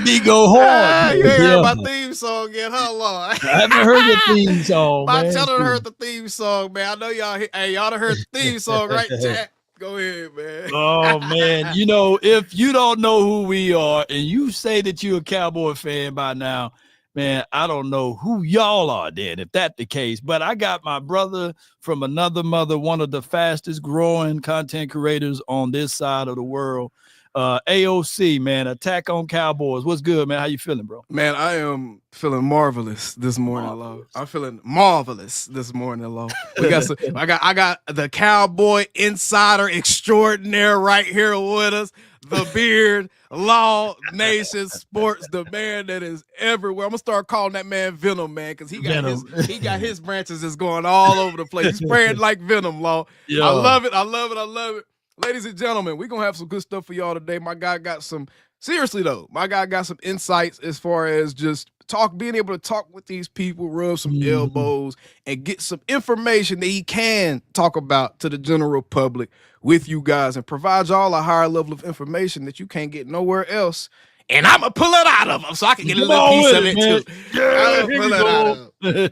beat go hard. You ain't heard my theme song yet, huh, Lord? I haven't heard your theme song, My man. children heard the theme song, man. I know y'all. Hey, y'all done heard the theme song, right, chat? Go ahead, man. Oh, man. If you don't know who we are and you say that you're a Cowboy fan by now, man, I don't know who y'all are then, if that's the case. But I got my brother from another mother, one of the fastest growing content creators on this side of the world. AOC, man, Attack on Cowboys. What's good, man? How you feeling, bro? Man, I am feeling marvelous this morning, Lo. I'm feeling marvelous this morning, Lo. We got I got the Cowboy insider extraordinaire right here with us. The beard, Law Nation Sports, the man that is everywhere. I'm gonna start calling that man Venom, man, because he got his branches that's going all over the place. He's spraying like venom, Law. I love it. Ladies and gentlemen, we're gonna have some good stuff for y'all today. My guy got some insights as far as just being able to talk with these people, rub some elbows, and get some information that he can talk about to the general public with you guys and provide y'all a higher level of information that you can't get nowhere else. And I'm gonna pull it out of him so I can get a little piece of it too. Yeah,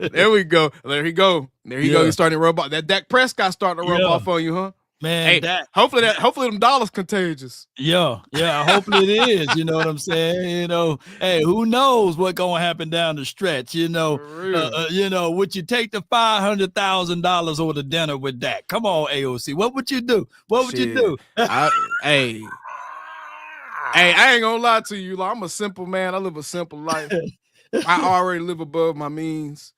There we go. There he go. He's starting to rub off. That Dak Prescott starting to rub off on you, huh? Man, hey, hopefully them dollars contagious. Yeah, hopefully it is. You know what I'm saying? Hey, who knows what's gonna happen down the stretch? Would you take the $500,000 over the dinner with Dak? Come on, AOC. What would you do? Hey, I ain't gonna lie to you. I'm a simple man. I live a simple life. I already live above my means.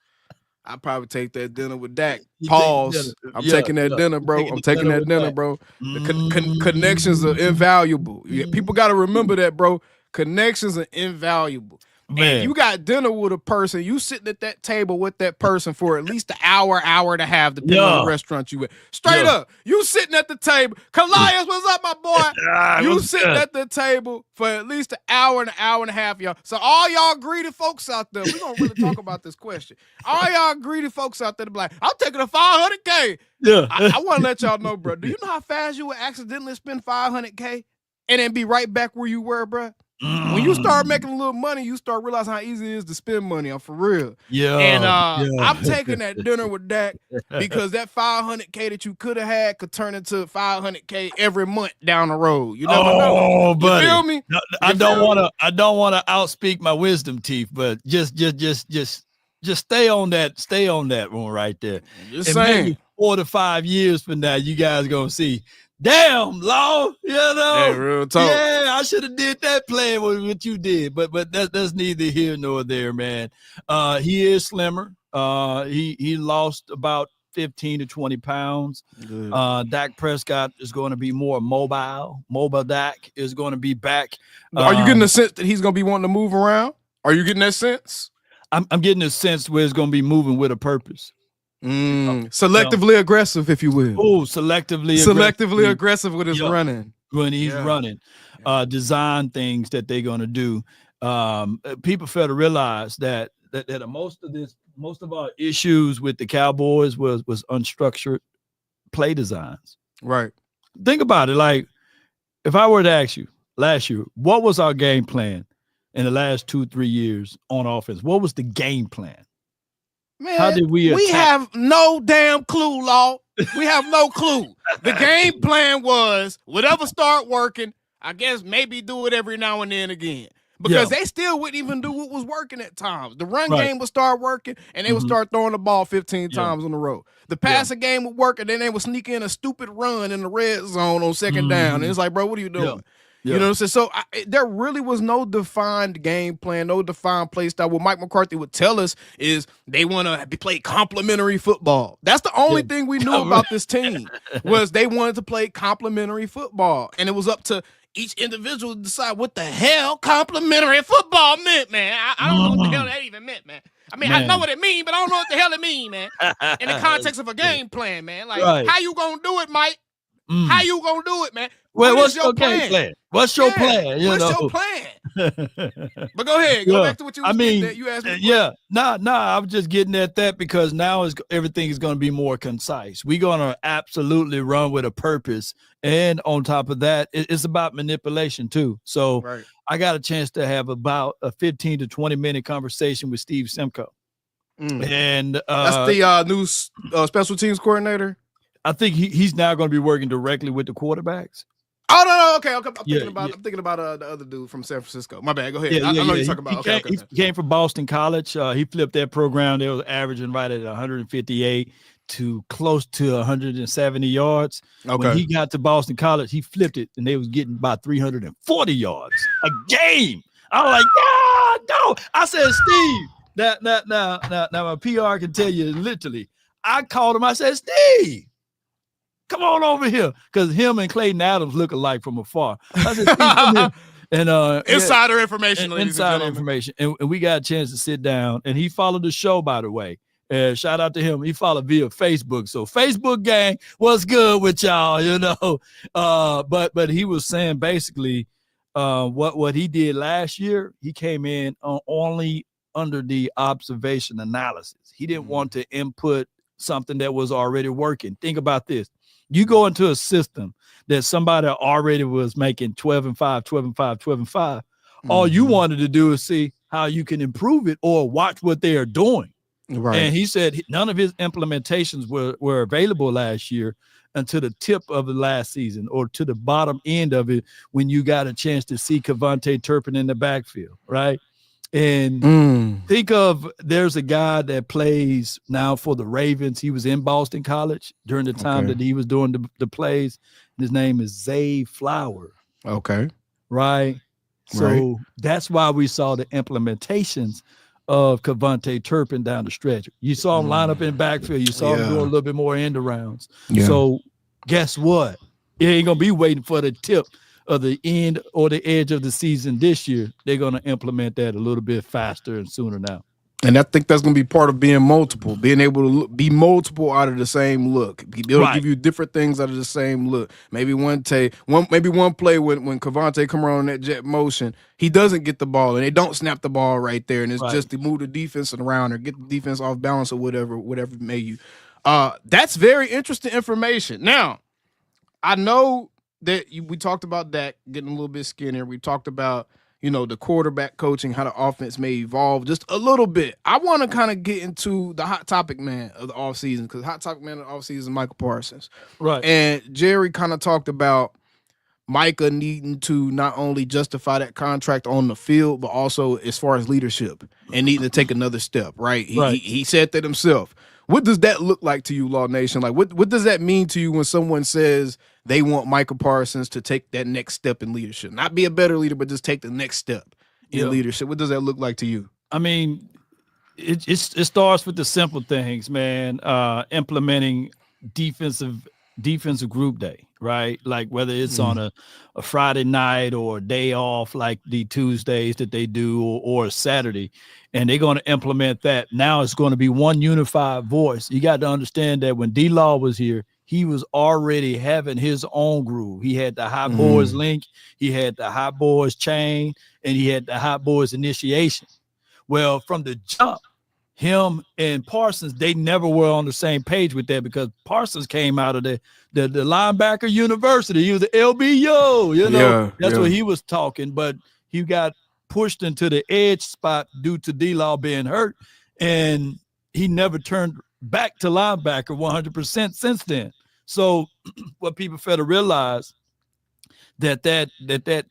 I probably take that dinner with Dak. Pause. I'm taking that dinner, bro. I'm taking that dinner, bro. The connections are invaluable. People got to remember that, bro. Connections are invaluable. Man, you got dinner with a person, you sitting at that table with that person for at least an hour and a half, depending on the restaurant you at. Straight up, you sitting at the table. Kalias, what's up, my boy? You sitting at the table for at least an hour and a half, y'all. So all y'all greedy folks out there, we're going to really talk about this question. All y'all greedy folks out there to be like, I'm taking a $500K. Yeah. I want to let y'all know, bro. Do you know how fast you would accidentally spend $500K and then be right back where you were, bro? When you start making a little money, you start realizing how easy it is to spend money. I'm for real. Yeah. And I'm taking that dinner with Dak because that $500K that you could have had could turn into $500K every month down the road. You never know. You buddy. feel me? I don't want to outspeak my wisdom teeth, but just stay on that one right there. Just saying. Maybe 4 to 5 years from now, you guys gonna see. Damn, Law, Hey, real talk. Yeah, I should have did that plan with what you did, but that's neither here nor there, man. He is slimmer. He lost about 15 to 20 pounds. Dak Prescott is going to be more mobile. Mobile Dak is going to be back. Are you getting the sense that he's going to be wanting to move around? Are you getting that sense? I'm getting a sense where it's going to be moving with a purpose. Selectively aggressive, if you will. Oh, selectively aggressive with his running. When he's running, design things that they're going to do. People fail to realize that most of our issues with the Cowboys was unstructured play designs. Right. Think about it. Like, if I were to ask you last year, what was our game plan in the last 2-3 years on offense? What was the game plan? Man, how did we have no damn clue, Law. We have no clue. The game plan was whatever start working, I guess maybe do it every now and then again. Because they still wouldn't even do what was working at times. The run game would start working, and they would start throwing the ball 15 times in a row. The passing game would work, and then they would sneak in a stupid run in the red zone on second down. And it's like, bro, what are you doing? You know what I'm saying? So there really was no defined game plan, no defined play style. What Mike McCarthy would tell us is they want to play complementary football. That's the only thing we knew about this team was they wanted to play complementary football. And it was up to each individual to decide what the hell complementary football meant, man. I don't know what the hell that even meant, man. I mean, I know what it means, but I don't know what the hell it means, man. In the context of a game plan, man. Like, how you going to do it, Mike? How you going to do it, man? Well, what's your game plan? What's your plan? What's your plan? But go ahead. Go back to what you was getting at. You asked me. I was just getting at that because now everything is going to be more concise. We're going to absolutely run with a purpose. And on top of that, it's about manipulation too. So I got a chance to have about a 15 to 20-minute conversation with Steve Simcoe. And that's the new special teams coordinator. I think he's now going to be working directly with the quarterbacks. Oh no, okay. I'm thinking about the other dude from San Francisco. My bad. Go ahead. I know you're talking about. He came from Boston College. He flipped that program. They was averaging right at 158 to close to 170 yards. Okay. When he got to Boston College, he flipped it, and they was getting about 340 yards a game. I was like, no. I said, Steve. Now, my PR can tell you literally. I called him. I said, Steve, come on over here, because him and Clayton Adams look alike from afar. I said, Steve, come here. And insider information, and we got a chance to sit down. And he followed the show, by the way. Shout out to him. He followed via Facebook. So Facebook gang, what's good with y'all? But he was saying basically what he did last year. He came in only under the observation analysis. He didn't want to input something that was already working. Think about this. You go into a system that somebody already was making 12-5, 12-5, 12-5. All you wanted to do is see how you can improve it or watch what they are doing. Right. And he said none of his implementations were available last year until the tip of the last season or to the bottom end of it when you got a chance to see Kevontae Turpin in the backfield, right? And think of, there's a guy that plays now for the Ravens. He was in Boston College during the time that he was doing the plays. His name is Zay Flower. Okay. Right? So that's why we saw the implementations of Kevontae Turpin down the stretch. You saw him line up in the backfield. You saw him doing a little bit more end arounds. Yeah. So guess what? It ain't going to be waiting for the tip of the end or the edge of the season this year. They're going to implement that a little bit faster and sooner now. And I think that's going to be part of being multiple, being able to be multiple out of the same look. They'll give you different things out of the same look. Maybe one play when Kevontae come around in that jet motion, he doesn't get the ball and they don't snap the ball right there. And it's just to move the defense around or get the defense off balance or whatever may you. That's very interesting information. Now, I know that we talked about Dak getting a little bit skinnier. We talked about, the quarterback coaching, how the offense may evolve just a little bit. I want to kind of get into the hot topic man of the offseason, because hot topic man of the offseason is Micah Parsons. Right. And Jerry kind of talked about Micah needing to not only justify that contract on the field, but also as far as leadership and needing to take another step, right? He said that himself. What does that look like to you, Law Nation? Like, what does that mean to you when someone says they want Micah Parsons to take that next step in leadership? Not be a better leader, but just take the next step in leadership. What does that look like to you? I mean, it starts with the simple things, man. Implementing defensive group day, right? Like whether it's on a Friday night or a day off, like the Tuesdays that they do, or a Saturday, and they're going to implement that. Now it's going to be one unified voice. You got to understand that when D-Law was here, he was already having his own groove. He had the Hot Boys link, he had the Hot Boys chain, and he had the Hot Boys initiation. Well, from the jump, him and Parsons, they never were on the same page with that, because Parsons came out of the linebacker university. He was an LBO, that's what he was talking, but he got pushed into the edge spot due to D-Law being hurt, and he never turned back to linebacker 100% since then. So what people fail to realize that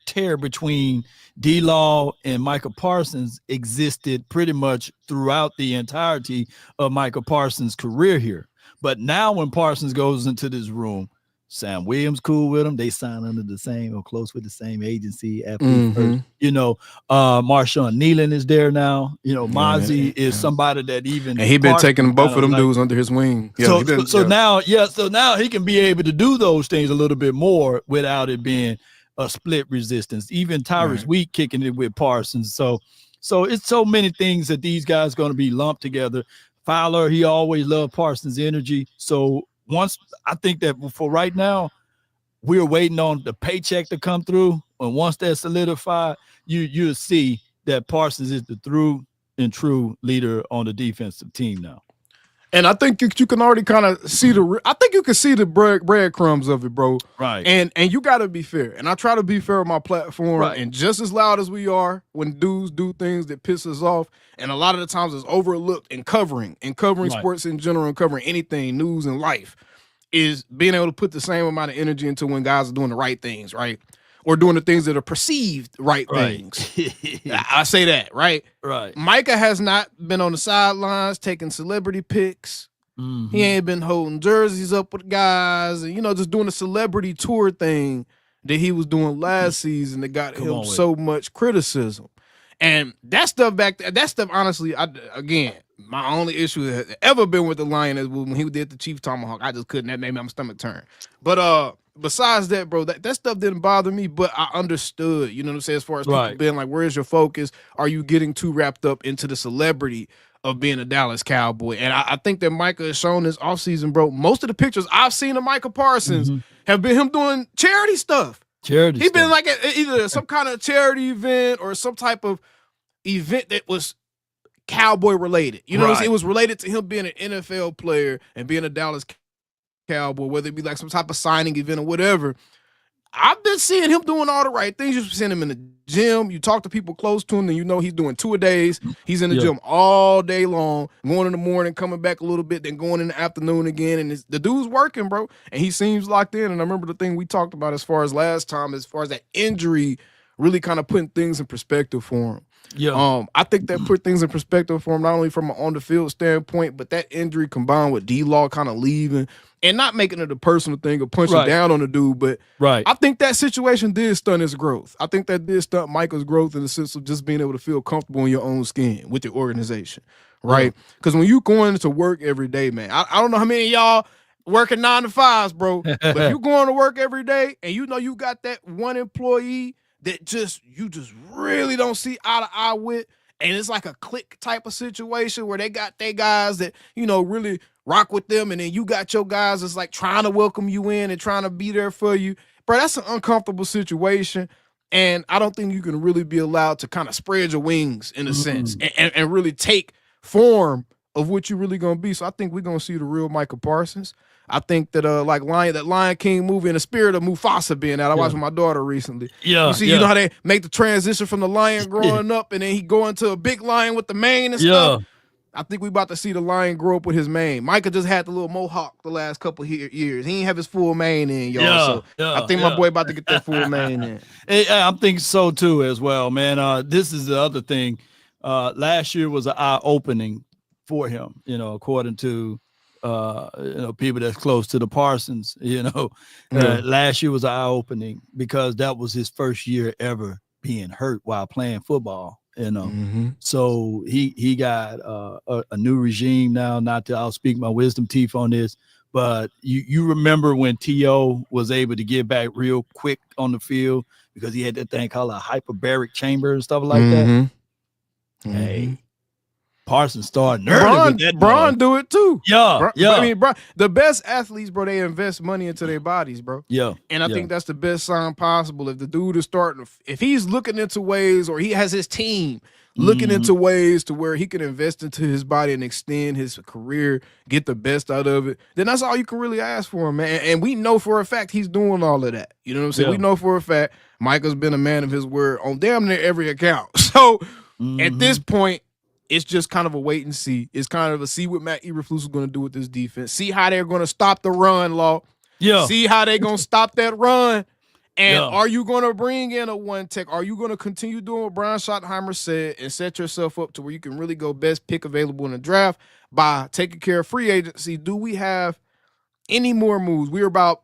tear between D-Law and Micah Parsons existed pretty much throughout the entirety of Micah Parsons' career here. But now when Parsons goes into this room, Sam Williams cool with him. They sign under the same or close with the same agency after Marshawn Nealon is there now. Mozzie is somebody that even, and he been taking both of them dudes under his wing. So now he can be able to do those things a little bit more without it being a split resistance. Even Tyrus Wheat kicking it with Parsons. So it's so many things that these guys going to be lumped together. Fowler, he always loved Parsons' energy. So once, I think that for right now, we're waiting on the paycheck to come through And once that's solidified, you'll see that Parsons is the true leader on the defensive team now. And I think you can already kind of see I think you can see the breadcrumbs of it, bro. Right. And you got to be fair. And I try to be fair on my platform. Right. And just as loud as we are when dudes do things that piss us off, and a lot of the times it's overlooked in covering right. sports in general and covering anything, news and life, is being able to put the same amount of energy into when guys are doing the right things, right? Or doing the things that are perceived right. things. I say that, right? Right. Micah has not been on the sidelines taking celebrity pics. Mm-hmm. He ain't been holding jerseys up with guys and, just doing a celebrity tour thing that he was doing last season that got him so much criticism. And that stuff honestly, again, my only issue has ever been with the Lion is when he did the Chief Tomahawk. I just couldn't. That made my stomach turn. But besides that, bro, that stuff didn't bother me, but I understood, you know what I'm saying, as far as people being like, where's your focus? Are you getting too wrapped up into the celebrity of being a Dallas Cowboy? And I think that Micah has shown this offseason, bro. Most of the pictures I've seen of Micah Parsons have been him doing charity stuff. He's been like either some kind of charity event or some type of event that was Cowboy related. You know what I'm saying? It was related to him being an NFL player and being a Dallas Cowboy, whether it be like some type of signing event or whatever. I've been seeing him doing all the right things. You've seen him in the gym. You talk to people close to him, and he's doing 2-a-days. He's in the gym all day long, going in the morning, coming back a little bit, then going in the afternoon again. And the dude's working, bro. And he seems locked in. And I remember the thing we talked about as far as last time, as far as that injury really kind of putting things in perspective for him. Yeah. I think that put things in perspective for him, not only from an on-the-field standpoint, but that injury combined with D-Law kind of leaving and not making it a personal thing or punching down on the dude. But I think that situation did stunt his growth. I think that did stunt Micah's growth in the sense of just being able to feel comfortable in your own skin with the organization, right? Because when you going to work every day, man, I don't know how many of y'all working 9 to 5s, bro, but if you going to work every day and you got that one employee that you just really don't see eye to eye with, and it's like a clique type of situation where they got their guys that, really rock with them, and then you got your guys that's like trying to welcome you in and trying to be there for you. Bro, that's an uncomfortable situation, and I don't think you can really be allowed to kind of spread your wings in a sense and really take form of what you're really going to be. So I think we're going to see the real Micah Parsons. I think that that Lion King movie in the spirit of Mufasa being out. I watched with my daughter recently. Yeah. You see, you know how they make the transition from the lion growing up and then he go into a big lion with the mane and stuff? I think we about to see the lion grow up with his mane. Micah just had the little mohawk the last couple years. He ain't have his full mane in, y'all. I think my boy about to get that full mane in. I'm thinking so too as well, man. This is the other thing. Last year was an eye-opening for him, according to people that's close to the Parsons, last year was eye-opening because that was his first year ever being hurt while playing football, So he got a new regime now, I'll speak my wisdom teeth on this, but you remember when T.O. was able to get back real quick on the field because he had that thing called a hyperbaric chamber and stuff like that. Hey, Parsons started nerding with that. Braun do it too. Yeah. I mean, the best athletes, bro, they invest money into their bodies, bro. Yeah. And I think that's the best sign possible. If the dude is if he's looking into ways, or he has his team looking into ways to where he can invest into his body and extend his career, get the best out of it, then that's all you can really ask for him, man. And we know for a fact he's doing all of that. You know what I'm saying? We know for a fact Micah's been a man of his word on damn near every account. So at this point, it's just kind of a wait and see. It's kind of a see what Matt Eberflus is going to do with this defense. See how they're going to stop the run, Law. Yeah. See how they're going to stop that run. And are you going to bring in a one tech? Are you going to continue doing what Brian Schottenheimer said and set yourself up to where you can really go best pick available in the draft by taking care of free agency? Do we have any more moves? We're about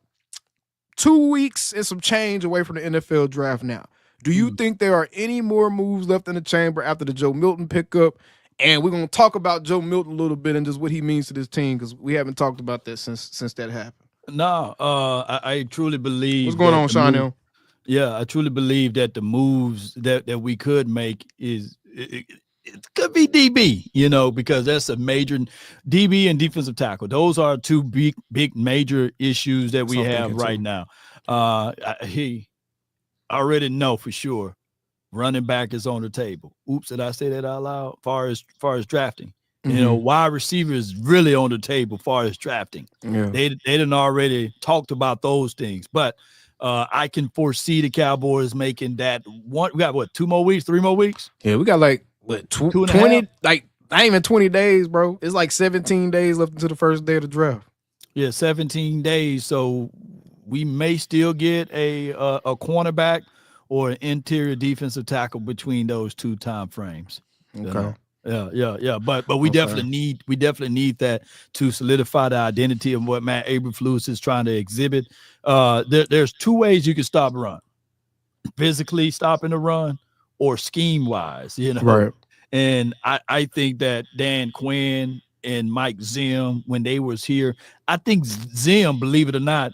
2 weeks and some change away from the NFL draft now. Do you think there are any more moves left in the chamber after the Joe Milton pickup? And we're going to talk about Joe Milton a little bit and just what he means to this team because we haven't talked about that since that happened. No, I truly believe. What's going on, Sean? Yeah, I truly believe that the moves that we could make it could be DB, because that's a major DB and defensive tackle. Those are two big major issues that we have right now. already know for sure running back is on the table. Oops, did I say that out loud? Far as drafting, wide receiver is really on the table. Far as drafting, they didn't already talked about those things, but I can foresee the Cowboys making that one. We got what, 2 more weeks, 3 more weeks? Yeah, we got like what 20, like not even 20 days, bro. It's like 17 days left until the first day of the draft. Yeah, 17 days. So we may still get a cornerback or an interior defensive tackle between those 2 time frames. Okay. Yeah. But we definitely need that to solidify the identity of what Matt Eberflus is trying to exhibit. There's 2 ways you can stop a run: physically stopping the run or scheme wise. Right. And I think that Dan Quinn and Mike Zim, when they was here, I think Zim, believe it or not,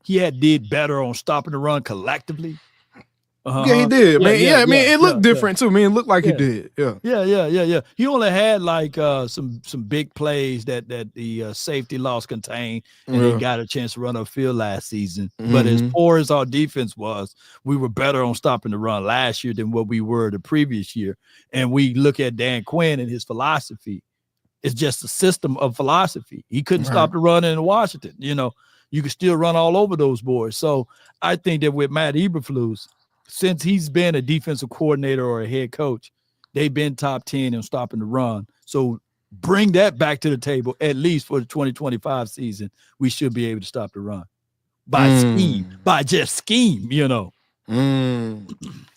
he did better on stopping the run collectively. Yeah, he did, man. I mean, it looked different too. I mean, it looked like he did. Yeah. He only had like some big plays that the safety loss contained, and he got a chance to run upfield last season. But as poor as our defense was, we were better on stopping the run last year than what we were the previous year. And we look at Dan Quinn and his philosophy. It's just a system of philosophy. He couldn't stop the run in Washington. You could still run all over those boys. So I think that with Matt Eberflus, since he's been a defensive coordinator or a head coach, they've been top 10 in stopping the run. So bring that back to the table, at least for the 2025 season. We should be able to stop the run by just scheme. And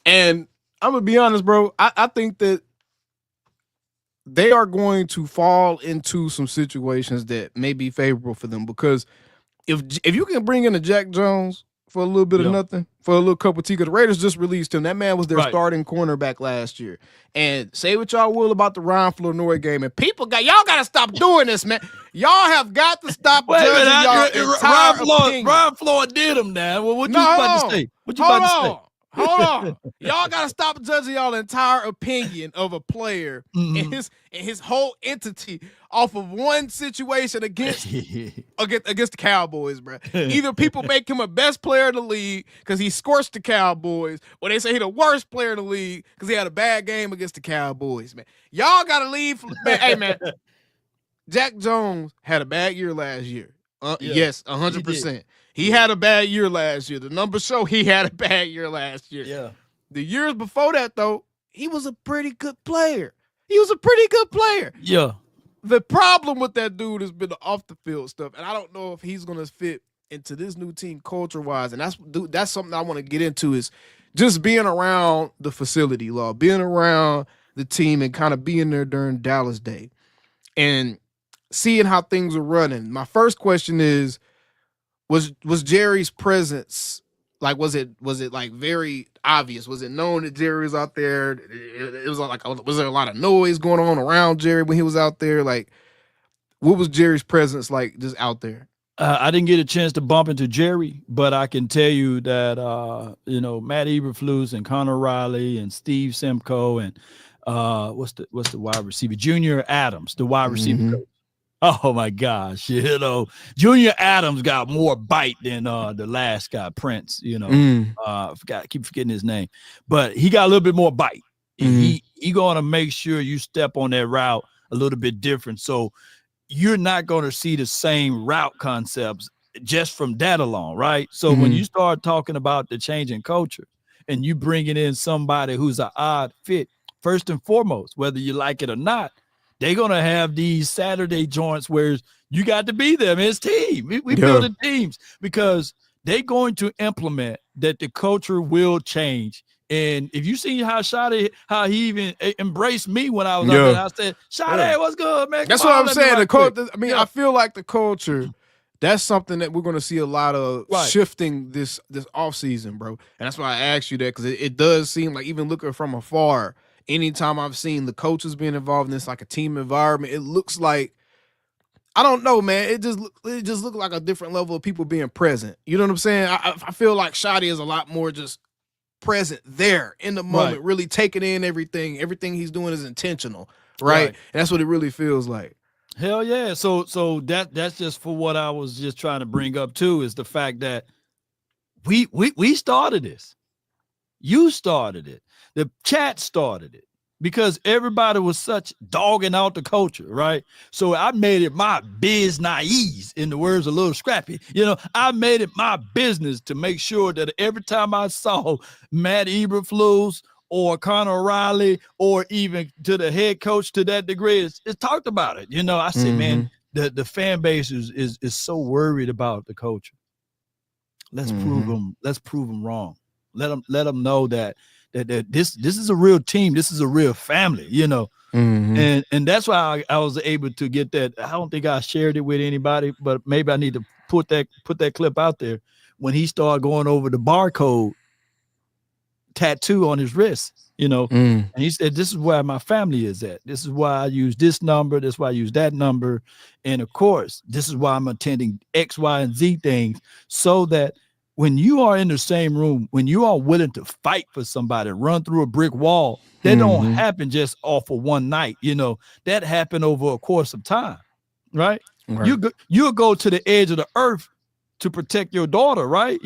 I'm going to be honest, bro. I think that they are going to fall into some situations that may be favorable for them, because if you can bring in a Jack Jones for a little bit of nothing, for a little cup of tea, because the Raiders just released him. That man was their starting cornerback last year. And say what y'all will about the Ryan Flournoy game, and y'all got to stop doing this, man. Y'all have got to stop judging y'all entire opinion. Ryan Floyd did him now. Well, what you about to say? What you about to say? Hold on. Y'all gotta stop judging y'all entire opinion of a player and his whole entity off of one situation against the Cowboys, bro. Either people make him a best player in the league because he scorched the Cowboys, or they say he the worst player in the league because he had a bad game against the Cowboys, man. Y'all gotta leave. Man, hey, man. Jack Jones had a bad year last year. Yes, 100%. He had a bad year last year. The numbers show he had a bad year last year. Yeah. The years before that, though, he was a pretty good player. Yeah. The problem with that dude has been the off the field stuff, and I don't know if he's gonna fit into this new team culture wise. And that's something I want to get into, is just being around the facility, being around the team, and kind of being there during Dallas Day and seeing how things are running. My first question is, was Jerry's presence, like, was it like very obvious? Was it known that Jerry was out there? It was like, was there a lot of noise going on around Jerry when he was out there? Like, what was Jerry's presence like just out there? I didn't get a chance to bump into Jerry, but I can tell you that Matt Eberflus and Connor Riley and Steve Simcoe and what's the wide receiver, Junior Adams, the wide receiver coach. Oh my gosh, Junior Adams got more bite than the last guy, Prince. I keep forgetting his name, but he got a little bit more bite. He gonna make sure you step on that route a little bit different, so you're not gonna see the same route concepts just from that alone, right? So when you start talking about the changing culture and you bringing in somebody who's an odd fit, first and foremost, whether you like it or not, they're going to have these Saturday joints where you got to be there, man. It's team. We building teams, because they're going to implement that the culture will change. And if you see how he even embraced me when I was up there, I said, Shadi, what's good, man? That's what I'm saying. The culture. I mean, I feel like the culture, that's something that we're going to see a lot of shifting this offseason, bro. And that's why I asked you that, because it does seem like, even looking from afar, anytime I've seen the coaches being involved in this, like a team environment, it looks like, I don't know, man. It just looked like a different level of people being present. You know what I'm saying? I feel like Shadi is a lot more just present there in the moment, really taking in everything. Everything he's doing is intentional, right? And that's what it really feels like. Hell yeah. So that's just for what I was just trying to bring up too, is the fact that we started this. You started it. The chat started it because everybody was such dogging out the culture, right? So I made it my business, in the words of Little Scrappy. I made it my business to make sure that every time I saw Matt Eberflus or Connor Riley or even to the head coach to that degree, it's talked about it. I said, man, the fan base is so worried about the culture. Let's prove them wrong. Let them know that this is a real team. This is a real family, and that's why I was able to get that. I don't think I shared it with anybody, but maybe I need to put that clip out there when he started going over the barcode tattoo on his wrist, and he said, this is where my family is at. This is why I use this number. This is why I use that number. And of course, this is why I'm attending X, Y, and Z things, so that when you are in the same room, when you are willing to fight for somebody, run through a brick wall, that don't happen just off of one night. That happened over a course of time, right? You'll go to the edge of the earth to protect your daughter, right?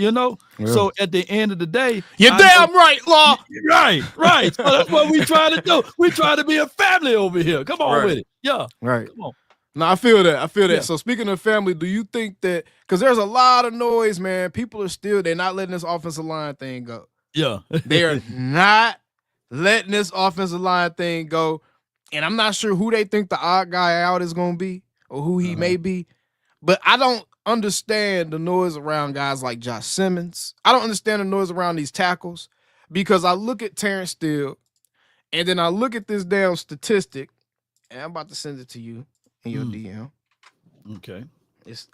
So at the end of the day, you're damn right, Law. Right. So that's what we try to do. We try to be a family over here. Come on with it. Yeah. Right. Come on. No, I feel that. Yeah. So speaking of family, do you think that, because there's a lot of noise, man, people they're not letting this offensive line thing go. Yeah. They are not letting this offensive line thing go. And I'm not sure who they think the odd guy out is going to be or who he may be. But I don't understand the noise around guys like Josh Simmons. I don't understand the noise around these tackles, because I look at Terrence Steele and then I look at this damn statistic, and I'm about to send it to you in your DM. Okay.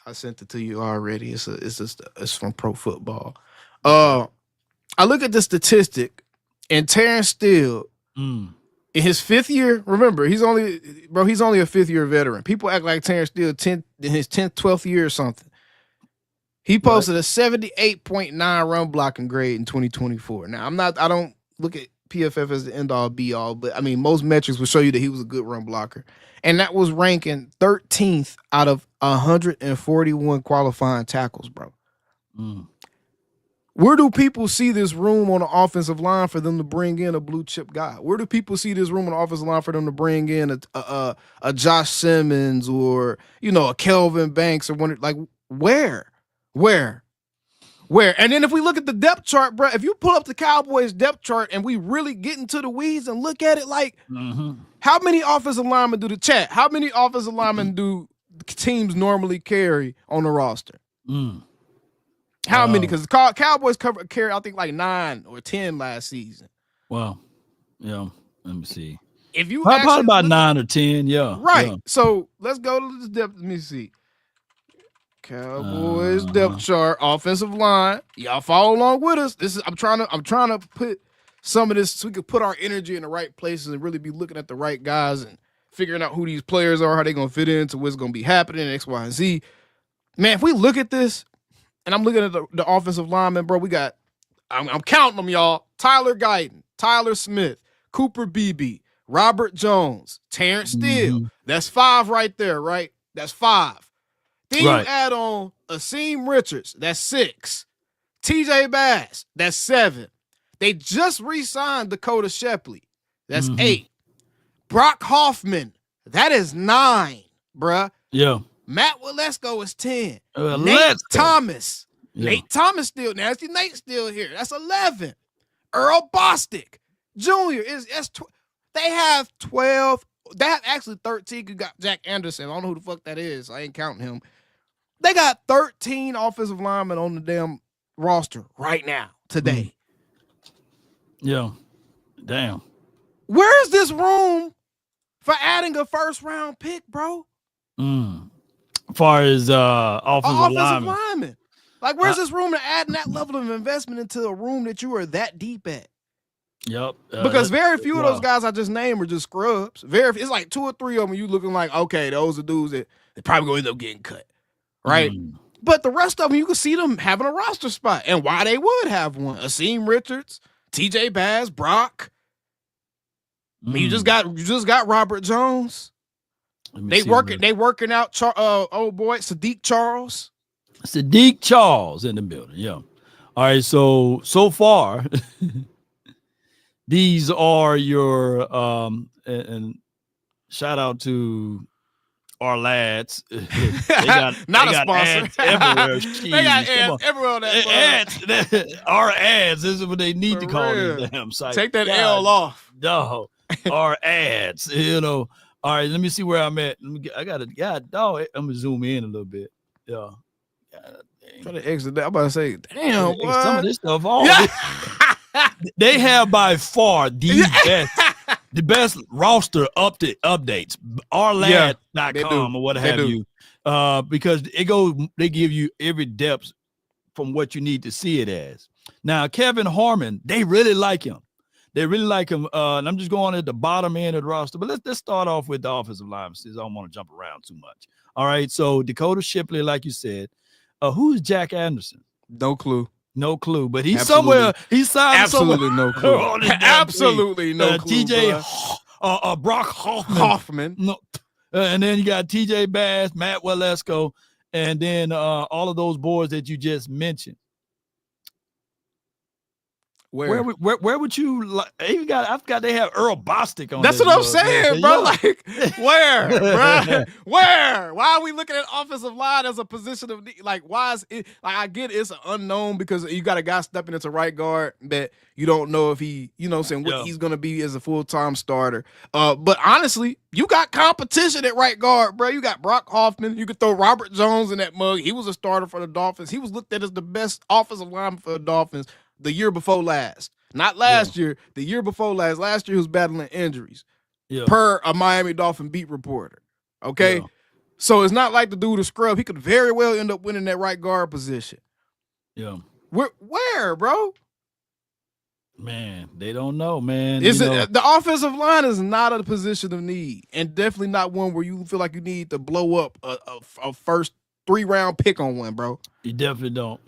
I sent it to you already. It's from Pro Football. I look at the statistic, and Terrence Steele in his 5th year. Remember, he's only a 5th year veteran. People act like Terrence Steele in his 10th, 12th year or something. He posted a 78.9 run blocking grade in 2024. Now I don't look at PFF as the end all be all, but I mean, most metrics will show you that he was a good run blocker. And that was ranking 13th out of 141 qualifying tackles, bro. Where do people see this room on the offensive line for them to bring in a blue chip guy? Where do people see this room on the offensive line for them to bring in a Josh Simmons or, a Kelvin Banks or one? Like, where? And then if we look at the depth chart, bro, if you pull up the Cowboys depth chart and we really get into the weeds and look at it, like, how many offensive linemen how many offensive linemen do teams normally carry on the roster? How many? Because the Cowboys carry, I think, like 9 or 10 last season. Wow. Yeah. Let me see. If you probably about 9 or 10, yeah. Right. Yeah. So let's go to this depth. Let me see. Cowboys depth chart, offensive line. Y'all follow along with us. I'm trying to put some of this so we can put our energy in the right places and really be looking at the right guys and figuring out who these players are, how they're gonna fit into what's gonna be happening, X, Y, and Z. Man, if we look at this, and I'm looking at the offensive linemen, bro, I'm counting them, y'all. Tyler Guyton, Tyler Smith, Cooper Beebe, Robert Jones, Terrence Steele. That's 5 right there, right? That's 5. Then you add on Akeem Richards, that's 6. TJ Bass, that's 7. They just re-signed Dakota Shepley, that's 8. Brock Hoffman, that is 9, bruh. Yeah. Matt Waletzko is 10. Nate Thomas. Yeah. Nate Thomas still, Nasty Nate still here. That's 11. Earl Bostic Jr. They have 12. They have actually 13. You got Jack Anderson. I don't know who the fuck that is. I ain't counting him. They got 13 offensive linemen on the damn roster right now, today. Yeah. Damn. Where is this room for adding a first-round pick, bro? As far as offensive linemen. Like, where's this room to add that level of investment into a room that you are that deep at? Yep. Because very few of those guys I just named are just scrubs. It's like 2 or 3 of them you looking like, okay, those are dudes that they probably going to end up getting cut, right? But the rest of them, you can see them having a roster spot. And why they would have one. Akeem Richards, TJ Bass, Brock. I mean, you just got Robert Jones. They working out old boy Sadiq Charles. Sadiq Charles in the building, yeah. All right, so far, these are your and shout out to our lads. they got sponsor. ads everywhere. They got Jeez, ads everywhere on that ads. Our ads. This is what they need For to call real. this damn site. Take that L off. No, our ads. All right, let me see where I'm at. I got to. God, dog. I'm gonna zoom in a little bit. Yeah. Try to exit that. I'm about to say, damn, boy. Some of this stuff. They have by far the best roster updates. Ourlad.com or what have you. Because they give you every depth from what you need to see it as. Now, Kevin Harmon, they really like him. And I'm just going at the bottom end of the roster. But let's start off with the offensive line, since I don't want to jump around too much. All right. So Dakota Shipley, like you said, who's Jack Anderson? No clue. But he's somewhere. He's signed absolutely somewhere. No clue. Absolutely no clue. TJ Brock Hoffman. No. And then you got TJ Bass, Matt Walesko, and then all of those boys that you just mentioned. Where would you like? Even I forgot they have Earl Bostic on. That's what I'm saying, bro. Like where, bro? Where? Why are we looking at offensive line as a position of need? Like, why is it? Like, I get it's an unknown because you got a guy stepping into right guard that you don't know if he, what he's gonna be as a full-time starter. But honestly, you got competition at right guard, bro. You got Brock Hoffman. You could throw Robert Jones in that mug. He was a starter for the Dolphins. He was looked at as the best offensive lineman for the Dolphins the year before last. Not last year, the year before last. Last year he was battling injuries. Per a Miami Dolphin beat reporter. Okay? So it's not like the dude is scrub. He could very well end up winning that right guard position. Yeah. Where, bro? Man, they don't know, man. The offensive line is not a position of need, and definitely not one where you feel like you need to blow up a first 3-round pick on one, bro. You definitely don't,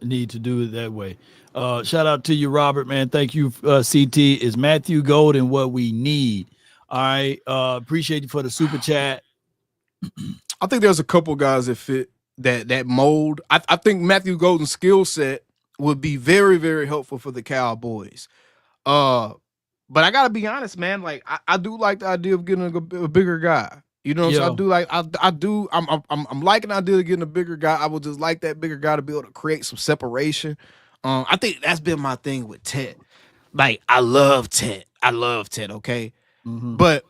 need to do it that way. Shout out to you, Robert, man. Thank you, CT. Is Matthew Golden what we need? All right. Appreciate you for the super chat. I think there's a couple guys that fit that mold. I think Matthew Golden's skill set would be very, very helpful for the Cowboys. But I gotta be honest, man. Like I do like the idea of getting a bigger guy. You know what I'm saying? I do like I'm liking the idea of getting a bigger guy. I would just like that bigger guy to be able to create some separation. I think that's been my thing with Ted. Like I love Ted, okay? Mm-hmm. But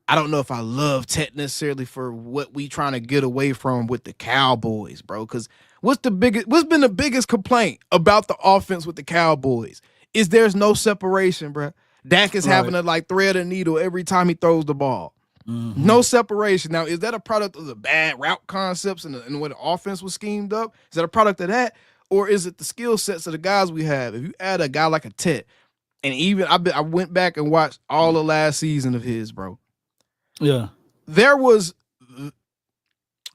I don't know if I love Ted necessarily for what we trying to get away from with the Cowboys, bro. Because what's been the biggest complaint about the offense with the Cowboys is there's no separation, bro. Dak is having to like thread a needle every time he throws the ball. Mm-hmm. No separation. Now, is that a product of the bad route concepts and the way the offense was schemed up? Is that a product of that? Or is it the skill sets of the guys we have? If you add a guy like a Ted, and even I went back and watched all the last season of his, bro. Yeah. There was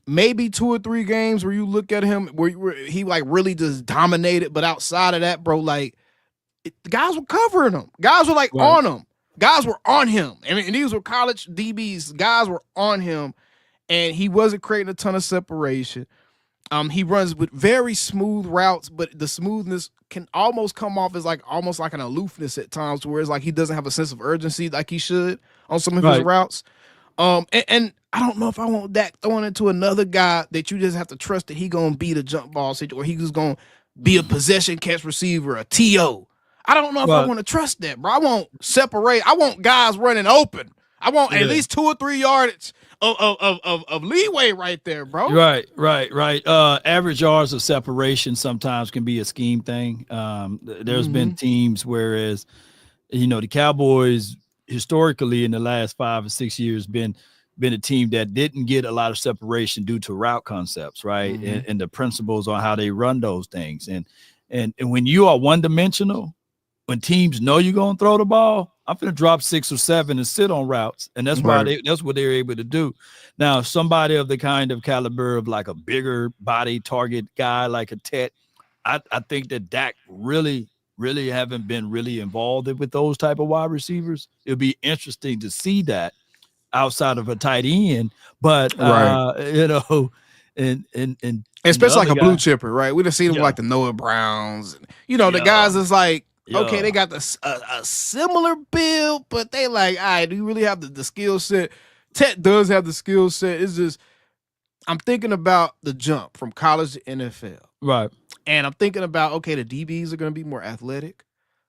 maybe 2 or 3 games where you look at him where he like really just dominated, but outside of that, bro, like the guys were covering him. Guys were like on him. Guys were on him. I mean, and these were college DBs. Guys were on him, and he wasn't creating a ton of separation. He runs with very smooth routes, but the smoothness can almost come off as almost like an aloofness at times, where it's like he doesn't have a sense of urgency like he should on some of his routes. And I don't know if I want Dak throwing it to another guy that you just have to trust that he gonna be the jump ball situation, or he's gonna be a possession catch receiver, a TO. I don't know if I want to trust that, bro. I want separate. I want guys running open. I want at least 2 or 3 yardage of leeway right there, bro. Right. Average yards of separation sometimes can be a scheme thing. There's been teams whereas, the Cowboys historically in the last 5 or 6 years been a team that didn't get a lot of separation due to route concepts, right? And the principles on how they run those things. And when you are one-dimensional, when teams know you're going to throw the ball, I'm going to drop 6 or 7 and sit on routes. And that's why that's what they're able to do. Now, somebody of the kind of caliber of like a bigger body target guy like a Ted, I think that Dak really haven't been really involved with those type of wide receivers. It'll be interesting to see that outside of a tight end, but and especially like a blue chipper, right? We'd have seen him like the Noah Browns, the guys that's like Okay, they got a similar build, but they like, all right, do you really have the skill set? Tet does have the skill set. It's just, I'm thinking about the jump from college to NFL. Right. And I'm thinking about, okay, the DBs are going to be more athletic.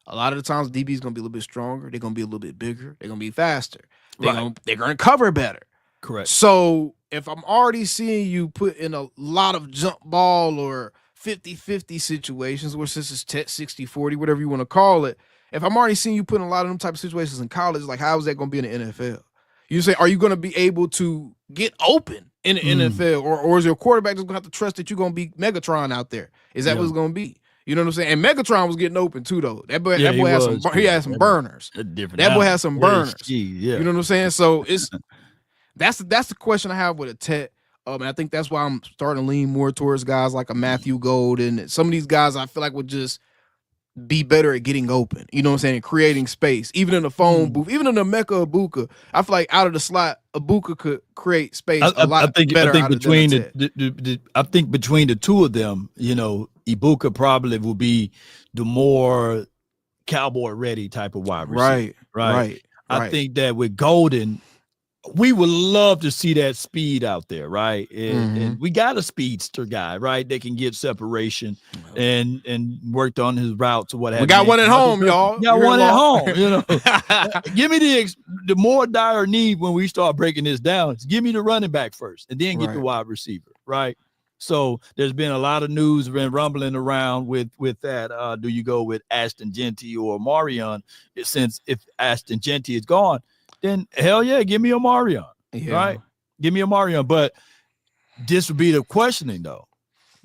A lot of the times, DBs going to be a little bit stronger. They're going to be a little bit bigger. They're going to be faster. They're going to cover better. Correct. So if I'm already seeing you put in a lot of jump ball or 50-50 situations, or since it's 60-40, whatever you want to call it, if I'm already seeing you put in a lot of them type of situations in college, like how is that going to be in the NFL? You say, are you going to be able to get open in the NFL, or is your quarterback just going to have to trust that you're going to be Megatron out there? Is that what it's going to be? You know what I'm saying? And Megatron was getting open too, though. That boy had some burners. That boy has some burners. You know what I'm saying? So that's the question I have with a Tet. And I think that's why I'm starting to lean more towards guys like a Matthew Gold, and some of these guys I feel like would just be better at getting open. You know what I'm saying? Creating space. Even in the phone booth, even in the Mecca Ibuka, I feel like out of the slot, Ibuka could create space a lot better. I think between the two of them, you know, Ibuka probably will be the more Cowboy ready type of wide receiver. Right. I think that with Golden, we would love to see that speed out there, right? And we got a speedster guy, right? That can get separation and worked on his routes or what have you. We got one at home, y'all. Got one at home, you know. Give me the more dire need when we start breaking this down. Give me the running back first, and then get the wide receiver, right? So there's been a lot of news been rumbling around with that. Do you go with Ashton Genty or Marion? Since if Ashton Genty is gone, then hell yeah, give me a Marion, right? Give me a Marion. But this would be the questioning, though.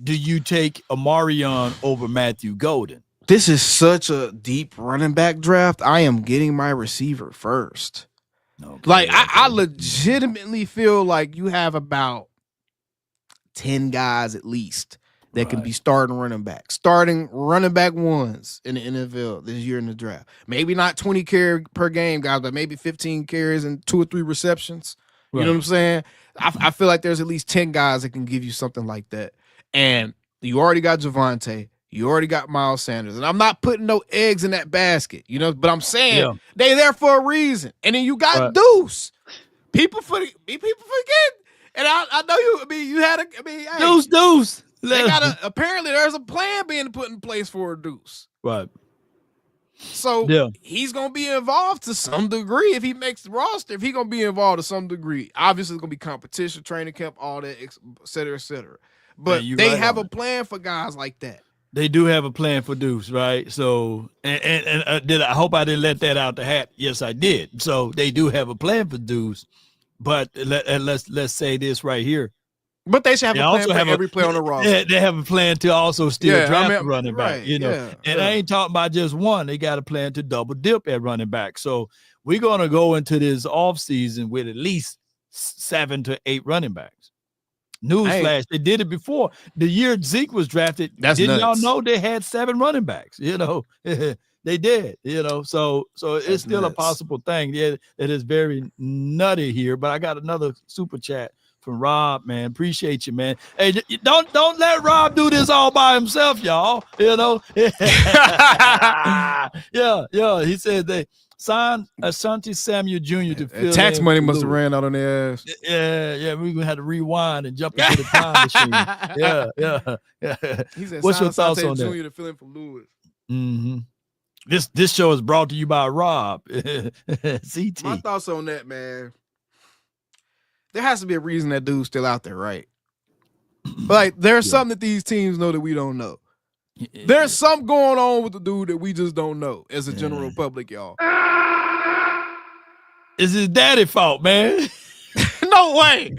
Do you take a Marion over Matthew Golden? This is such a deep running back draft. I am getting my receiver first. Okay, I legitimately feel like you have about 10 guys at least that can be starting running back ones in the NFL this year in the draft. Maybe not 20 carry per game, guys, but maybe 15 carries and 2 or 3 receptions. You know what I'm saying? I feel like there's at least 10 guys that can give you something like that. And you already got Javonte. You already got Miles Sanders. And I'm not putting no eggs in that basket, you know, but I'm saying they there for a reason. And then you got Deuce. People forget. And I know you had Deuce. They apparently there's a plan being put in place for a Deuce. Right. So he's gonna be involved to some degree if he makes the roster. If he's gonna be involved to some degree, obviously it's gonna be competition, training camp, all that, et cetera, et cetera. But they have a plan for guys like that. They do have a plan for Deuce, right? So, and I hope I didn't let that out the hat. Yes, I did. So they do have a plan for Deuce. But let's say this right here. But they should have a plan for every player on the roster. They have a plan to also still draft a running back, you know. I ain't talking about just one. They got a plan to double dip at running back. So we're going to go into this offseason with at least 7 to 8 running backs. Newsflash, they did it before. The year Zeke was drafted, didn't y'all know they had 7 running backs? You know, they did, you know. So it's still a possible thing. Yeah, it is very nutty here. But I got another super chat from Rob, man. Appreciate you, man. Hey, don't let Rob do this all by himself, y'all. You know. Yeah. He said they signed Asante Samuel Jr. to fill tax money must have ran out on their ass. Yeah. We're gonna have to rewind and jump into the time machine. Yeah. He said, what's your thoughts on Jr. that? to fill in for Lewis. Mm-hmm. This show is brought to you by Rob. CT. My thoughts on that, man. There has to be a reason that dude's still out there, right? Like, there's something that these teams know that we don't know. There's something going on with the dude that we just don't know as a general public, y'all. It's his daddy's fault, man. No way.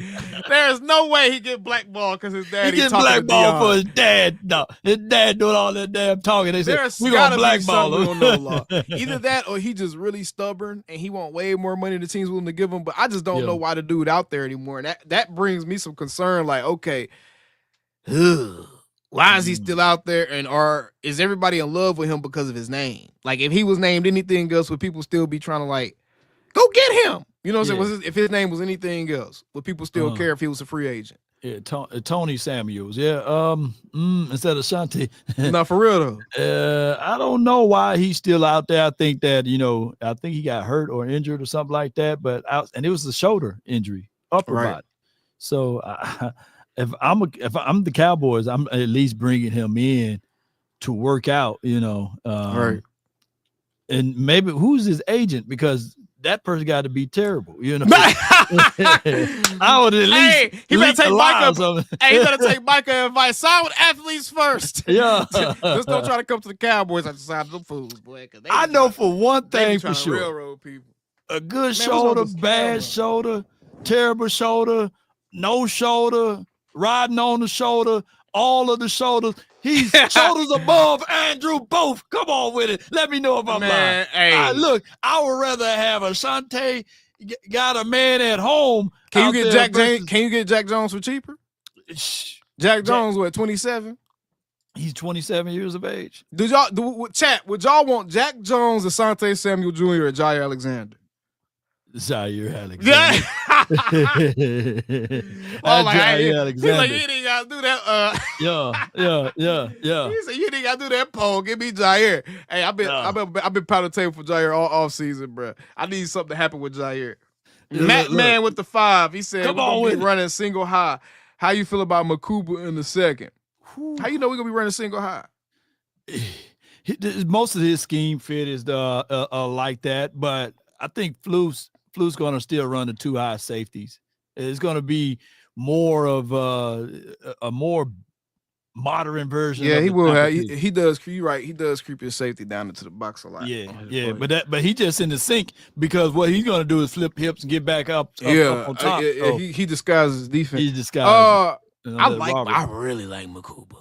There's no way he get blackballed because his daddy he get blackballed for his dad. No, his dad doing all that damn talking. They said, we're going to blackball him. Either that or he just really stubborn and he want way more money the team's willing to give him. But I just don't know why the dude out there anymore. And that brings me some concern. Like, okay, why is he still out there? And is everybody in love with him because of his name? Like, if he was named anything else, would people still be trying to, like, go get him? You know what I'm saying? If his name was anything else, would people still care if he was a free agent? Yeah, Tony Samuels. Yeah. Instead of Shante. No, for real though. I don't know why he's still out there. I think that I think he got hurt or injured or something like that. But and it was a shoulder injury, upper body. So if I'm the Cowboys, I'm at least bringing him in to work out. Right. And maybe who's his agent, because that person got to be terrible. I would at least. He better take Micah. He better take Micah advice. Sign with athletes first. Yeah. Just don't try to come to the Cowboys after signing them fools, boy. I know for one thing for sure. Railroad people. A good shoulder, bad shoulder, terrible shoulder, no shoulder, riding on the shoulder, all of the shoulders. He's shoulders above Andrew both. Come on with it. Let me know if I'm lying. Hey. Look, I would rather have Asante got a man at home. Can you get Jack Jones for cheaper? Jack Jones, what, 27? He's 27 years of age. Would y'all want Jack Jones, Asante Samuel Jr., or Jair Alexander? Jair Alexander. Yeah. Alexander. He's like, you didn't gotta do that. Yeah. He said, you didn't gotta do that poll. Give me Jair. Hey, I've been pounding the table for Jair all offseason, bro. I need something to happen with Jair. Matt Man with the 5. He said, we're gonna be running single high. How you feel about Makuba in the second? How you know we're gonna be running single high? Most of his scheme fit is like that, but I think Fluke's going to still run the 2 high safeties. It's going to be more of a more modern version. Yeah, he will have. He does. You're right. He does creep his safety down into the box a lot. Yeah. But he just in the sink, because what he's going to do is flip hips and get back up on top. He disguises his defense. He disguises. I really like Makuba.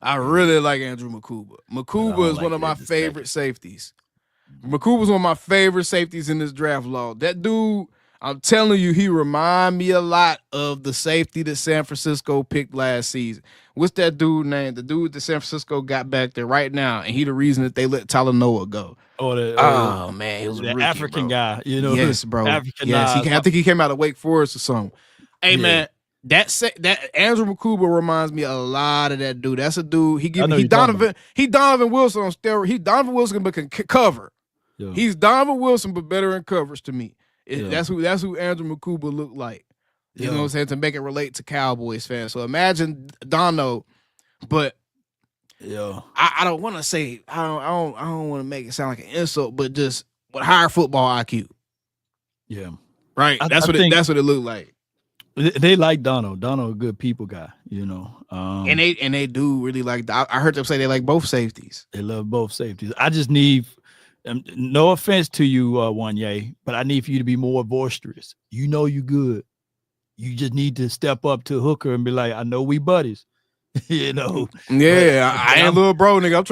I really like Andrew Makuba. Makuba is one of my favorite safeties. Makuba's one of my favorite safeties in this draft, Law. That dude, I'm telling you, he remind me a lot of the safety that San Francisco picked last season. What's that dude name? The dude that San Francisco got back there right now, and he the reason that they let Talanoa go. Man, he was the a rookie, African guy. Yes, bro. African I think he came out of Wake Forest or something. Hey, man. That Andrew Makuba reminds me a lot of that dude. That's a dude. He Donovan Wilson on steroids. He Donovan Wilson but can cover. Yeah. He's Donovan Wilson but better in coverage to me. That's who Andrew Makuba looked like. You know what I'm saying, to make it relate to Cowboys fans. So imagine Dono, but I don't want to say I don't want to make it sound like an insult, but just with higher football IQ. Yeah, right. That's what it looked like. They like Dono. Dono, a good people guy, and they do really like. I heard them say they like both safeties. They love both safeties. I just need, no offense to you, Wanye, but I need for you to be more boisterous. You good. You just need to step up to Hooker and be like, I know we buddies. Yeah, I ain't little bro, nigga. I'm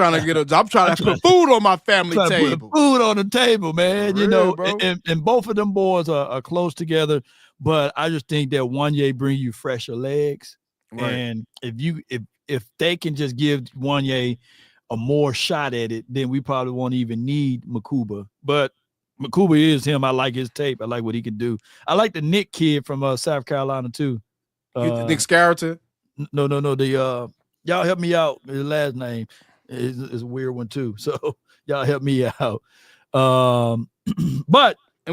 trying to put food on my family table. Put food on the table, man. Bro. And both of them boys are close together. But I just think that Wanye bring you fresher legs, right. And if they can just give Wanye a more shot at it, then we probably won't even need Makuba. But Makuba is him. I like his tape. I like what he can do. I like the Nick kid from South Carolina too. Nick Scarrington? No. Y'all help me out. His last name is a weird one too. So y'all help me out. And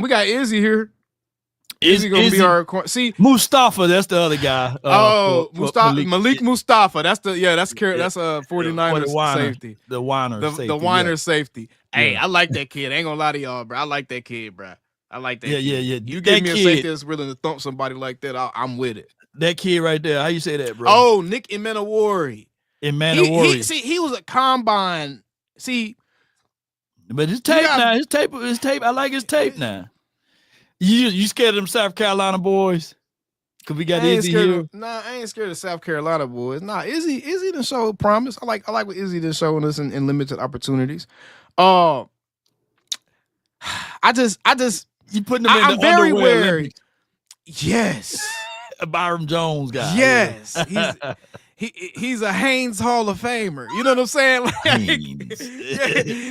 we got Izzy here. Izzy gonna be our Mustafa? That's the other guy. Malik Mustafa. That's 49ers safety. The Weiner safety. The Weiner safety. Hey, I like that kid. I ain't gonna lie to y'all, bro. I like that kid, bro. I like that. Yeah. You give me a safety that's willing to thump somebody like that, I'm with it. That kid right there. How you say that, bro? Oh, Nick Emanawari. He was a combine. But his tape now. His tape. I like his tape now. You scared of them South Carolina boys? Cause we got Izzy here. I ain't scared of South Carolina boys. Izzy done showed promise. I like what Izzy done showing us in limited opportunities. I just you putting them in I'm the very underwear wary. Olympics. Yes. A Byron Jones guy. Yes. he's a Haynes Hall of Famer. You know what I'm saying? Like,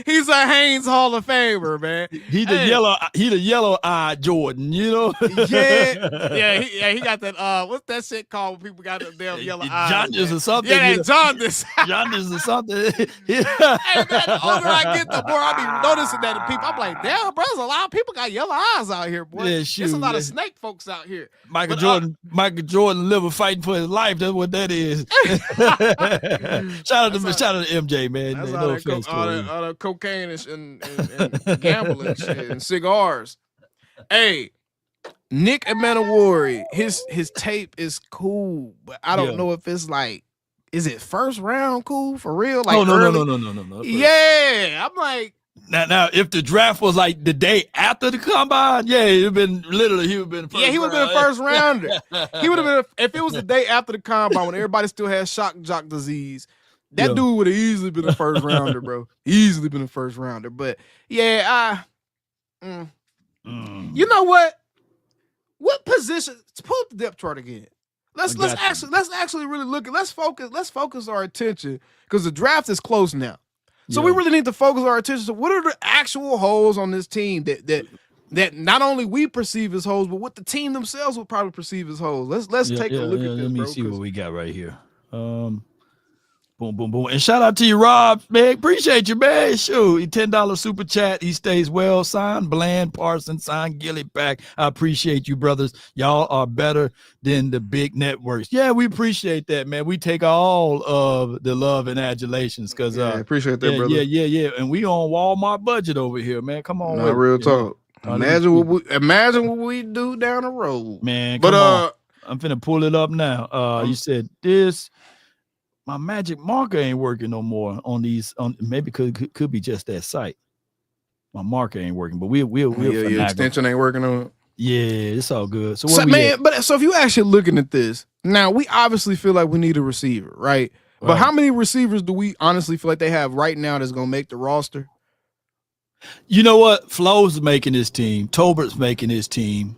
he's a Haynes Hall of Famer, man. He the yellow-eyed Jordan, you know? He got that what's that shit called when people got the damn yellow eyes? Jaundice or something. Yeah, jaundice. Jaundice or something. Hey man, the older I get, the more I be noticing that in people. I'm like, damn, bro, there's a lot of people got yellow eyes out here, boy. Yeah, shoot, there's a lot of snake folks out here. Michael Jordan liver fighting for his life. That's what that is. Shout out to MJ, man. That's all that cocaine and gambling and shit and cigars. Hey, Nick Amenawari, his tape is cool, but I don't know if it's like, is it first round cool for real? Like no. Yeah, I'm like. Now, if the draft was like the day after the combine, he would have been first. Yeah, he would have been a first rounder. He would have been if it was the day after the combine when everybody still had shock jock disease. That dude would have easily been a first rounder, bro. Easily been a first rounder. But yeah, you know what? What position? Pull up the depth chart again. Let's actually really look at. Let's focus our attention because the draft is close now. So we really need to focus our attention. So what are the actual holes on this team that not only we perceive as holes, but what the team themselves will probably perceive as holes? Let's take a look at this. Let me see what we got right here. Boom, boom, boom. And shout out to you, Rob, man. Appreciate you, man. Shoot, $10 super chat. He stays well. Signed Bland, Parsons, signed Gilly back. I appreciate you, brothers. Y'all are better than the big networks. Yeah, we appreciate that, man. We take all of the love and adulations because I appreciate that, brother. Yeah. And we on Walmart budget over here, man. Come on. Not real talk. Imagine what we do down the road. Man, come on. I'm finna pull it up now. You said this. My magic marker ain't working no more on these. Maybe could be just that site. My marker ain't working, but we'll your extension ain't working on it. Yeah, it's all good. So if you actually looking at this now, we obviously feel like we need a receiver, right? But how many receivers do we honestly feel like they have right now that's gonna make the roster? You know what? Flo's making his team. Tolbert's making his team.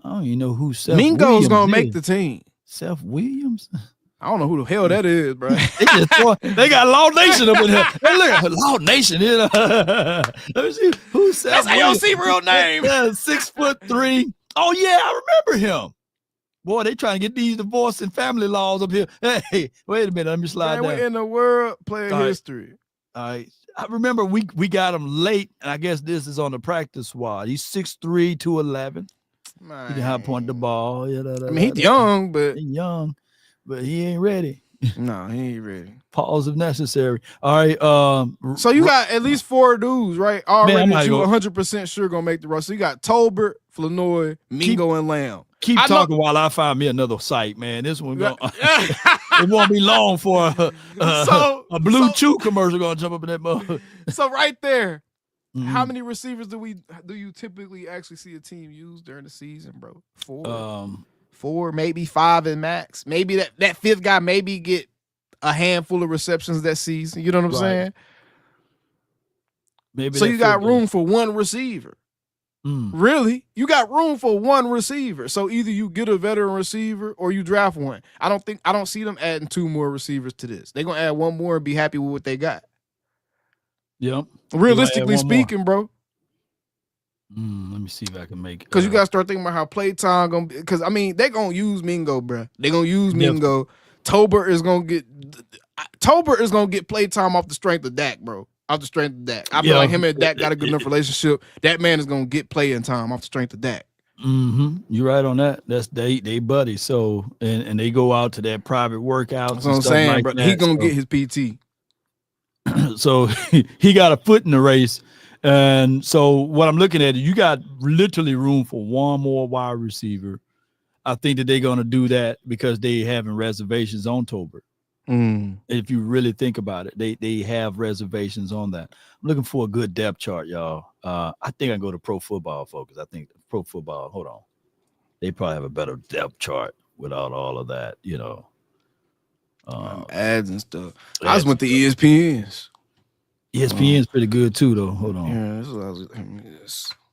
I don't even know who. Mingo's gonna make the team. Seth Williams. I don't know who the hell that is, bro. They got Law Nation up in here. Hey, look at Law Nation. Let me see who's That's AOC real name. 6'3". Oh yeah, I remember him. Boy, they trying to get these divorce and family laws up here. Hey, wait a minute. Let me slide down. We're in the world playing history. All right. I remember we got him late, and I guess this is on the practice squad. He's 6'3", 211. He can high point the ball. I mean, he's young, but he ain't ready. No, he ain't ready. Pause if necessary. All right. So you got at least 4 dudes, right? Already that you 100% sure gonna make the roster. So you got Tolbert, Flournoy, Mingo, and Lamb. Keep talking while I find me another site, man. This one it won't be long for a Blue Chew commercial gonna jump up in that mug. So right there, how many receivers do you typically actually see a team use during the season, bro? 4. 4, maybe 5 in max. Maybe that 5th guy maybe get a handful of receptions that season. You know what I'm saying? Maybe so you got room for one receiver. Really? You got room for one receiver. So either you get a veteran receiver or you draft one. I don't see them adding 2 more receivers to this. They're gonna add 1 more and be happy with what they got. Yep. Realistically speaking, bro. Let me see if I can make it. Because you gotta start thinking about how playtime gonna be. Because I mean, they're gonna use Mingo, bro. They're gonna use Mingo. Tolbert is gonna get playtime off the strength of Dak, bro. Off the strength of Dak. I feel like him and Dak got a good enough relationship. That man is gonna get playing time off the strength of Dak. You're right on that. That's they buddies. So and they go out to that private workouts. That's what I'm saying, bro. He gonna get his PT. So he got a foot in the race. And so what I'm looking at, you got literally room for 1 more wide receiver. I think that they're going to do that because they having reservations on Tolbert. If you really think about it, they have reservations on that. I'm looking for a good depth chart, y'all. I think I can go to Pro Football Focus. I think Pro Football, hold on. They probably have a better depth chart without all of that, you know. Ads and stuff. I just went to ESPN's. ESPN's pretty good too, though. Hold on. Yeah,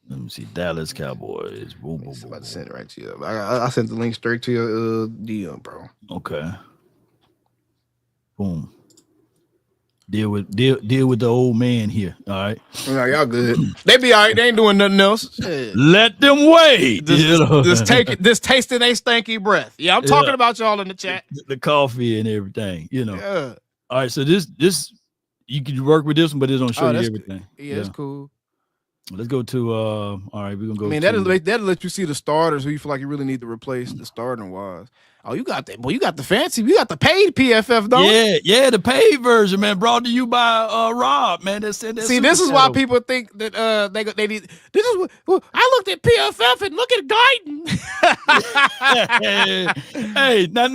let me see. Dallas Cowboys. Boom, boom, I'm about to send it right to you. I sent the link straight to your DM, bro. Okay. Boom. Deal with the old man here. All right. No, y'all good. They be all right. They ain't doing nothing else. Shit. Let them wait. Just tasting they stanky breath. Yeah, I'm talking about y'all in the chat. The coffee and everything. Yeah. All right. So this you can work with this one, but it don't show you everything. Yeah, it's cool. Let's go to all right, we're gonna go. I mean, that'll let you see the starters who you feel like you really need to replace the starting wise. Oh, you got that. Boy, you got the fancy. You got the paid PFF, though. Yeah, the paid version, man. Brought to you by Rob, man. This is why people think that they need. This is what I looked at PFF and look at Guyton. hey, now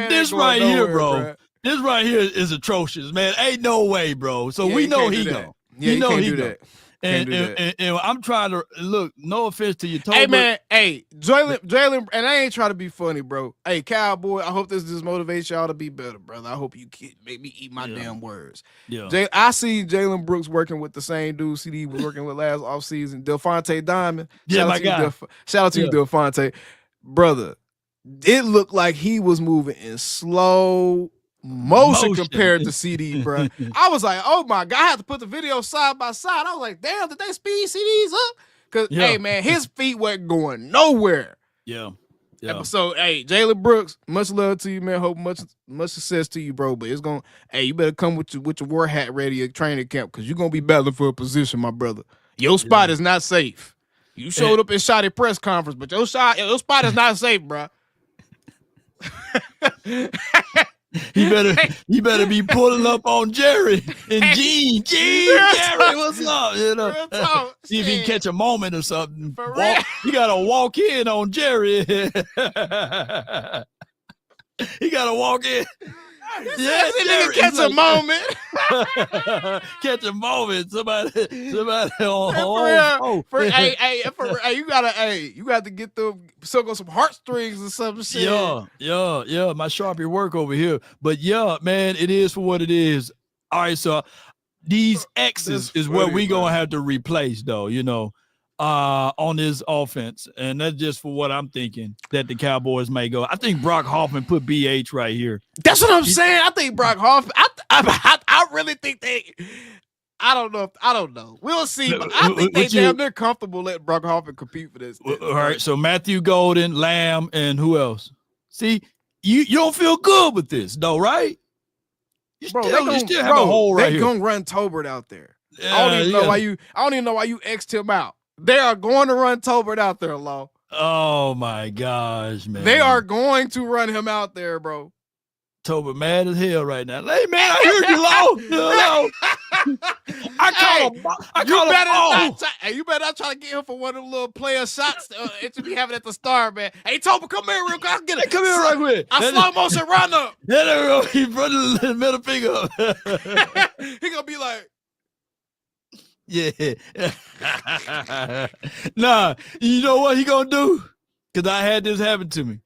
this right here, bro. This right here is atrocious, man. Ain't no way, bro. So we know he go. Yeah, you know he do go. that. And I'm trying to look. No offense to you, Toby. Hey man, Jalen, and I ain't trying to be funny, bro. Hey, Cowboy, I hope this just motivates y'all to be better, brother. I hope you make me eat my damn words. Yeah, I see Jalen Brooks working with the same dude CD was working with last offseason, Delphonte Diamond. Yeah, my guy. Shout out to you, Delphonte, brother. It looked like he was moving in slow motion compared to CD, bro. I was like, oh my God, I had to put the video side by side. I was like, damn, did they speed CDs up? Because, hey, man, his feet weren't going nowhere. Yeah. So, hey, Jalen Brooks, much love to you, man. Hope much success to you, bro. But it's going to, hey, you better come with your war hat ready at training camp because you're going to be battling for a position, my brother. Your spot is not safe. You showed up and shot at press conference, but your spot is not safe, bro. He better be pulling up on Jerry and Gene. Jerry, what's up? See if he can catch a moment or something. He gotta walk in on Jerry. He gotta walk in. Catch a moment. Catch a moment. Somebody you gotta get them circle some heartstrings or some shit. Yeah. My Sharpie work over here. But yeah, man, it is for what it is. All right, so these X's is what we gonna have to replace though, on this offense. And that's just for what I'm thinking that the Cowboys may go. I think Brock Hoffman put BH right here. That's what I'm saying. I think Brock Hoffman, I really think I don't know. We'll see. But I think they're comfortable letting Brock Hoffman compete for this. All right. So Matthew Golden, Lamb, and who else? See, you don't feel good with this, though, right? You still have a hole right here. They're gonna run Tolbert out there. I don't even know why you X'd him out. They are going to run Tolbert out there, Law. Oh my gosh, man. They are going to run him out there, bro. Tolbert mad as hell right now. Hey man, I heard you, Law. You better not try to get him for one of the little player shots that you be having at the start, man. Hey, Tolbert, come here real quick. I'll get it. Come here right quick. I slow motion run up. He brought the middle finger up. He gonna be like, yeah. Nah, you know what he gonna do? Because I had this happen to me.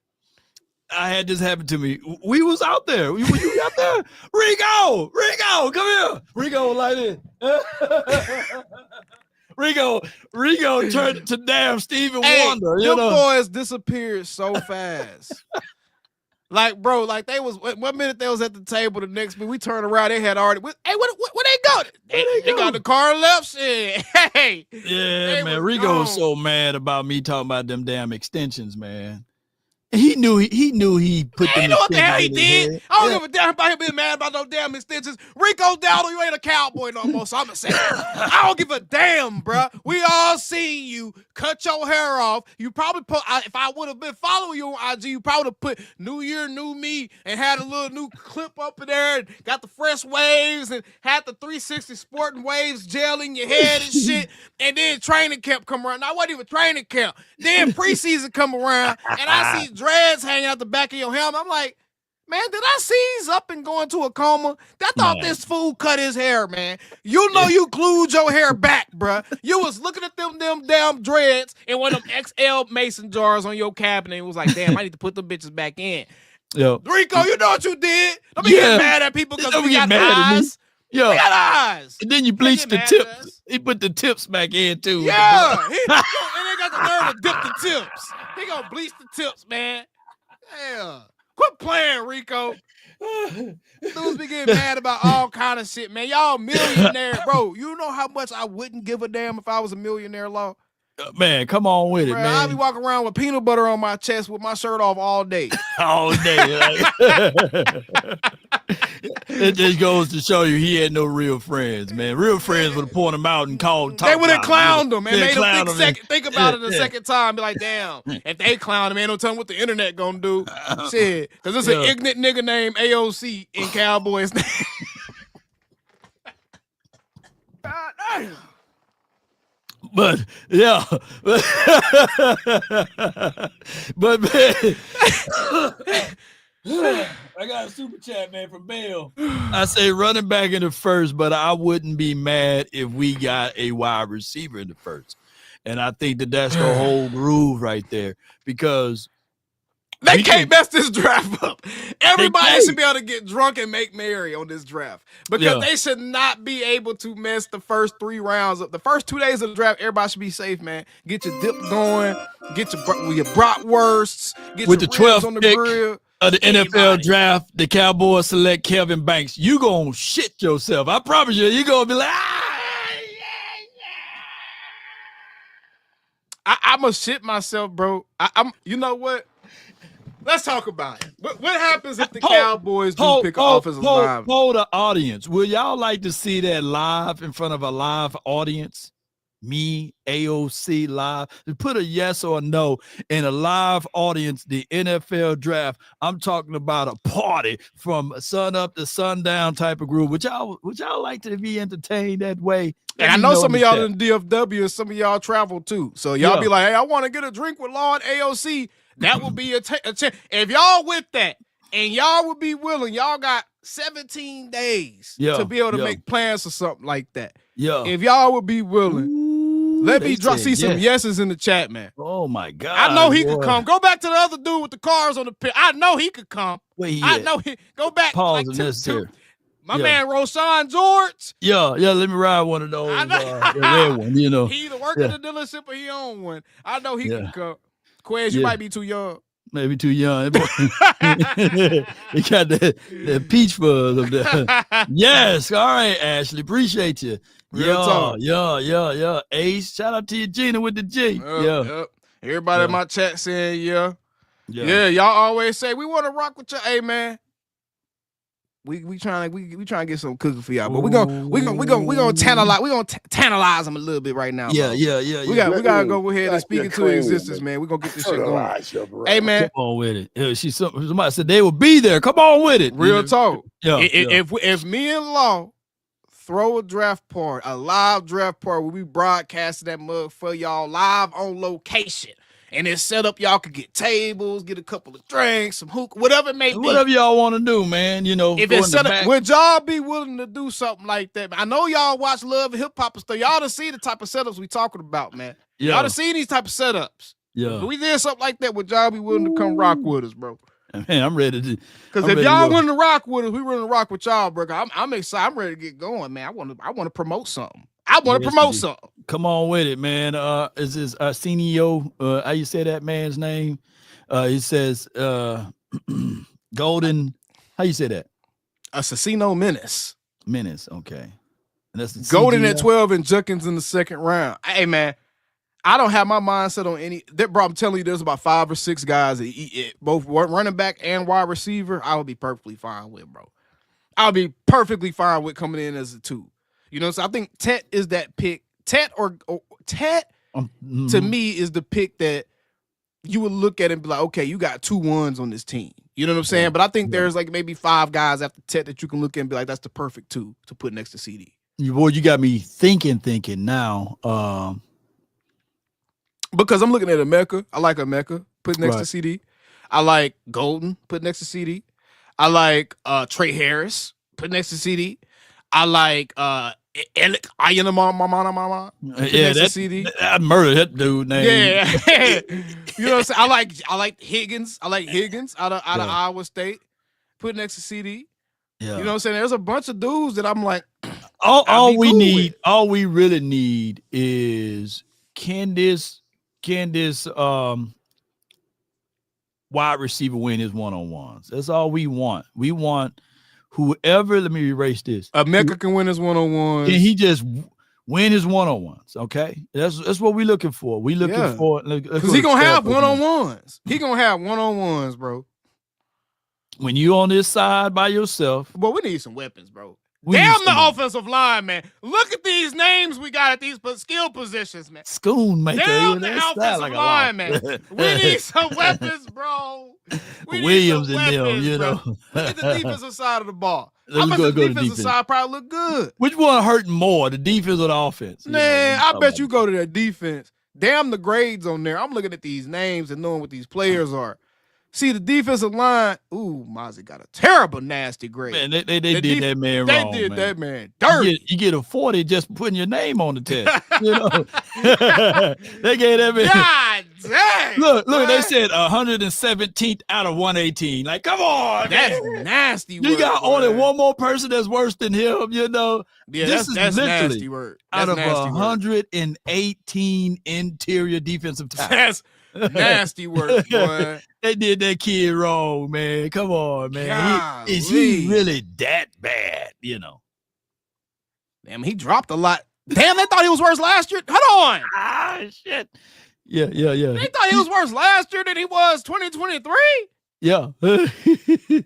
We was out there. You out there? Rico, come here. Rico like this. Rico turned to damn Stevie Wonder. Them boys disappeared so fast. Like, bro, they was 1 minute they was at the table, the next minute we turned around, they had already. Hey, where they go? They got the car left. Shit. Hey. Yeah, man. Rico was so mad about me talking about them damn extensions, man. He knew he put them. He knew what the hell he did. I don't give a damn about him being mad about no damn extensions. Rico Dowdle, you ain't a Cowboy no more, so I'm gonna say I don't give a damn, bro. We all seen you cut your hair off. You probably if I would have been following you on IG, you probably would have put New Year, New Me and had a little new clip up in there and got the fresh waves and had the 360 sporting waves gel in your head and shit. And then training camp come around. Now, wasn't even training camp. Then preseason come around and I see dreads hanging out the back of your helmet. I'm like, man, did I seize up and go into a coma? I thought this fool cut his hair, man. You know you glued your hair back, bruh. You was looking at them damn dreads and one of them XL mason jars on your cabinet and was like, damn, I need to put them bitches back in. Yo. Rico, you know what you did. Don't be getting mad at people because we got eyes. Yo. We got eyes. And then you bleached the tips. He put the tips back in, too. Yeah. And they got the nerve to dip the tips. He gonna bleach the tips, man. Yeah. Quit playing, Rico. Dudes be getting mad about all kind of shit, man. Y'all millionaire, bro. You know how much I wouldn't give a damn if I was a millionaire, Law? Man, come on with it, man. I'll be walking around with peanut butter on my chest with my shirt off all day. All day. Like. It just goes to show you he had no real friends, man. Real friends would have point him out and called. They would have clowned him and made him think about it a second time. Be like, damn, if they clown him, ain't no telling what the internet gonna do. Shit, because there's an ignorant nigga named AOC in Cowboys. God damn. But yeah, but man, I got a super chat, man, from Bell. I say running back in the first, but I wouldn't be mad if we got a wide receiver in the first. And I think that's the whole groove right there, because they can't mess this draft up. Everybody should be able to get drunk and make merry on this draft, because they should not be able to mess the first 3 rounds up. The first 2 days of the draft, everybody should be safe, man. Get your dip going, get your bratwursts, get with your the 12th on the pick grill. Of the NFL draft, the Cowboys select Kevin Banks. You gonna shit yourself. I promise you. You gonna be like, I'm gonna shit myself, bro. I'm. You know what? Let's talk about it. What happens if the Cowboys do pick an offensive line? Hold the audience. Will y'all like to see that live in front of a live audience? Me, AOC live. Put a yes or a no in a live audience, the NFL draft. I'm talking about a party from sun up to sundown type of group. Would y'all like to be entertained that way? And I know some of y'all in DFW and some of y'all travel too. So y'all be like, hey, I want to get a drink with Lord AOC. That would be a chance. If y'all with that and y'all would be willing, y'all got 17 days to be able to make plans for something like that. Yeah. If y'all would be willing, let me see some yeses in the chat, man. Oh my God. I know he could come. Go back to the other dude with the cars on the pit. I know he could come. I know he go back. Pause like my man Roshan George. Yeah, let me ride one of those. The red one, you know. He either work at the dealership or he own one. I know he can come. Quez, you might be too young. Maybe too young. He got the peach fuzz up there. Yes. All right, Ashley. Appreciate you. Yeah. Ace, shout out to you, Gina, with the G. Everybody in my chat saying yeah. Y'all always say we want to rock with you. Hey, man. We trying to get some cooking for y'all, but we gonna tantalize them a little bit right now. Yeah. We gotta go ahead and speak into existence, man. We gonna get this shit going. Hey, man, come on with it. Somebody said they will be there. Come on with it. Real talk. If me and Law throw a draft party, a live draft party where we broadcast that mug for y'all live on location. And it's set up, y'all could get tables, get a couple of drinks, some hookah, whatever it may be. Whatever y'all want to do, man. You know, if it's set up, would y'all be willing to do something like that? I know y'all watch Love and Hip Hop and stuff. Y'all done see the type of setups we talking about, man. Y'all done seen these type of setups. Yeah. If we did something like that, would y'all be willing to come rock with us, bro? Man, I'm ready to. Because if y'all willing to rock with us, we willing to rock with y'all, bro. I'm excited. I'm ready to get going, man. I want to promote something. I want to promote something. Come on with it, man. Is this Arsenio? How you say that man's name? He says Golden. How you say that? Assassino Menace. Menace. Okay. And that's Golden at 12 and Junkins in the second round. Hey, man. I don't have my mindset on any. Bro, I'm telling you, there's about 5 or 6 guys that both running back and wide receiver. I would be perfectly fine with, bro. I'll be perfectly fine with coming in as a 2. You know, so I think Tet is that pick. Tet to me is the pick that you would look at and be like, okay, you got 2 ones on this team. You know what I'm saying? But I think there's like maybe 5 guys after Tet that you can look at and be like, that's the perfect 2 to put next to CD. Boy, you got me thinking now. Because I'm looking at Emeka. I like Emeka put next to CD. I like Golden put next to CD. I like Trey Harris put next to CD. I like Alec Ayanamama. Yeah, CD. I murdered that dude name. Yeah. You know what I'm saying? I like Higgins. I like Higgins out of Iowa State. Put next to CD. Yeah. You know what I'm saying? There's a bunch of dudes that I'm like, all we really need is can this wide receiver win his one-on-ones. That's all we want. We want whoever. Let me erase this. Micah can win his one-on-ones. Can he just win his one-on-ones? Okay, that's what we're looking for. We looking for because he gonna have one-on-ones. He gonna have one-on-ones, bro. When you on this side by yourself, but we need some weapons, bro. Damn the offensive line, man. Look at these names we got at these skill positions, man. Schoonmaker. Damn the offensive line, man. We need some weapons, bro. Williams and them, you know. Look at the defensive side of the ball. I bet the defensive side probably look good. Which one hurting more, the defense or the offense? Man, I bet you go to the defense. Damn the grades on there. I'm looking at these names and knowing what these players are. See, the defensive line, Mozzie got a terrible, nasty grade. Man, they did that man wrong. They did that man dirty. You get a 40 just putting your name on the test. You know, they gave that man. God dang. Look, they said 117th out of 118. Like, come on, that's nasty. You got only one more person that's worse than him. You know, yeah, that's nasty word. Out of 118 interior defensive tackles. Nasty work, boy. They did that kid wrong, man. Come on, man. Is he really that bad? You know. Damn, he dropped a lot. Damn, they thought he was worse last year. Hold on. Shit. Yeah. They thought he was worse last year than he was 2023. Yeah. That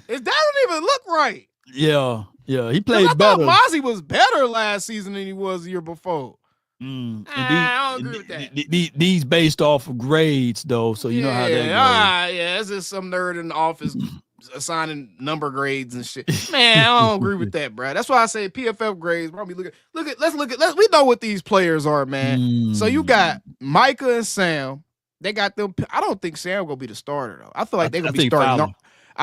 doesn't even look right. Yeah. He played better. I thought Mozzie was better last season than he was the year before. I don't agree with that. These based off of grades, though, so you know how that goes. Yeah, it's just some nerd in the office assigning number grades and shit. Man, I don't agree with that, bro. That's why I say PFF grades. Probably let's look at. We know what these players are, man. So you got Micah and Sam. They got them. I don't think Sam gonna be the starter though. I feel like they're gonna be starting.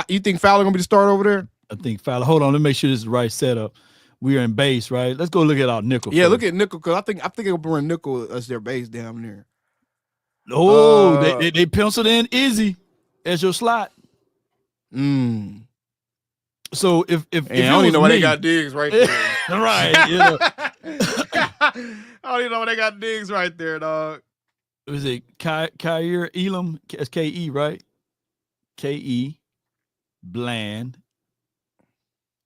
You think Fowler gonna be the starter over there? I think Fowler. Hold on, let me make sure this is the right setup. We are in base, right? Let's go look at our nickel. Yeah, look at nickel because I think they'll bring nickel as their base down there. Oh, they penciled in Izzy as your slot. So if I don't even know why they got Diggs right there. Right. You know. I don't even know why they got Diggs right there, dog. Was it Kyer Elam? It's K-E, right? K-E. Bland.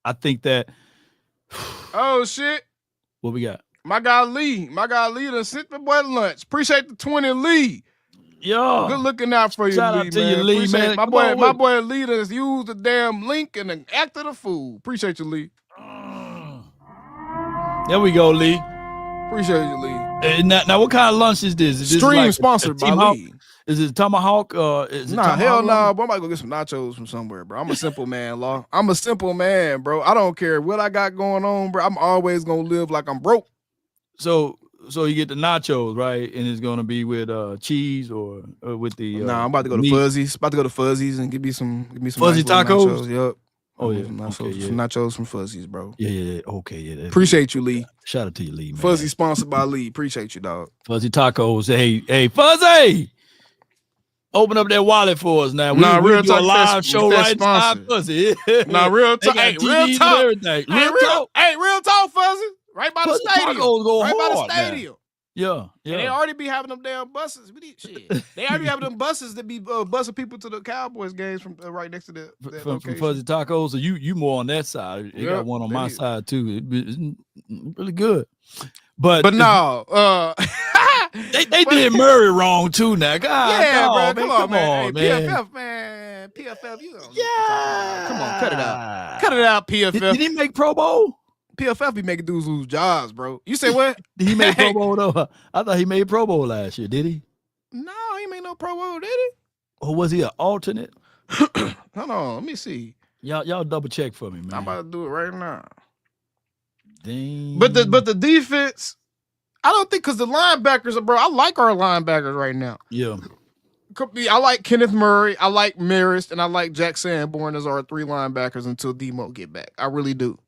I think that. Oh shit! What we got? My guy Lee done sent the boy lunch. Appreciate the 20, Lee. Yo, good looking out for you, shout Lee, out to you, Lee, man. My boy Lee has used the damn link and acted a fool. Appreciate you, Lee. There we go, Lee. Appreciate you, Lee. Now, what kind of lunch is this? Is this Stream like sponsored by Lee. Is it Tomahawk? Hell no, bro. I might go get some nachos from somewhere, bro. I'm a simple man, Law. I'm a simple man, bro. I don't care what I got going on, bro. I'm always gonna live like I'm broke. So you get the nachos, right? And it's gonna be with cheese or with the. Nah, I'm about to go to Fuzzy's. About to go to Fuzzy's and give me some fuzzy nice tacos. Nachos. Yep. Oh yeah, some nachos from Fuzzy's, bro. Yeah. Okay, yeah. Appreciate you, Lee. Shout out to you, Lee, man. Fuzzy sponsored by Lee. Appreciate you, dog. Fuzzy tacos. Hey, Fuzzy. Open up that wallet for us now. Real talk. A live show right inside Fuzzy. Real talk. Hey, real talk. Everything. Real talk, Fuzzy. Right by the stadium. Right by the stadium. Yeah. And they already be having them damn buses. They already having them buses that be busing people to the Cowboys games from right next to that from Fuzzy Tacos. So you more on that side. You got one on my side too. It's really good. But no, they did Murray wrong too. Now, God, yeah, bro, come on, man. PFF, man, PFF, you don't come on, cut it out, PFF. Did he make Pro Bowl? PFF be making dudes lose jobs, bro. You say what? Did he make Pro Bowl though? I thought he made Pro Bowl last year. Did he? No, he made no Pro Bowl, did he? Or was he an alternate? Hold on, let me see. Y'all double check for me, man. I'm about to do it right now. Dang. But the defense, I don't think because the linebackers, bro. I like our linebackers right now. Yeah. I like Kenneth Murray, I like Marist, and I like Jack Sanborn as our three linebackers until Demo get back. I really do.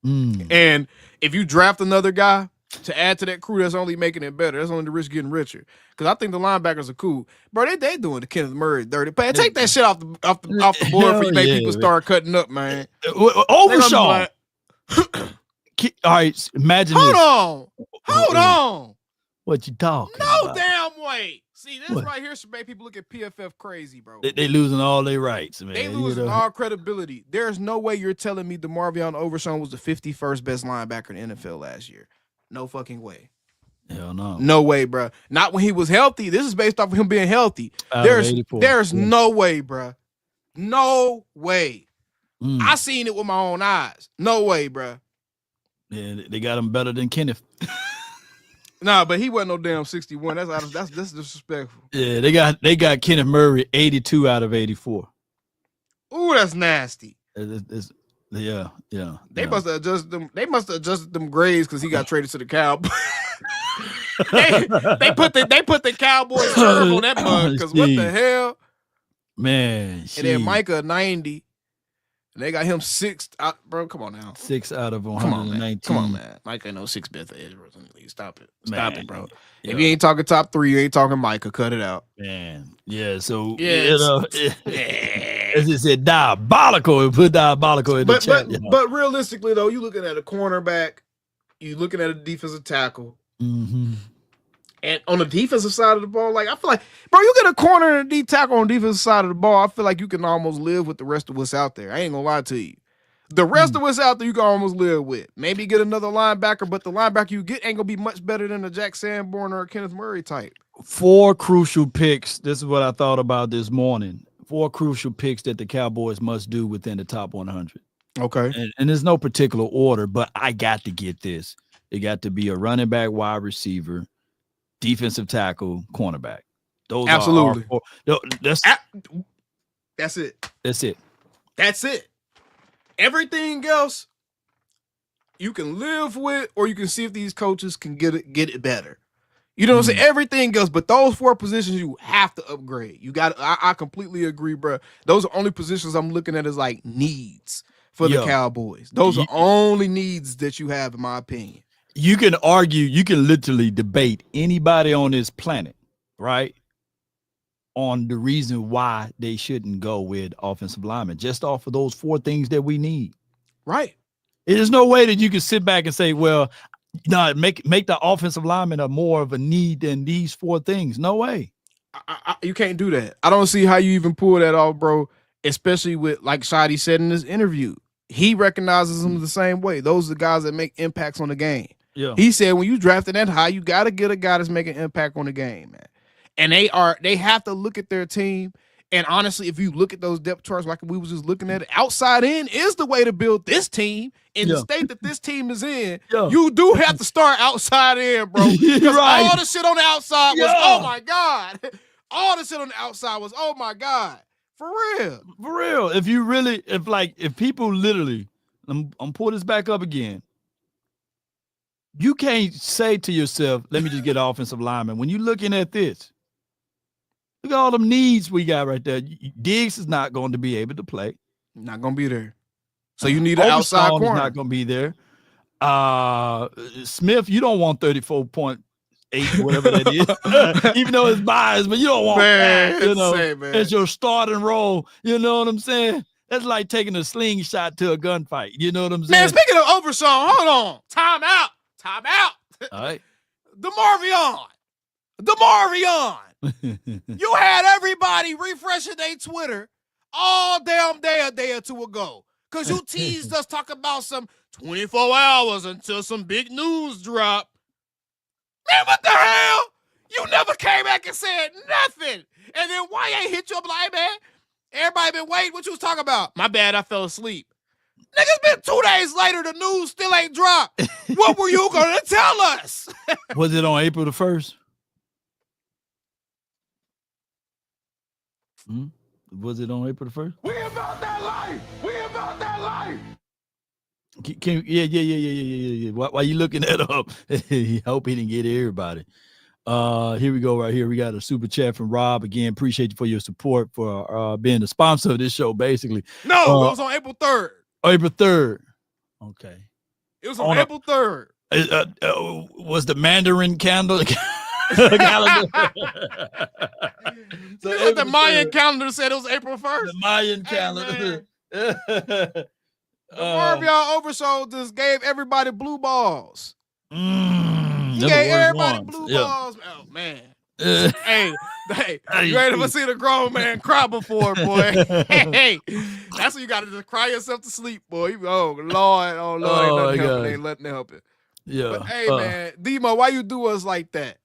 And if you draft another guy to add to that crew, that's only making it better. That's only the rich getting richer. Because I think the linebackers are cool, bro. They doing the Kenneth Murray dirty. Man, take that shit off the board before you make people start cutting up, man. Overshawn. All right, imagine Hold on. What you talking? No damn way. See, this right here should make people look at PFF crazy, bro. They losing all their rights, man. They losing all credibility. There's no way you're telling me DeMarvion Overshown was the 51st best linebacker in the NFL last year. No fucking way. Hell no. No way, bro. Not when he was healthy. This is based off of him being healthy. There's no way, bro. No way. I seen it with my own eyes. No way, bro. Yeah, they got him better than Kenneth. Nah, but he wasn't no damn 61. That's disrespectful. Yeah, they got Kenneth Murray 82 out of 84. Ooh, that's nasty. Yeah. They must have adjusted them grades because he got traded to the Cowboys. they put the Cowboys serve on that mug because what the hell, man? And then Micah 90. And they got him 6 out, bro. Come on now. 6 out of 119. Come on, man. Micah ain't no 6th best edge rushers in the league. Stop it, bro. Yeah. If you ain't talking top 3, you ain't talking Micah. Cut it out, man. Yeah. So as it said, diabolical. And put diabolical in the chat. But realistically, though, you looking at a cornerback, you looking at a defensive tackle. Mm-hmm. And on the defensive side of the ball, like I feel like, bro, you get a corner and a D tackle on the defensive side of the ball, I feel like you can almost live with the rest of what's out there. I ain't gonna lie to you. The rest of what's out there, you can almost live with. Maybe get another linebacker, but the linebacker you get ain't gonna be much better than a Jack Sanborn or a Kenneth Murray type. 4 crucial picks. This is what I thought about this morning. 4 crucial picks that the Cowboys must do within the top 100. Okay. And there's no particular order, but I got to get this. It got to be a running back, wide receiver, defensive tackle, cornerback. Those absolutely. That's it. That's it. That's it. Everything else you can live with, or you can see if these coaches can get it better. You know what I'm saying? Everything else, but those 4 positions you have to upgrade. You got. I completely agree, bro. Those are only positions I'm looking at as like needs for the Cowboys. Those are only needs that you have, in my opinion. You can argue, you can literally debate anybody on this planet, right, on the reason why they shouldn't go with offensive linemen, just off of those 4 things that we need. Right. There's no way that you can sit back and say, well, no, make the offensive lineman a more of a need than these 4 things. No way. You can't do that. I don't see how you even pull that off, bro, especially with, like Shadi said in this interview, he recognizes them the same way. Those are the guys that make impacts on the game. Yeah. He said when you drafted that high, you got to get a guy that's making an impact on the game, man. And they have to look at their team. And honestly, if you look at those depth charts like we was just looking at it, outside in is the way to build this team in the state that this team is in. You do have to start outside in, bro. Because all the shit on the outside was, oh my God. All the shit on the outside was, oh my God. For real. For real. If people literally, I'm pull this back up again. You can't say to yourself, let me just get an offensive lineman. When you're looking at this, look at all them needs we got right there. Diggs is not going to be able to play. Not going to be there. So you need an outside corner. Is not going to be there. Smith, you don't want 34.8, whatever that is. Even though it's biased, but you don't want that, as your starting role. You know what I'm saying? That's like taking a slingshot to a gunfight. You know what I'm saying? Man, speaking of Overshown, hold on. Time out. All right. DeMarvion. You had everybody refreshing their Twitter all damn day a day or 2 ago. Because you teased us talking about some 24 hours until some big news drop. Man, what the hell? You never came back and said nothing. And then why ain't hit you up like, hey, man, everybody been waiting. What you was talking about? My bad, I fell asleep. Nigga, it's been 2 days later. The news still ain't dropped. What were you going to tell us? Was it on April the 1st? Was it on April the 1st? We about that life. Yeah. Why you looking that up? I hope he didn't get everybody. Here we go right here. We got a super chat from Rob. Again, appreciate you for your support for being the sponsor of this show, basically. No, it was on April 3rd. April 3rd. Okay. It was on April 3rd. Was the Mandarin calendar? calendar. So the Mayan calendar said it was April 1st. The Mayan calendar. Marvion Overshown just gave everybody blue balls. He gave everybody blue balls. Oh man. Hey, you ain't ever seen a grown man cry before, boy. Hey, that's when you gotta just cry yourself to sleep, boy. Oh Lord, ain't nothing helping. Yeah. But hey, man, Demo, why you do us like that?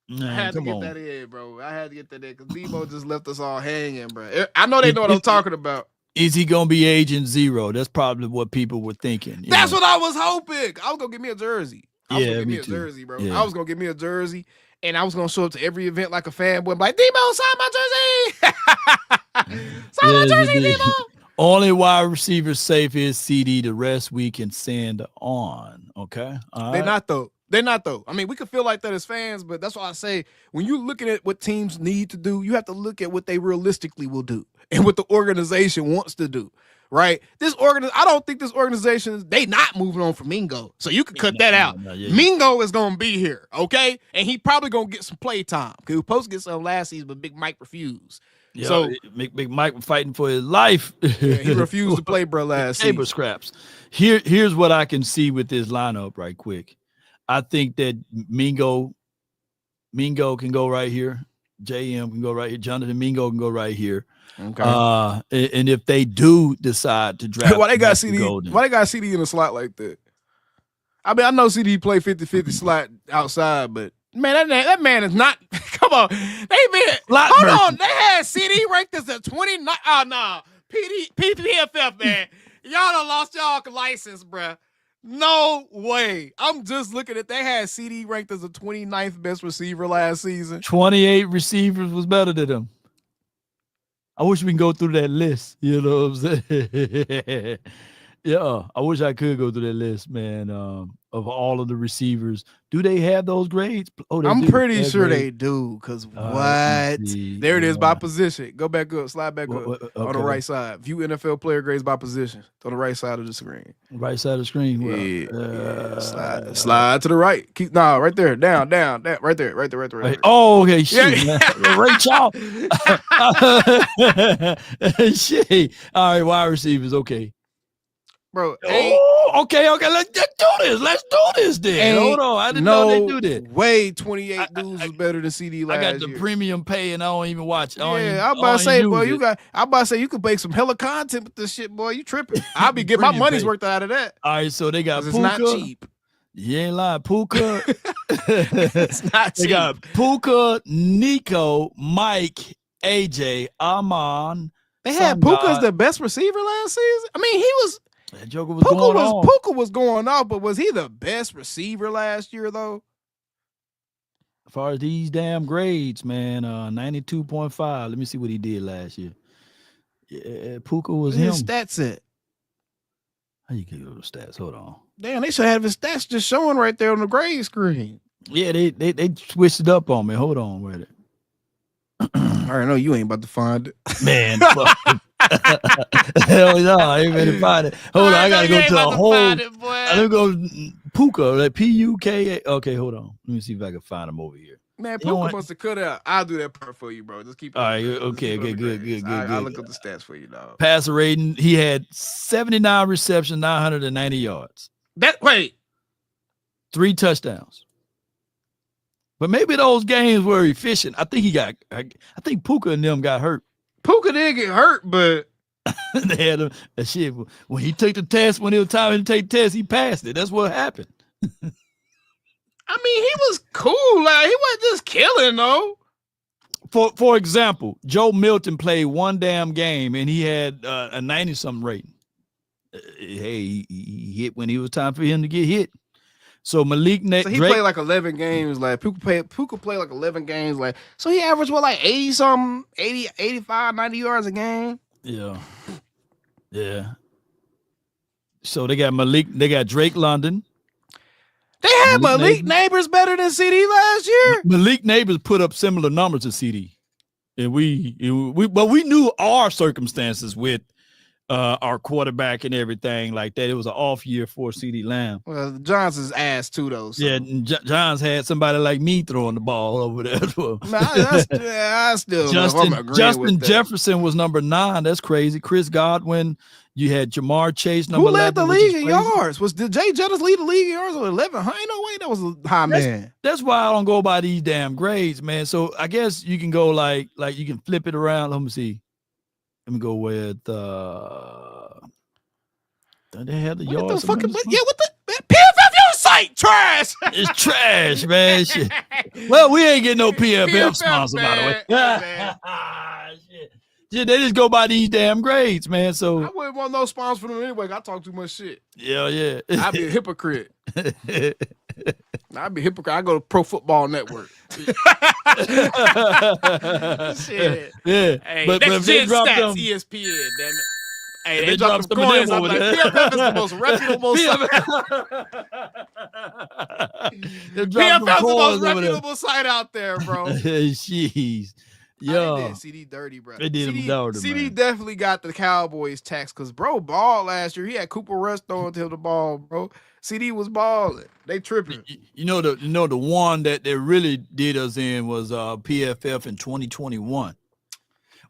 Man, I had to come get on. that in, bro. I had to get that in because Demo just left us all hanging, bro. I know they know what I'm talking about. Is he gonna be Agent Zero? That's probably what people were thinking. That's what I was hoping. I was gonna get me a jersey. I was gonna get me a too. jersey, bro. Yeah. I was gonna get me a jersey, and I was gonna show up to every event like a fanboy, and be like, Demo, sign my jersey. Sign my jersey, Demo. Only wide receiver safe is CD. The rest we can send on. Okay. They're not though. They're not though. I mean, we can feel like that as fans, but that's why I say when you're looking at what teams need to do, you have to look at what they realistically will do and what the organization wants to do. Right? I don't think this organization, they not moving on from Mingo. So you can cut that out. Mingo is gonna be here, okay? And he probably gonna get some play time. Because he was supposed to get some last season, but Big Mike refused. Yeah, so Big Mike was fighting for his life. He refused to play, bro, last season. Table scraps. Here's what I can see with this lineup right quick. I think that Mingo can go right here. JM can go right here. Jonathan Mingo can go right here. Okay. And if they do decide to draft, why they got CD? Why they got CD in a slot like that? I mean, I know CD play 50-50 slot outside, but man, that man is not. Come on, hold on. They had CD ranked as a 29. Oh no, PPFF man, y'all done lost y'all license, bruh. No way. I'm just looking at. They had CD ranked as a 29th best receiver last season. 28 receivers was better than him. I wish we can go through that list. You know what I'm saying? Yeah, I wish I could go through that list, man, of all of the receivers. Do they have those grades? Oh, I'm pretty sure they do, because what? There it is by position. Go back up, slide back up on the right side. View NFL player grades by position on the right side of the screen. Right side of the screen. Yeah. Slide to the right. Right there. Down. Right there. Right. Oh, okay. Shit, man. Right, y'all. Shit. All right, wide receivers. Okay. Bro, okay. Let's do this then. Hold on. I didn't know they do that. Way 28 dudes was better than CD last year. I got the premium pay and I don't even watch. I'm about to say, boy, you could make some hella content with this shit, boy. You tripping. I'll be getting my money's worth out of that. All right, so they got Puka. It's not cheap. You ain't lying. Puka. It's not cheap. They got Puka, Nico, Mike, AJ, Amon. They had Puka as the best receiver last season. I mean, he was. That joker was going off. Puka was going off, but was he the best receiver last year, though? As far as these damn grades, man, 92.5. Let me see what he did last year. Yeah, Puka was him. His stats at. How you get those stats? Hold on. Damn, they should have his stats just showing right there on the grade screen. Yeah, they switched it up on me. Hold on, with it. I already know you ain't about to find it, man. Hell no, I ain't ready to find it. Hold on, I gotta go to a whole. I gotta go Puka, like Puka. Okay, hold on. Let me see if I can find him over here. Man, Puka must have cut out. I'll do that part for you, bro. Just keep it. All right, okay, good. I'll look up the stats for you, dog. Passer rating, he had 79 receptions, 990 yards. Wait. 3 touchdowns. But maybe those games were efficient. I think Puka and them got hurt. Puka did get hurt, but they had that shit. When he took the test, when it was time to take the test, he passed it. That's what happened. I mean, he was cool. Like, he wasn't just killing, though. For example, Joe Milton played one damn game, and he had a 90-something rating. Hey, he hit when it was time for him to get hit. So Malik So he played like 11 games. Like Puka played like 11 games. Like, so he averaged what, like 80-something, 80, 85, 90 yards a game? Yeah. So they got Drake London. They had Malik Neighbors better than CD last year. Malik Neighbors put up similar numbers to CD. And we knew our circumstances with our quarterback and everything like that. It was an off year for CeeDee Lamb. Well, Johnson's ass too, though. So. Yeah, and Johns had somebody like me throwing the ball over there as well. I still Justin Jefferson was number 9. That's crazy. Chris Godwin. You had Jamar Chase, number 11. Who led the league in yards? Did Jay Jettis lead the league in yards or 11? Ain't no way that was a high man. That's why I don't go by these damn grades, man. So I guess you can go like you can flip it around. Let me see. Let me go with they had the yards. What the PFF site trash. It's trash, man. Shit. Well, we ain't getting no PFF sponsor, by the way. Shit. Yeah, they just go by these damn grades, man. So I wouldn't want no sponsor for them anyway. I talk too much shit. Yeah. I'd be a hypocrite. I'd be a hypocrite. I go to Pro Football Network. Shit. Yeah. Hey, but next gen stats, them, ESPN, damn it. Hey, they dropped some coins. I'm like, PFF is the most reputable site. PFF is the most reputable site out there, bro. Jeez. Yo, they did CD dirty, bro. They did him dirty, CD man. definitely got the Cowboys tax because bro balled last year. He had Cooper Rush throwing to him the ball, bro. CD was balling. They tripping. You know the one that they really did us in was PFF in 2021.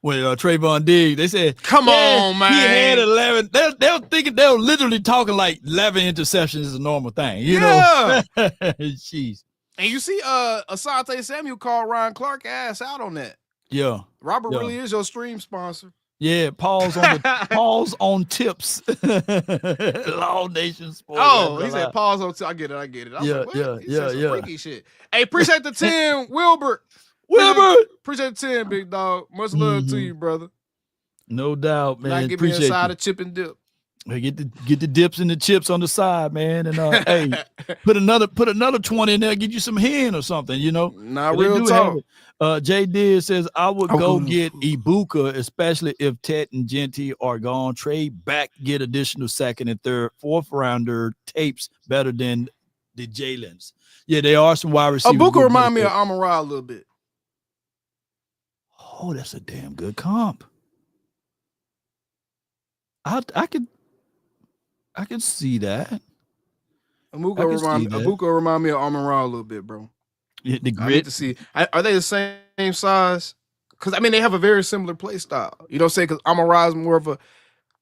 When Trayvon Diggs, they said, "Come on, man." He had 11. They were thinking they were literally talking like 11 interceptions is a normal thing. You know, jeez. And you see, Asante Samuel called Ryan Clark ass out on that. Yeah, Robert really is your stream sponsor. Yeah, pause on tips. Law Nation Sports. Oh, he said pause on tips. I get it. I was like, freaky shit. Hey, appreciate the 10, Wilbert. Appreciate the 10, big dog. Much love to you, brother. No doubt, man. Not give me a side of chip and dip. Hey, get the dips and the chips on the side, man, and hey, put another 20 in there, get you some hen or something, you know. Not real talk. Jay Diz says I would go get Ibuka, especially if Ted and Genty are gone. Trade back, get additional second and third, fourth rounder tapes better than the Jalen's. Yeah, they are some wide receivers. Ibuka remind me of Amon-Ra a little bit. Oh, that's a damn good comp. I can see that. Ibuka remind me of Amon-Ra a little bit, bro. Yeah, the grit. I need to see. Are they the same size? Because, I mean, they have a very similar play style. You know what I'm saying? Because Amon-Ra is more of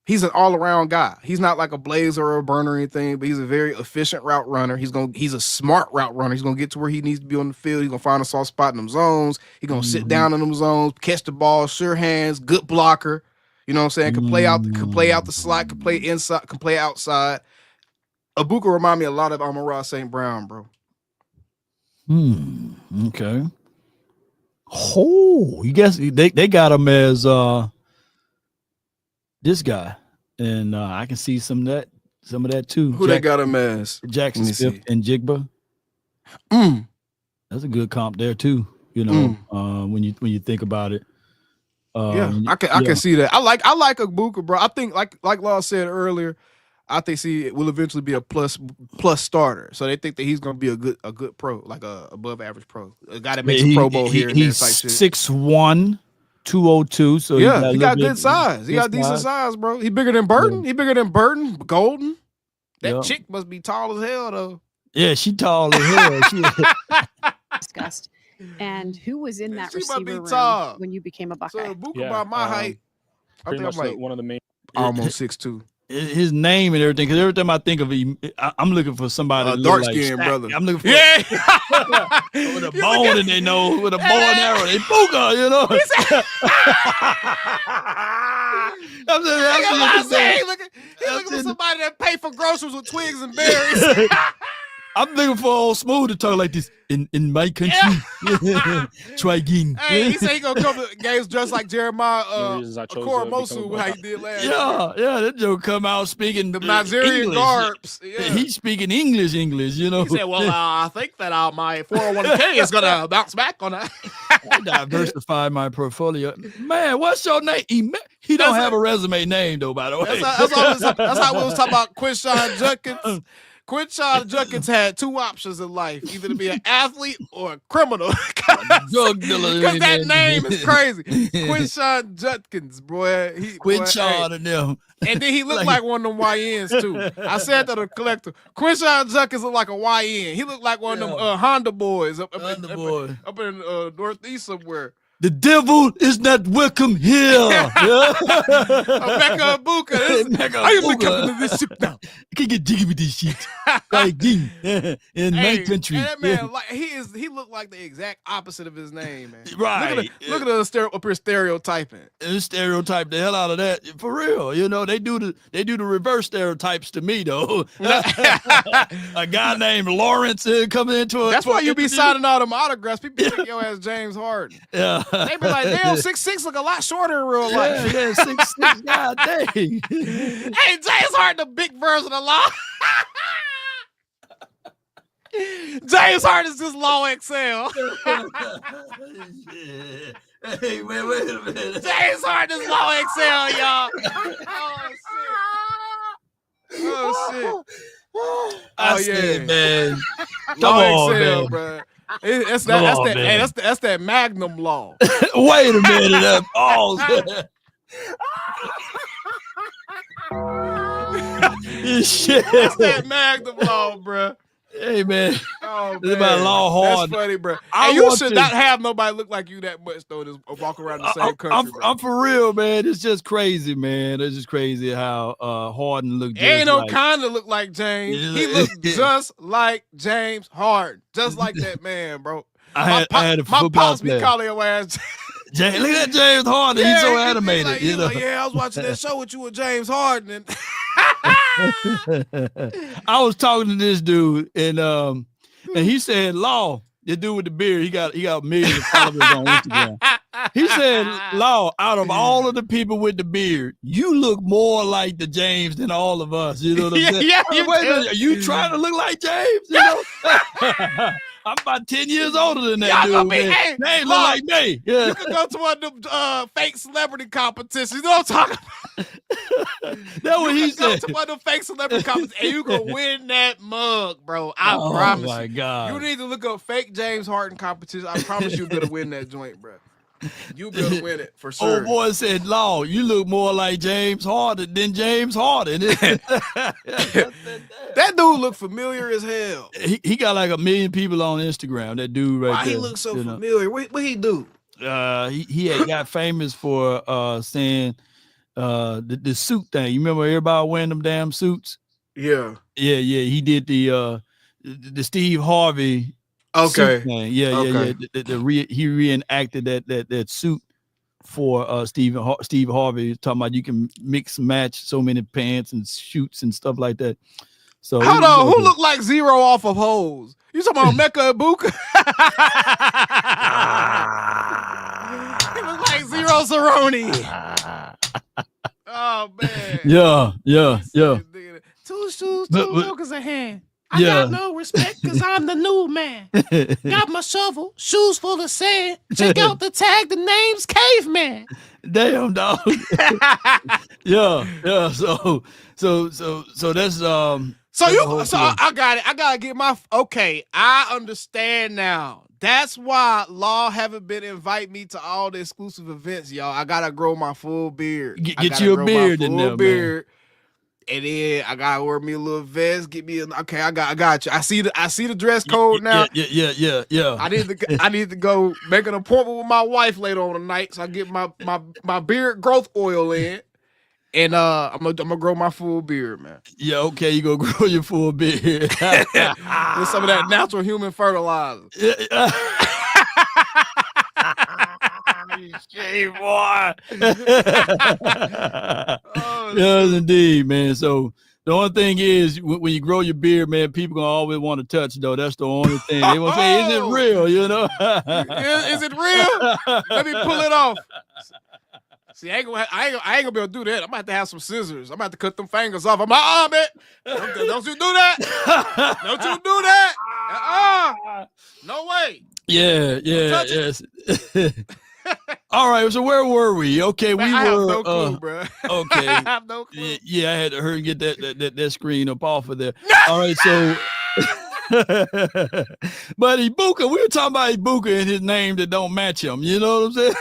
he's an all-around guy. He's not like a blazer or a burner or anything, but he's a very efficient route runner. He's a smart route runner. He's going to get to where he needs to be on the field. He's going to find a soft spot in them zones. He's going to sit down in them zones, catch the ball, sure hands, good blocker. You know what I'm saying? Can play out the slot, can play inside, can play outside. Ibuka remind me a lot of Amon-Ra St. Brown, bro. Okay. Oh, you guess they got him as this guy, and I can see some of that too. Who they got him as? Jackson Smith and Jigba. That's a good comp there too. You know, when you think about it. I can see that. I like Ibuka, bro. I think like Law said earlier, I think it will eventually be a plus starter. So they think that he's gonna be a good pro, like a above average pro. A guy that makes a Pro Bowl here and there type shit. 6'1", 202. So he got good size. He got decent size, bro. He bigger than Burton. He bigger than Burton. Golden. That chick must be tall as hell though. Yeah, she tall as hell. Discussed. And who was in that receiver room when you became a Buckeye? So Ibuka by my height, I think I'm like one of the main. Almost 6'2". His name and everything, because every time I think of him, I'm looking for somebody dark skin brother. I'm looking for with a bone in their nose, with a bow and arrow. They Ibuka, you know. He's looking for somebody that pay for groceries with twigs and berries. I'm looking for old Smooth to talk like this in my country. Try again. Hey, he said he gonna come to games dressed like Jeremiah Okoromosu, how he did last year. Yeah, that joke come out speaking the Nigerian garbs. Yeah. He's speaking English, you know. He said, well, I think that my 401k is gonna bounce back on that. I diversify my portfolio. Man, what's your name? He don't have a resume name though, by the way. That's how we was talking about Quinshon Judkins. Quinshon Judkins had two options in life, either to be an athlete or a criminal. drug dealer. Because that name is crazy. Quinshawn Judkins, boy. Quinshawn and them. And then he looked like one of them YNs too. I said to the collector, Quinshawn Judkins looked like a YN. He looked like one of them Honda boys up in Northeast somewhere. The devil is not welcome here. Mecca Buka. I am the captain of this ship now. I can't get jiggy with this shit. Like in my country. And that man, like he looked like the exact opposite of his name, man. Right. Look at the stereotyping. Stereotype the hell out of that. For real. You know, they do the reverse stereotypes to me though. A guy named Lawrence coming into it. That's why you be signing all them autographs. People think your ass James Harden. Yeah. They be like, damn, 6'6" look a lot shorter in real life. Yeah, 6'6", god dang. Hey, James Harden, the big version of Law. James Harden is just Law XL. Hey, wait a minute. James Harden is Law XL, y'all. Oh, shit. I said, man. Law on, XL, man. bro. That's that Magnum Law. Wait a minute. Shit. That's that Magnum Law, bro. Hey, man. Oh, This is about Law Hard. That's funny, bro. And you should not have nobody look like you that much, though, just walk around the same country, bro. I'm for real, man. It's just crazy, man. It's just crazy how Harden looked. Ain't no kind of look like James. He looked just like James Harden. Just like that man, bro. I had a football pops player. be calling your ass. Look at that James Harden. He's so animated. Like, you know? like, I was watching that show with you with James Harden. And I was talking to this dude, and he said, Law, the dude with the beard, he got millions of followers on Instagram. He said, Law, out of all of the people with the beard, you look more like the James than all of us. You know what I'm saying? Are you trying to look like James? You know? I'm about 10 years older than that dude. Hey, they ain't look like me. Yeah. You can go to one of them fake celebrity competitions. You know what I'm talking about? That's what he said. Go to one of them fake celebrity competitions and you can win that mug, bro. I promise you. Oh, my God. You need to look up fake James Harden competition. I promise you'll be able to win that joint, bro. You'll be able to win it for sure. Old boy said, Law, you look more like James Harden than James Harden. That dude look familiar as hell. He got like 1 million people on Instagram. That dude right there. Why he look so familiar? What he do? He had got famous for saying the suit thing. You remember everybody wearing them damn suits? Yeah. He did the Steve Harvey. Okay. Suit thing. Yeah. He reenacted that suit for Steve Harvey, talking about you can mix and match so many pants and shoots and stuff like that. So hold on, who looked like Zero off of Hoes? You talking about Mecca Buka? He looked like Zero Cerrone. Oh man. Yeah. Two shoes, two milkers a hand. I got no respect because I'm the new man. Got my shovel, shoes full of sand. Check out the tag, the name's Caveman. Damn, dog. Yeah. So that's I got it. I gotta get my I understand now. That's why Law haven't been inviting me to all the exclusive events, y'all. I gotta grow my full beard. Get you a beard in there, man. And then I gotta wear me a little vest. Get me I got you. I see the dress code now. Yeah. I need to go make an appointment with my wife later on tonight, so I get my beard growth oil in, and I'm gonna grow my full beard, man. Yeah, okay, you gonna grow your full beard with some of that natural human fertilizer. Shame, boy. Yes, indeed, man. So the only thing is, when you grow your beard, man, people gonna always want to touch, though. That's the only thing. They want to say, "Is it real?" You know? Is it real? Let me pull it off. See, I ain't gonna be able to do that. I'm gonna have to have some scissors. I'm gonna have to cut them fingers off. I'm like, man, don't you do that? Don't you do that? No way. Yeah. Yes. All right, so where were we? Okay, man, I have no clue, bro. Okay. I have no clue. Yeah, I had to hurry and get that screen up off of there. All right, so But Ibuka, we were talking about Ibuka and his name that don't match him. You know what I'm saying?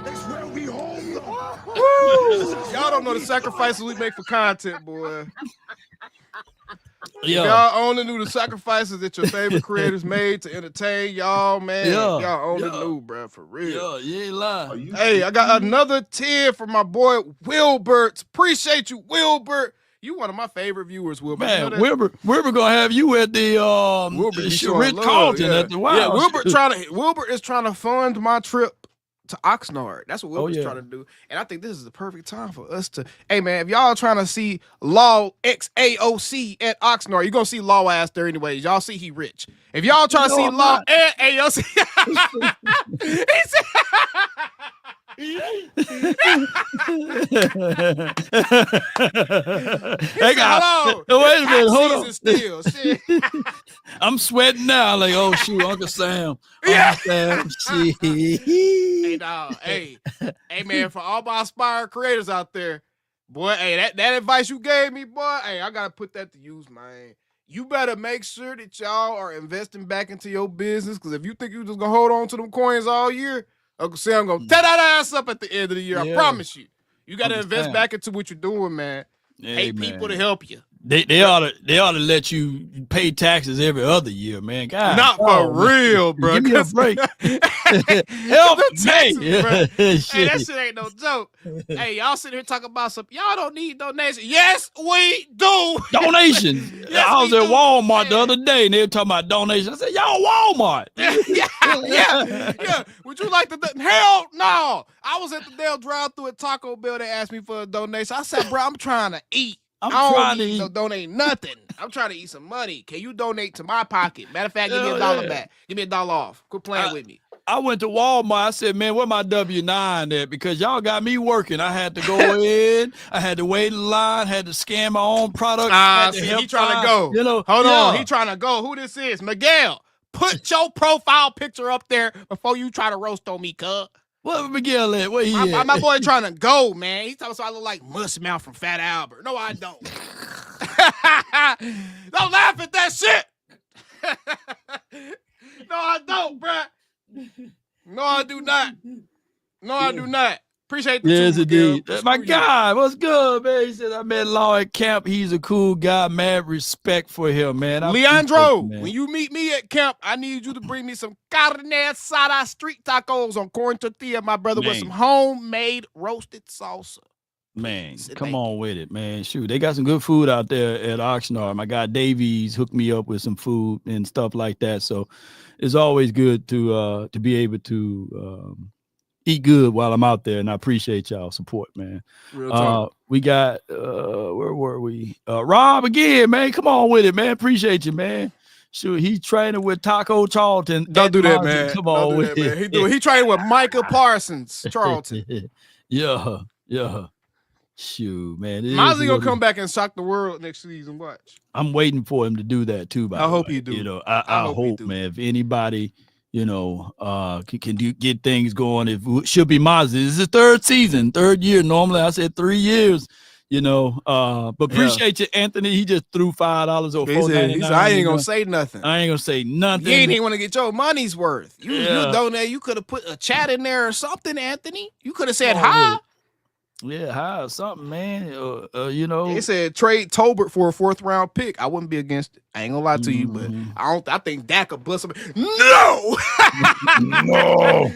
That's where we hold them. Y'all don't know the sacrifices we make for content, boy. Yeah. If y'all only knew the sacrifices that your favorite creators made to entertain y'all, man. Yeah. Y'all only knew, bro, for real. Yeah, you ain't lying. Hey, I got another 10 from my boy Wilbert. Appreciate you, Wilbert. You one of my favorite viewers, Wilbert. Man, you know Wilbur gonna have you at the Wilbert Ritz Carlton at the Wild. Yeah, Wilbert is trying to fund my trip to Oxnard. That's what Wilbert's trying to do. And I think this is the perfect time for us to, hey man, if y'all trying to see Law XAOC at Oxnard, you're gonna see Law ass there anyways. Y'all see he rich. If y'all trying to see Law and AOC, he said hello. Wait a minute, hold on. Still, shit. I'm sweating now. Like, oh shoot, Uncle Sam. Uncle Sam. Hey, dog. Hey, man, for all my aspired creators out there, boy, hey, that advice you gave me, boy, hey, I gotta put that to use, man. You better make sure that y'all are investing back into your business, because if you think you just gonna hold on to them coins all year, Uncle Sam gonna tear that ass up at the end of the year. I promise you. You gotta invest back into what you're doing, man. Pay people to help you. They ought to let you pay taxes every other year, man. God, not for real, bro. Give me a break. Help taxes, me. Bro. Hey, that shit ain't no joke. Hey, y'all sitting here talking about some. Y'all don't need donations. Yes, we do. Donations. Yes, I was at Walmart the other day, and they were talking about donations. I said, y'all Walmart. Yeah. Would you like to? Hell no. I was at the damn drive-thru at Taco Bell. They asked me for a donation. I said, bro, I'm trying to eat. I don't need to donate nothing. I'm trying to eat some money. Can you donate to my pocket? Matter of fact, give me $1 back. Give me $1 off. Quit playing with me. I went to Walmart. I said, man, where my W-9 at? Because y'all got me working. I had to go in. I had to wait in line. Had to scan my own product. He trying to go. You know, hold on. He trying to go. Who this is? Miguel. Put your profile picture up there before you try to roast on me, cuz. What Miguel at? Where he at? My boy trying to go, man. He talking so I look like Muskmouth from Fat Albert. No, I don't. Don't laugh at that shit. No, I don't, bruh. No, I do not. No, I do not. Appreciate the yes, indeed. My God, guy, what's good, man? He said I met Law at camp. He's a cool guy. Mad respect for him, man. Leandro, when you meet me at camp, I need you to bring me some carne asada street tacos on corn tortilla, my brother, with some homemade roasted salsa. Man, come on with it, man. Shoot, they got some good food out there at Oxnard. My guy Davies hooked me up with some food and stuff like that. So it's always good to be able to eat good while I'm out there, and I appreciate y'all support, man. Real talk. We got where were we? Rob again, man. Come on with it, man. Appreciate you, man. Shoot, he's training with Taco Charlton. Don't do that, man. Come on with it. He training with Micah Parsons, Charlton. Yeah. Shoot, man. Mozzie gonna come back and shock the world next season. Watch. I'm waiting for him to do that too. I hope he do. You know, I hope, man. If anybody, you know, can get things going, it should be Mozzie. This is the third year. Normally, I said 3 years. You know, but appreciate you, Anthony. He just threw $5 or $4.99. He said, I ain't gonna say nothing. I ain't gonna say nothing. You ain't even want to get your money's worth. You donate. You could have put a chat in there or something, Anthony. You could have said hi. Yeah, hi or something, man. You know, they said trade Tolbert for a 4th round pick. I wouldn't be against it. I ain't gonna lie to you, but I think Dak could bust him. No, no.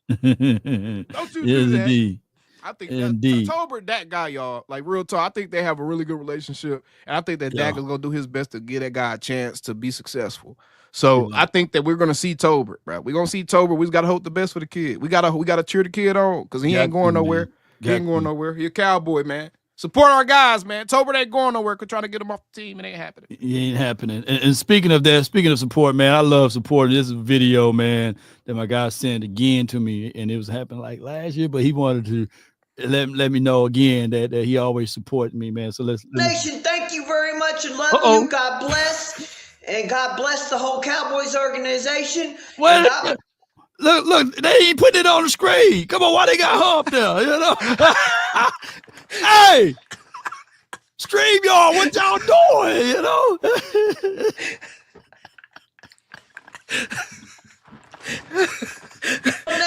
Don't you do that? Indeed. I think Tolbert, that guy, y'all, like real talk. I think they have a really good relationship, and I think that Dak is gonna do his best to give that guy a chance to be successful. So I think that we're gonna see Tolbert, bro. We're gonna see Tolbert. We just gotta hope the best for the kid. We gotta cheer the kid on because he ain't going nowhere. He ain't going nowhere. He a Cowboy, man. Support our guys, man. Tolbert ain't going nowhere. Could try to get him off the team. It ain't happening. It ain't happening. And speaking of that, speaking of support, man, I love supporting. This video, man, that my guy sent again to me, and it was happening like last year, but he wanted to let me know again that he always supports me, man. So let's Nation, thank you very much and love you. God bless. And God bless the whole Cowboys organization. Well, look, they ain't putting it on the screen. Come on, why they got her up there? You know? Hey, scream y'all, what y'all doing? You know?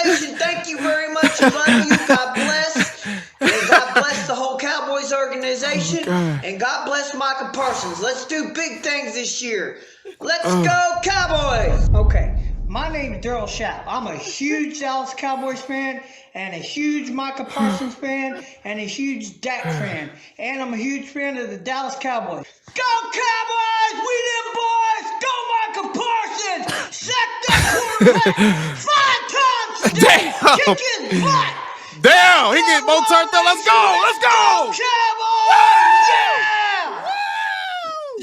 Nation, thank you very much. I love you. God bless. And God bless the whole Cowboys organization. And God bless Micah Parsons. Let's do big things this year. Let's go, Cowboys! Okay, my name is Daryl Schapp. I'm a huge Dallas Cowboys fan, and a huge Micah Parsons fan, and a huge Dak fan. And I'm a huge fan of the Dallas Cowboys. Go, Cowboys! We them boys! Go, Micah Parsons! Sack that quarterback 5 times! Damn! Kick his butt! Damn! He get more turned up. Let's go! Let's go! Cowboys!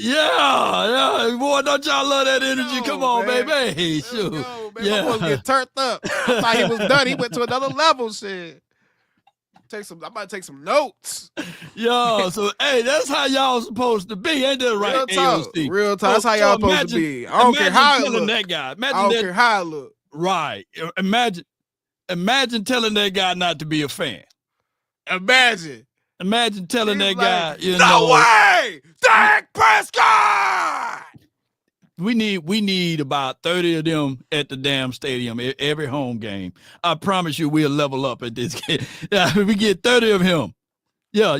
Yeah! Yeah, boy, don't y'all love that energy? Come on, man. baby. Hey, shoot. Go, man. Yeah. My boy get turned up. I thought he was done. He went to another level, shit. I might take some notes. Yo, so hey, that's how y'all supposed to be, ain't that right? Real talk. AOC? Real talk. That's how y'all supposed to be. I don't care how it look. That guy. Imagine I don't that, care how it look. Right. Imagine telling that guy not to be a fan. Imagine telling that guy, no way! Dak Prescott! We need about 30 of them at the damn stadium every home game. I promise you we'll level up at this game. Yeah, we get 30 of him. Yeah.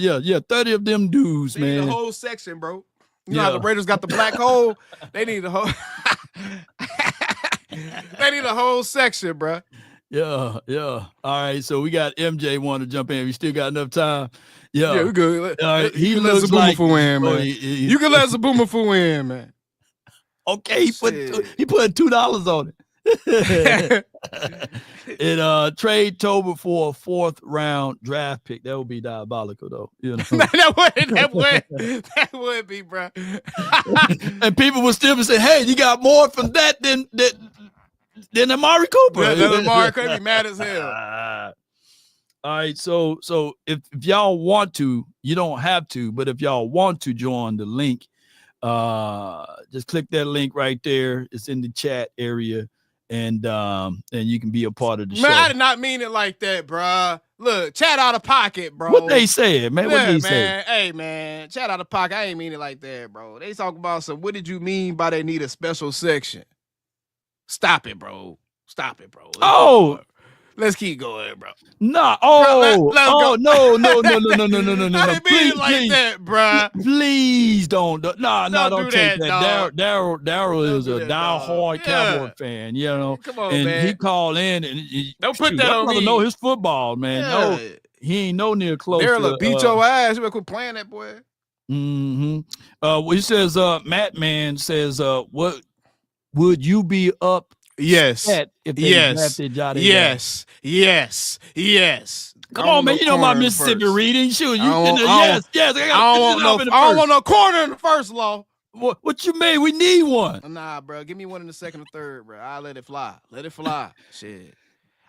30 of them dudes, they man. Need a whole section, bro. You know how the Raiders got the black hole? They need a whole They need a whole section, bro. Yeah. All right, so we got MJ want to jump in. We still got enough time. Yeah, we good. All right, he looks like win, man. You can let Zaboomer win, man. Okay, he put $2 on it. And trade Tober for a 4th round draft pick. That would be diabolical, though. You know, that would be, bro. And people would still be saying, "Hey, you got more from that than Amari Cooper." Yeah, Amari Cooper be mad as hell. All right, so if y'all want to, you don't have to, but if y'all want to join the link, just click that link right there. It's in the chat area, and you can be a part of the show. Man, I did not mean it like that, bro. Look, chat out of pocket, bro. What they said, man? What they say? Hey, man, chat out of pocket. I ain't mean it like that, bro. They talk about what did you mean by they need a special section? Stop it, bro. Let's keep going, bro. Nah. No. No. I didn't mean it like that, bro. Please don't. Nah, don't take that. Dog. Daryl is a die-hard Cowboy fan, you know. Come on, and man. he called in and don't put that on me. Know his football, man. Yeah. No, he ain't no near close. Daryl beat your ass. You better quit playing that, boy. Mm-hmm. He says, Matt Man says, what would you be up? Yes. If they drafted Johnny? Yes. Come on, man. You know my Mississippi reading. Shoot, yes. I don't want no corner in the first, Law. What you mean? We need one. Nah, bro. Give me one in the second or third, bro. I'll let it fly. Shit.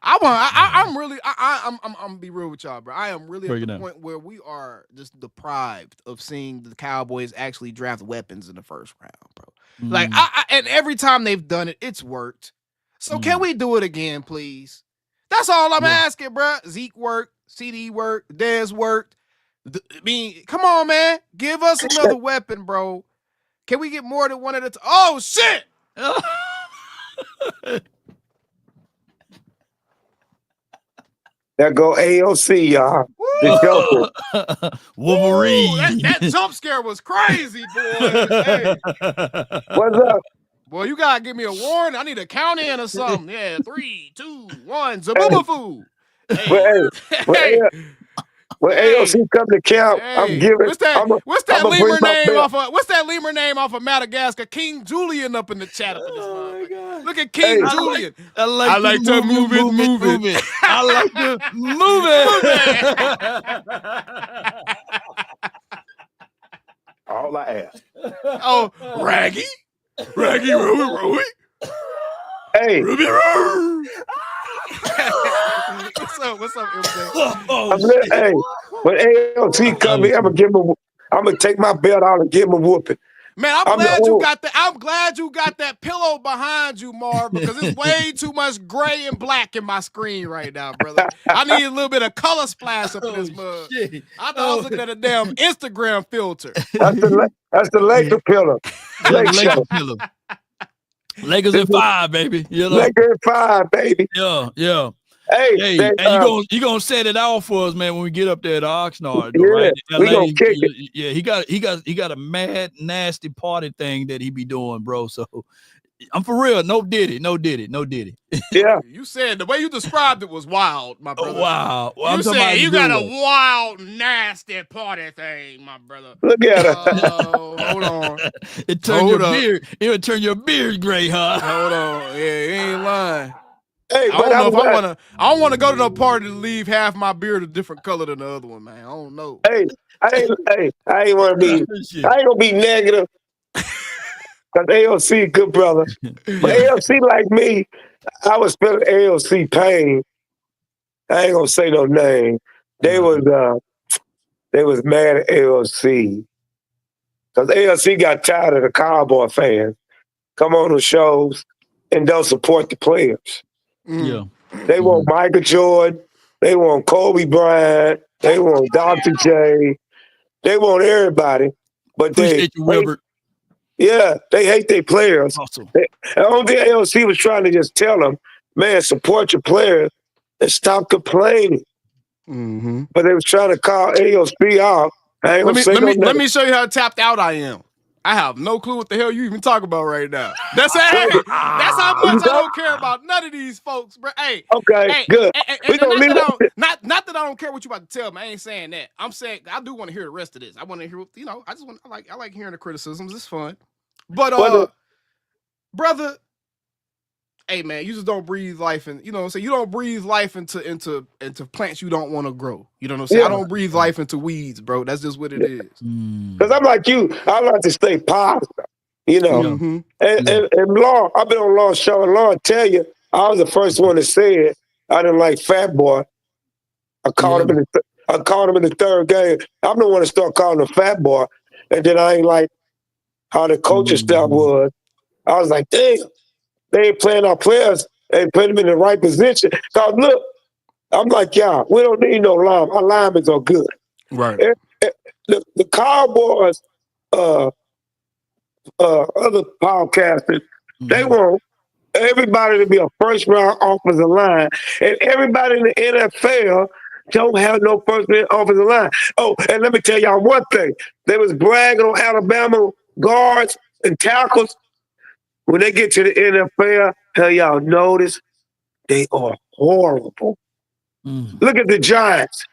I'm gonna be real with y'all, bro. I am really at the point where we are just deprived of seeing the Cowboys actually draft weapons in the first round, bro. Like, and every time they've done it, it's worked. So can we do it again, please? That's all I'm asking, bro. Zeke worked, CD worked, Dez worked. Come on, man. Give us another weapon, bro. Can we get more than one at a time? Oh, shit! There go AOC, y'all. The Joker. Wolverine. That jump scare was crazy, boy. Hey. What's up? Boy, you gotta give me a warning. I need a count in or something. Yeah, 3, 2, 1. Zaboomafu. When AOC come to camp, I'm giving. What's that lemur name off of Madagascar? King Julian up in the chat up in this motherfucker. Look at King Julian. I like to move it. I like to move it. All I ask. Oh, Raggy, Ruby. Hey. Ruby. What's up, MJ? Hey, when AOC come here, I'm gonna take my belt out and give him a whooping. Man, I'm glad you got that. I'm glad you got that pillow behind you, Marv, because it's way too much gray and black in my screen right now, brother. I need a little bit of color splash up in this mug. Shit. I thought I was looking at a damn Instagram filter. That's the Laker pillar. Lakers pillar. Lakers in 5, baby. You know? Lakers in 5, baby. Yeah. Hey, you gonna set it out for us, man, when we get up there to Oxnard, yeah, right? we gonna kick it. Yeah, he got a mad, nasty party thing that he be doing, bro. So I'm for real. No diddy. Yeah. You said the way you described it was wild, my brother. Wow. Well, you said you got a wild, nasty party thing, my brother. Look at it. Oh, hold on. It would turn your beard gray, huh? Hold on. Yeah, you ain't lying. Hey, I don't want to go to no party to leave half my beard a different color than the other one, man. I don't know. Hey, I ain't want to be. I ain't gonna be negative. Cause AOC, good brother. But AOC like me, I was feeling AOC pain. I ain't gonna say no name. They was mad at AOC. Cause AOC got tired of the Cowboy fans. Come on the shows and don't support the players. Yeah. They want Michael Jordan. They want Kobe Bryant. They want Dr. J. They want everybody. But Appreciate you, Wilbert. They hate their players. Awesome. The only thing AOC was trying to just tell them, man, support your players and stop complaining. Mm-hmm. But they was trying to call AOC off. Let me show you how tapped out I am. I have no clue what the hell you even talk about right now. That's how much I don't care about none of these folks, bro. Hey, okay, good. Not that I don't care what you about to tell me. I ain't saying that. I'm saying I do want to hear the rest of this. I want to hear, I like hearing the criticisms. It's fun. But brother, hey man, you just don't breathe life in, you know what I'm saying? You don't breathe life into plants you don't want to grow. You know what I'm saying? Yeah. I don't breathe life into weeds, bro. That's just what it is. Because I'm like you, I like to stay positive, you know. Mm-hmm. And Law, I've been on Law's show, and Law tell you, I was the first one to say it. I didn't like Fat Boy. I called him in the third game. I'm the one to start calling him Fat Boy. And then I ain't like how the coaching staff was. I was like, damn. They ain't playing our players and put them in the right position. Because look, I'm like, y'all, we don't need no line. Our linemen are good. Right. The Cowboys, other podcasters, they want everybody to be a first-round offensive line. And everybody in the NFL don't have no first-round offensive line. Oh, and let me tell y'all one thing. They was bragging on Alabama guards and tackles. When they get to the NFL, hell, y'all notice they are horrible. Look at the Giants.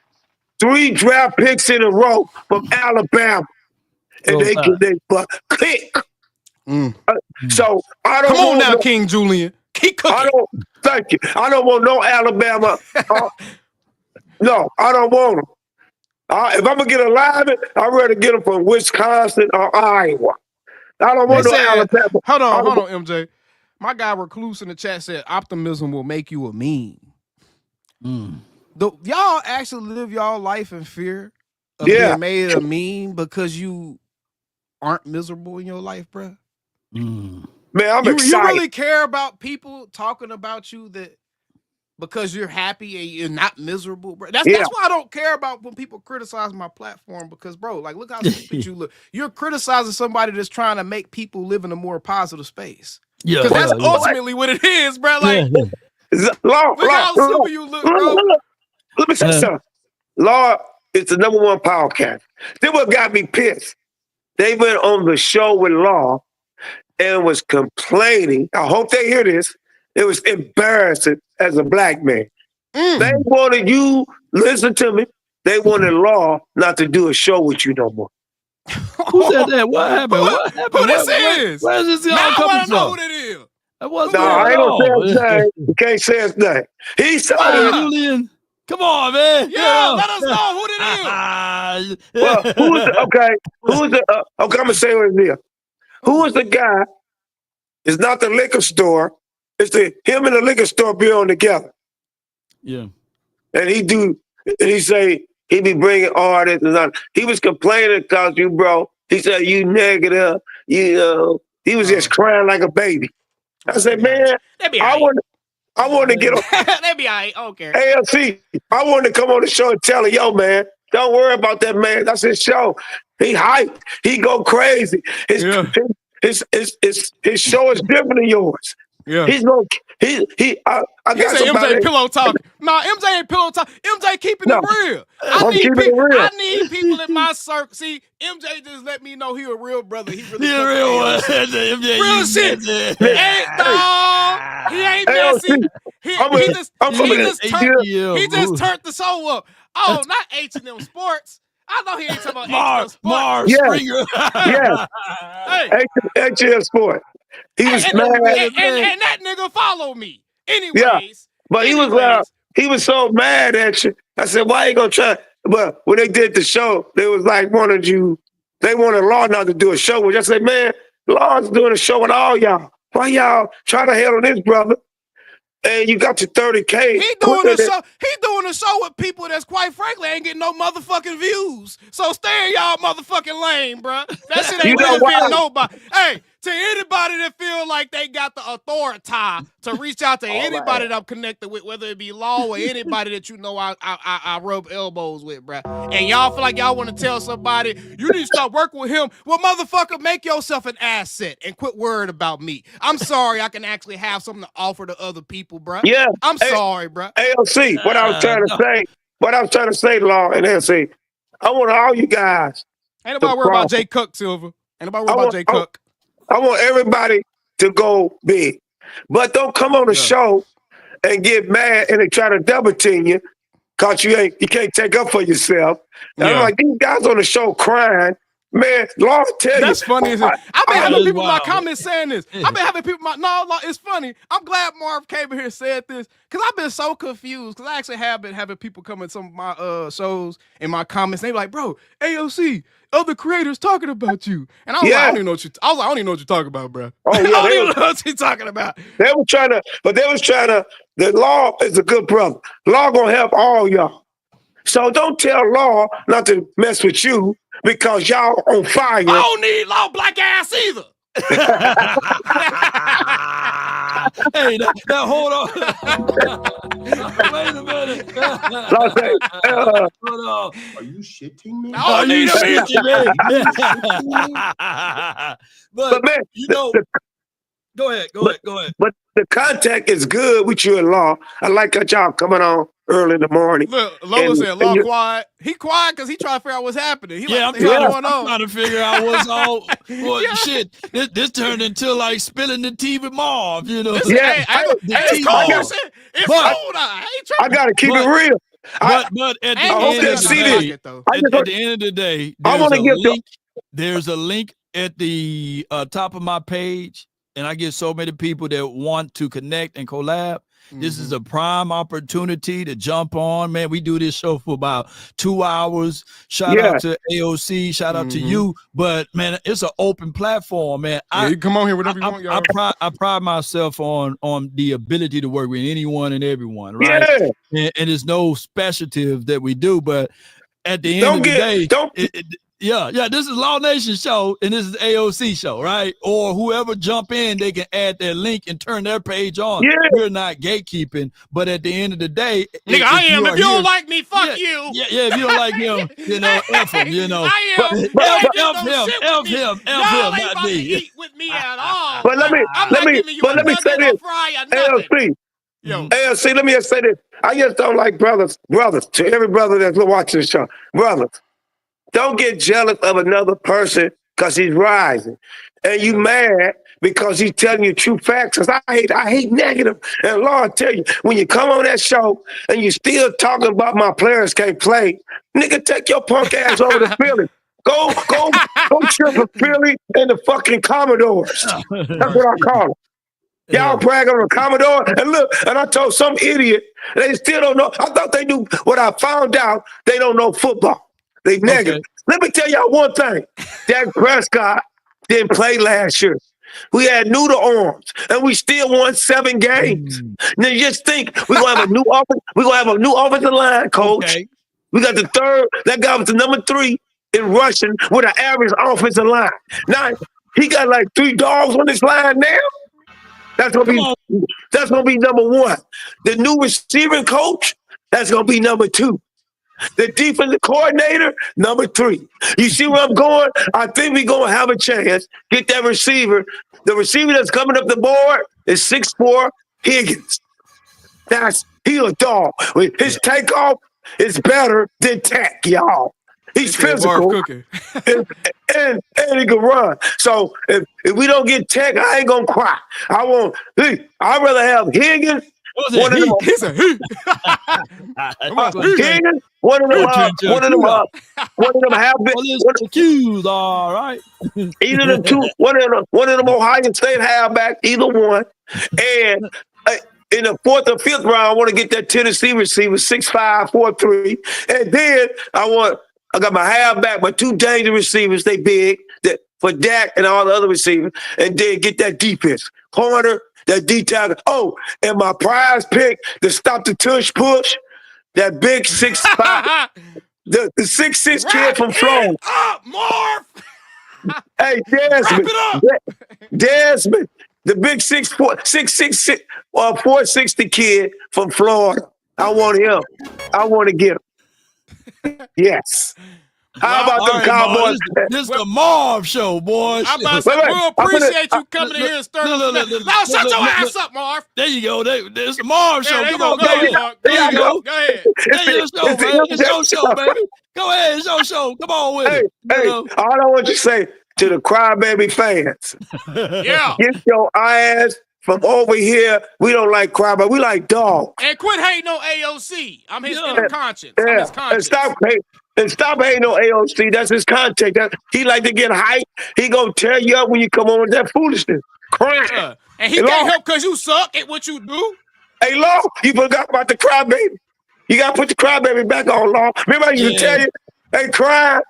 3 draft picks in a row from Alabama. And they click. So I don't Come on now, King Julian. Keep cooking. Thank you. I don't want no Alabama. No, I don't want them. If I'm going to get a lineman, I'd rather get them from Wisconsin or Iowa. I don't want no Alabama. Hold on, MJ. My guy Recluse in the chat said optimism will make you a meme. Y'all actually live y'all life in fear of being made a meme because you aren't miserable in your life, bro? Man, I'm excited. You really care about people talking about you that because you're happy and you're not miserable, bro? That's why I don't care about when people criticize my platform because, bro, like, look how stupid you look. You're criticizing somebody that's trying to make people live in a more positive space. Yeah, because that's ultimately what it is, bro. Like, look how stupid you look, bro. Let me say something. Law is the #1 podcast. This what got me pissed. They went on the show with Law and was complaining. I hope they hear this. It was embarrassing as a black man. They wanted you, listen to me, they wanted Law not to do a show with you no more. Who said that? What happened? Who this is? Where is this all coming from? Know who that is. I ain't gonna say his name. You can't say his name. He said Julian. Come on, man. Yeah, let us know who that is. Well, okay, I'm gonna say what it is. Who is the guy? It's not the liquor store. It's him and the liquor store be on together. Yeah. And he say he be bringing artists and all. He was complaining because you, bro. He said you negative. he was just crying like a baby. I said, man, I want to get on. That be all right. I don't care. AFC, I wanted to come on the show and tell her, yo, man, don't worry about that, man. That's his show. He hyped. He go crazy. His show is different than yours. Yeah. He's going I got somebody. MJ pillow talking. Nah, MJ ain't pillow talking. MJ keeping it real. I need people in my circle. See, MJ just let me know he a real brother. He really a real one. Real shit. He ain't messy. He just turned the show up. Oh, not H&M Sports. I know he ain't talking about H&M Sports. Mars Springer. H&M Sports. He was mad. And that nigga followed me. Anyways. But he was so mad at you. I said, why you gonna try? But when they did the show, they was like, they wanted Law not to do a show. Which I said, man, Law's doing a show with all y'all. Why y'all try to hate on this brother? And you got your 30K. He doing a show with people that's quite frankly ain't getting no motherfucking views. So stay in y'all motherfucking lane, bro. That shit ain't benefiting nobody. Hey, to anybody that feel like they got the authority to reach out to anybody that I'm connected with, whether it be Law or anybody that you know I rub elbows with, bro. And y'all feel like y'all want to tell somebody, you need to stop working with him. Well, motherfucker, make yourself an asset and quit worrying about me. I'm sorry I can actually have something to offer to other people, bro. Yeah. I'm sorry, bro. AOC, what I was trying to say, Law and AOC, I want all you guys. Ain't nobody worry about Jay Cook, Silver. Ain't nobody worry about Jay Cook. I want everybody to go big. But don't come on the show and get mad and they try to double team you because you can't take up for yourself. And I'm like, these guys on the show crying. Man, Lord tell you. That's funny. I've been having people in my comments saying this. I've been having people it's funny. I'm glad Marv came in here and said this because I've been so confused because I actually have been having people come in some of my shows in my comments. They be like, bro, AOC, other creators talking about you. And I was like, I don't even know what you're talking about, bro. Oh, yeah, I don't even know what you're talking about. They was trying to, the Law is a good brother. Law gonna help all y'all. So don't tell Law not to mess with you because y'all on fire. I don't need Law black ass either. Hey, now hold on. Wait a minute. Hold on. Are you shitting me? I don't need But man, go ahead. But the contact is good with you and Law. I like that y'all coming on early in the morning. Look, Lola said, Law quiet. He quiet because he trying to figure out what's happening. I'm trying to figure out what's all. Shit, this turned into like spilling the tea with Marv, you know. It's cold. It's cold. I got to keep it real. But at the end of the day, there's a link at the top of my page, and I get so many people that want to connect and collab. This is a prime opportunity to jump on, man. We do this show for about 2 hours. Shout out to AOC, shout out to you. But man, it's an open platform, man. You come on here whenever you want, y'all. I pride myself on the ability to work with anyone and everyone, right? Yeah. And there's no specialties that we do, but at the end of the day, this is Law Nation show, and this is AOC show, right? Or whoever jump in, they can add their link and turn their page on. Yeah. We're not gatekeeping, but at the end of the day, nigga, I am. If you don't like me, fuck you. Yeah, if you don't like him, F him, I am. F him, not me. Eat with me at all. But let me say this. AOC, let me just say this. I just don't like brothers, to every brother that's watching the show. Brothers, don't get jealous of another person because he's rising. And you mad because he's telling you true facts. Because I hate negative. And Lord tell you, when you come on that show and you still talking about my players can't play, nigga, take your punk ass over to Philly. Go trip for Philly and the fucking Commodores. That's what I call them. Y'all brag on the Commodore, and look, and I told some idiot, they still don't know. I thought they knew what I found out. They don't know football. They negative. Okay. Let me tell y'all one thing. Dak Prescott didn't play last year. We had noodle arms, and we still won 7 games. Now just think, we're gonna have a new offensive line coach. Okay. We got the third. That guy was the number 3 in rushing with an average offensive line. Now, He got like 3 dogs on this line now. That's gonna be number 1. The new receiving coach, that's gonna be number 2. The defensive coordinator, number 3. You see where I'm going? I think we're gonna have a chance. Get that receiver. The receiver that's coming up the board is 6'4" Higgins. He a dog. His takeoff is better than Tech, y'all. He's physical and he can run. So if we don't get Tech, I ain't gonna cry. I'd rather have Higgins. One of them have been all right. Either the two, one of them Ohio State halfback, either one. And in the 4th or 5th round, I want to get that Tennessee receiver, 6'5", 4'3". And then I got my halfback, my 2 dangerous receivers, they big, for Dak and all the other receivers, and then get that defense. Corner, that D-tackle. Oh, and my prize pick to stop the tush push, that big 6'5", the 6'6" kid from Florida. Marv! Hey, Desmond, the big 6'6", 460 kid from Florida. I want him. I want to get him. Yes. How about them Cowboys? This is the Marv show, boys. I'm about to say, we'll appreciate you coming in here and stirring up. Now shut your ass up, Marv. There you go. This is the Marv show. Come on, go ahead. There you go. Go ahead. It's your show, man. It's your show, baby. Go ahead. It's your show. Come on with it. Hey, all I want you to say to the crybaby fans. Yeah. Get your ass from over here. We don't like crybaby. We like dogs. And quit hating on AOC. I'm his inner conscience. Yeah. I'm his conscience. And stop hating on AOC. That's his content. He like to get hyped. He gonna tear you up when you come on with that foolishness. Crying. And he can't help because you suck at what you do. Hey, Law, you forgot about the crybaby. You gotta put the crybaby back on, Law. Remember I used to tell you, they cry.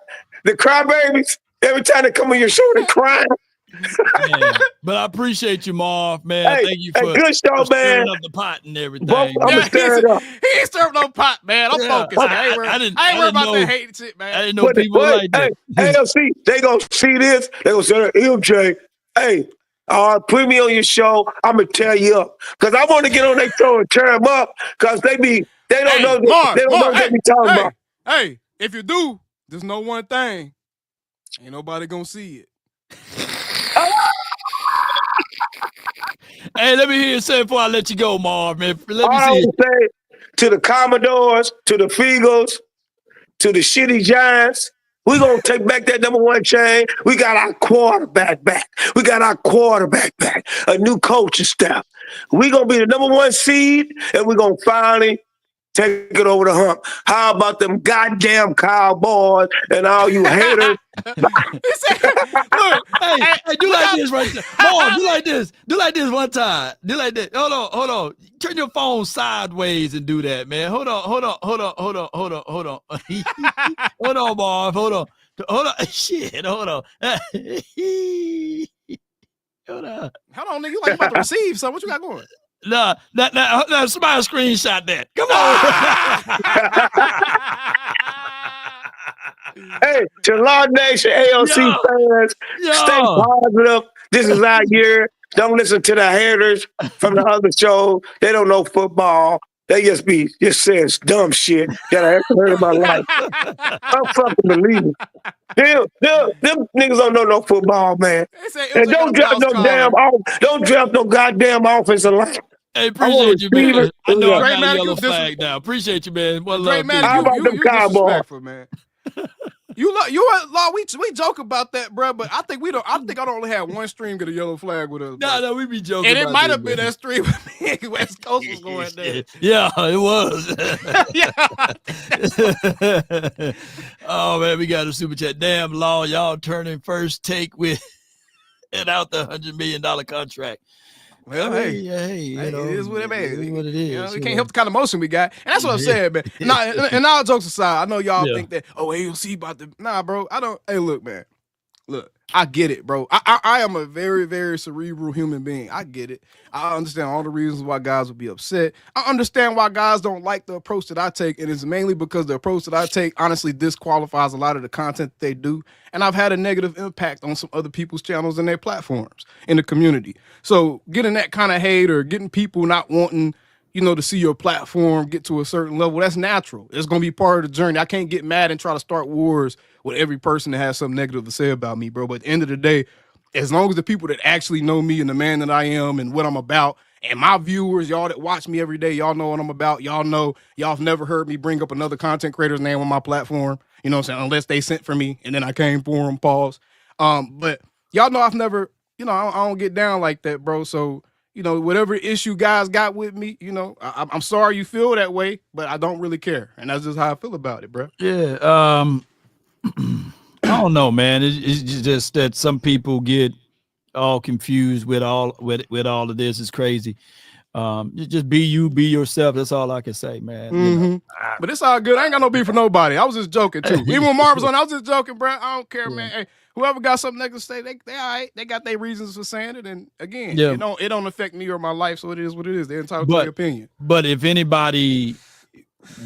The crybabies, every time they come on your show, they cry. But I appreciate you, Marv, man. Hey, thank you for, good show, stirring man. up the pot and everything. I'm gonna stir it up. He ain't stirring no pot, man. I'm focused. I ain't worried about that hating shit, man. I didn't know people like that. AFC, they gonna see this. They gonna say, MJ, hey, put me on your show. I'm gonna tear you up because I want to get on their show and tear them up because they don't know what they be talking about. Hey, if you do, there's no one thing. Ain't nobody gonna see it. Hey, let me hear you say before I let you go, Marv, man. Let me see. Say to the Commodores, to the Feagles, to the shitty Giants, we're going to take back that number 1 chain. We got our quarterback back. We got our quarterback back. A new coaching staff. We're going to be the number 1 seed, and we're going to finally take it over the hump. How about them goddamn Cowboys and all you haters? Look, hey, do like this right there. Marv, do like this. Do like this one time. Do like this. Hold on. Turn your phone sideways and do that, man. Hold on. Hold on, Marv. Hold on. Shit, hold on. Hold on, nigga. You like about to receive something. What you got going? No, somebody screenshot that. Come on. Hey, to Law Nation, AOC fans, stay positive. This is our year. Don't listen to the haters from the other shows. They don't know football. They just saying dumb shit that I ever heard in my life. I fucking believe it. Them niggas don't know no football, man. And don't draft no goddamn offensive line. Hey, appreciate you, man. I know I got a yellow flag now. Appreciate you, man. One love, how about them Cowboys? Man. We joke about that, bro. But I think I only had one stream get a yellow flag with us. No, we be joking. And it might have been that stream West Coast was going there. Yeah, it was. Oh man, we got a super chat. Damn Law, y'all turning first take with and out the $100 million contract. Well, hey, you know, it is what it is. It is what it is. You know, we can't help the kind of motion we got. And that's what I'm saying, man. And all jokes aside, I know y'all think that, AOC about to. Nah, bro. I don't. Hey, look, man. Look, I get it, bro. I am a very, very cerebral human being. I get it. I understand all the reasons why guys would be upset. I understand why guys don't like the approach that I take, and it's mainly because the approach that I take honestly disqualifies a lot of the content that they do, and I've had a negative impact on some other people's channels and their platforms in the community. So getting that kind of hate or getting people not wanting, to see your platform get to a certain level, that's natural. It's going to be part of the journey. I can't get mad and try to start wars with every person that has something negative to say about me, bro. But at the end of the day, as long as the people that actually know me and the man that I am and what I'm about, and my viewers, y'all that watch me every day, y'all know what I'm about. Y'all know, y'all have never heard me bring up another content creator's name on my platform, you know what I'm saying, unless they sent for me and then I came for them, pause. But y'all know I've never, I don't get down like that, bro. So, whatever issue guys got with me, I'm sorry you feel that way, but I don't really care. And that's just how I feel about it, bro. Yeah. I don't know, man. It's just that some people get all confused with all of this. It's crazy. Just be you, be yourself. That's all I can say, man. Mm-hmm. But it's all good. I ain't got no beef for nobody. I was just joking too. Even when Marv was on, I was just joking, bro. I don't care, man. Hey, whoever got something negative to say, they all right. They got their reasons for saying it. And again, it don't affect me or my life, so it is what it is. They're entitled to their opinion. But if anybody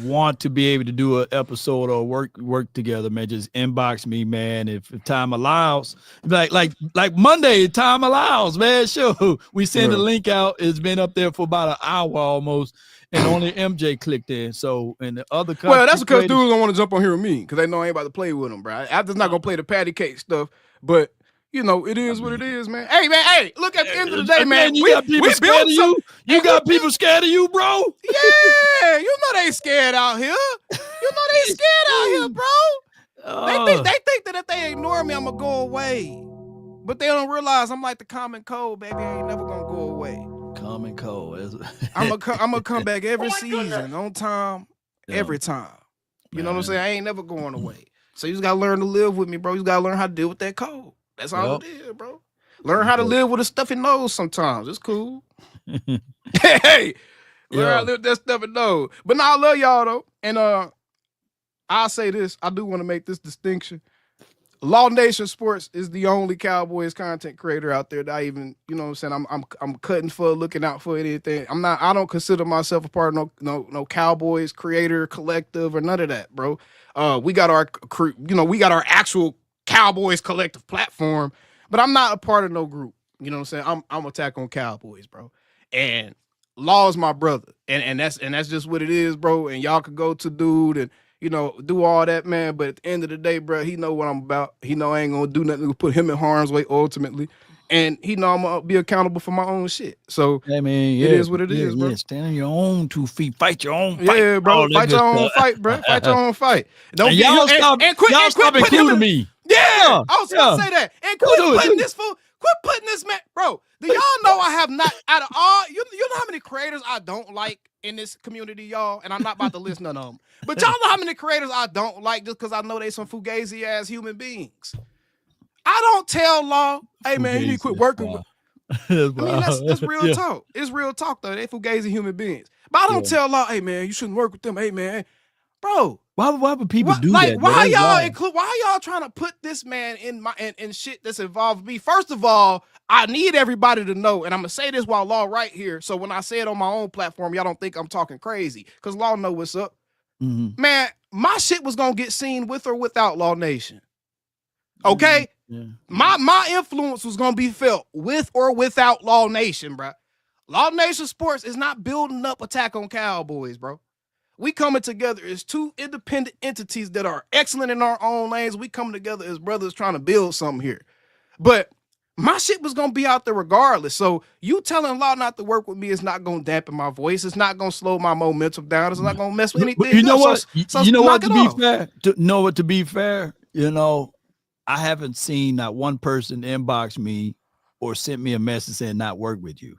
want to be able to do an episode or work together, man, just inbox me, man. If time allows, like Monday, time allows, man. Sure, we send the link out. It's been up there for about an hour almost, and only MJ clicked in. So, and the other that's because dudes don't want to jump on here with me because they know I ain't about to play with them, bro. I'm just not gonna play the patty cake stuff, but. It is what it is, man. Hey, man, look, at the end of the day, man, you got people scared of you? You got people scared of you, bro? Yeah, they scared out here. They scared out here, bro. They think that if they ignore me, I'm going to go away. But they don't realize I'm like the common cold, baby. I ain't never going to go away. Common cold. I'm going to come back every season, on time, every time. You know what I'm saying? I ain't never going away. So you just got to learn to live with me, bro. You just got to learn how to deal with that cold. That's all it is, bro. Learn how to live with a stuffy nose sometimes. It's cool. Hey, learn how to live with that stuffy nose. But now I love y'all, though. And I'll say this. I do want to make this distinction. Law Nation Sports is the only Cowboys content creator out there that I even, I'm saying, I'm cutting for, looking out for anything. I don't consider myself a part of no Cowboys creator collective or none of that, bro. We got our we got our actual Cowboys collective platform, but I'm not a part of no group. You know what I'm saying? I'm Attack on Cowboys, bro. And Law is my brother. And that's just what it is, bro. And y'all could go to dude and, do all that, man. But at the end of the day, bro, he know what I'm about. He know I ain't gonna do nothing to put him in harm's way ultimately. And he know I'm gonna be accountable for my own shit. So I mean, it is what it is, bro. Yeah, stand on your own 2 feet, fight your own fight. Yeah, bro. Fight your own fight, bro. Fight your own fight. Don't stop including me. Yeah, I was gonna say that. And quit putting this man, bro. Do y'all know I have not out of all you know how many creators I don't like in this community, y'all? And I'm not about to list none of them. But y'all know how many creators I don't like just because I know they some fugazi ass human beings. I don't tell Law, hey man, you need to quit working with. That's real talk. It's real talk though. They fugazi human beings. But I don't tell Law, hey man, you shouldn't work with them. Hey man, bro. Why would people do that? Why y'all trying to put this man in shit that's involved with me? First of all, I need everybody to know, and I'm gonna say this while Law right here. So when I say it on my own platform, y'all don't think I'm talking crazy. Cause Law know what's up. Mm-hmm. Man, my shit was gonna get seen with or without Law Nation. Okay? Yeah. My influence was gonna be felt with or without Law Nation, bro. Law Nation Sports is not building up Attack on Cowboys, bro. We coming together as two independent entities that are excellent in our own lanes. We coming together as brothers trying to build something here. But my shit was going to be out there regardless. So you telling Law not to work with me is not going to dampen my voice. It's not going to slow my momentum down. It's not going to mess with anything. You know what? To be fair, I haven't seen not one person inbox me or sent me a message saying not work with you.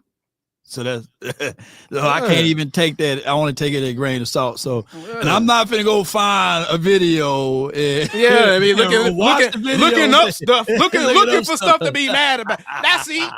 So that's I can't even take that. I only take it at a grain of salt. So, and I'm not finna go find a video. I mean, looking up stuff, looking for stuff to be mad about. That's to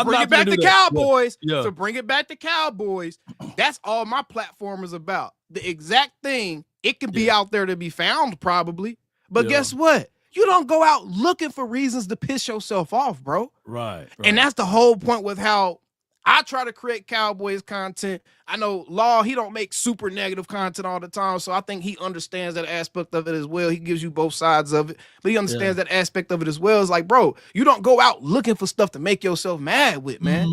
bring it back to Cowboys. To bring it back to Cowboys. That's all my platform is about. The exact thing. It can be out there to be found, probably. But guess what? you don't go out looking for reasons to piss yourself off, bro. Right. And that's the whole point with how I try to create Cowboys content. I know Law, he don't make super negative content all the time, so I think he understands that aspect of it as well. He gives you both sides of it, but he understands that aspect of it as well. It's like, bro, you don't go out looking for stuff to make yourself mad with, man.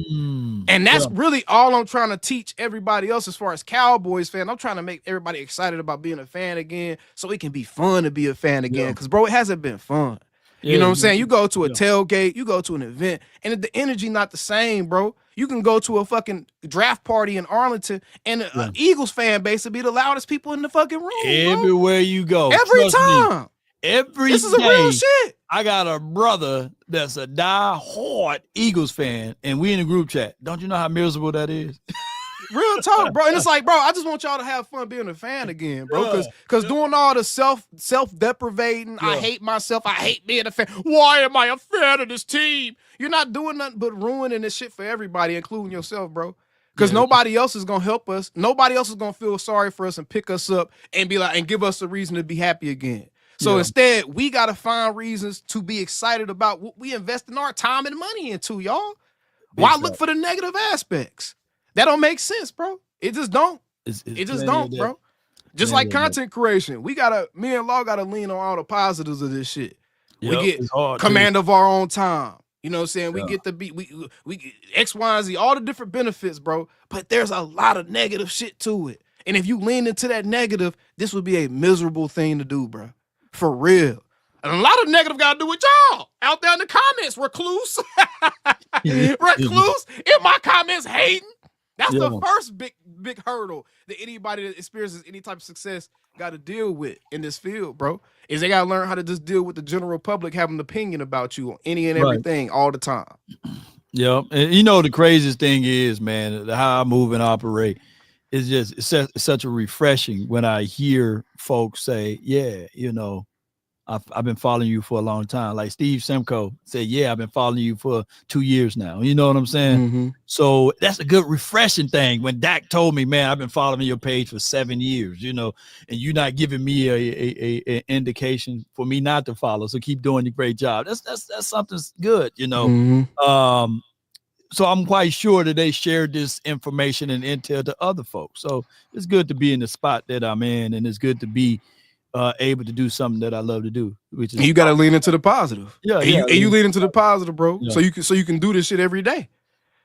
And that's really all I'm trying to teach everybody else as far as Cowboys fan. I'm trying to make everybody excited about being a fan again so it can be fun to be a fan again, because, bro, it hasn't been fun. You know what I'm saying? You go to a tailgate, you go to an event, and the energy not the same, bro. You can go to a fucking draft party in Arlington, and an Eagles fan base will be the loudest people in the fucking room, everywhere you go. Every time. This is a real shit. I got a brother that's a die-hard Eagles fan, and we in a group chat. Don't you know how miserable that is? Real talk, bro. And it's like, bro, I just want y'all to have fun being a fan again, bro. Because doing all the self-deprivating, I hate myself, I hate being a fan. Why am I a fan of this team? You're not doing nothing but ruining this shit for everybody, including yourself, bro. Because nobody else is gonna help us. Nobody else is gonna feel sorry for us and pick us up and be like and give us a reason to be happy again. So instead, we gotta find reasons to be excited about what we invest in our time and money into, y'all. Why look for the negative aspects? That don't make sense, bro. It just don't. It just don't, bro. Just like content creation, me and Law gotta lean on all the positives of this shit. We get command of our own time. You know what I'm saying? We get to be we X, Y, and Z, all the different benefits, bro. But there's a lot of negative shit to it. And if you lean into that negative, this would be a miserable thing to do, bro. For real. And a lot of negative got to do with y'all out there in the comments, recluse. Recluse in my comments hating. That's the first big hurdle that anybody that experiences any type of success got to deal with in this field, bro, is they got to learn how to just deal with the general public having an opinion about you on any and everything all the time. Yeah. And you know, the craziest thing is, man, how I move and operate is just it's such a refreshing when I hear folks say, yeah, you know, I've been following you for a long time. Like Steve Simcoe said, yeah, I've been following you for 2 years now. You know what I'm saying? So that's a good refreshing thing. When Dak told me, man, I've been following your page for 7 years, you know, and you're not giving me a indication for me not to follow. So keep doing a great job. That's something good, you know. So I'm quite sure that they shared this information and intel to other folks. So it's good to be in the spot that I'm in, and it's good to be able to do something that I love to do, which is you got to lean into the positive. Yeah, you lean into the positive, bro. Yeah. So you can do this shit every day.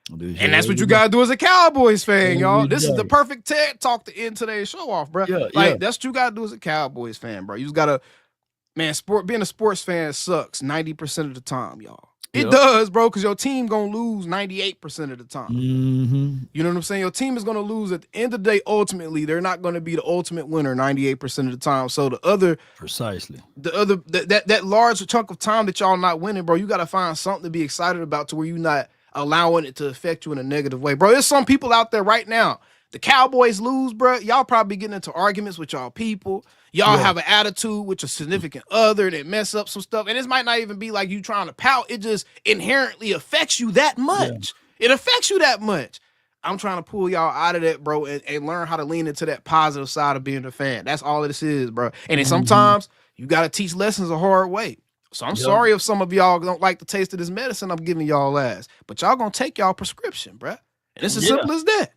And that's what you got to do as a Cowboys fan, y'all. This is the perfect TED talk to end today's show off, bro. That's what you got to do as a Cowboys fan, bro. You just got to, man, being a sports fan sucks 90% of the time, y'all. It does, bro, because your team going to lose 98% of the time. You know what I'm saying? Your team is going to lose at the end of the day. Ultimately, they're not going to be the ultimate winner 98% of the time. So that large chunk of time that y'all not winning, bro, you got to find something to be excited about to where you're not allowing it to affect you in a negative way. Bro, there's some people out there right now. The Cowboys lose, bro. Y'all probably getting into arguments with y'all people. Y'all have an attitude with your significant other that mess up some stuff. And this might not even be like you trying to pout. It just inherently affects you that much. It affects you that much. I'm trying to pull y'all out of that, bro, and learn how to lean into that positive side of being a fan. That's all this is, bro. And then sometimes you got to teach lessons a hard way. So I'm sorry if some of y'all don't like the taste of this medicine I'm giving y'all ass. But y'all going to take y'all prescription, bro. And it's as simple as that.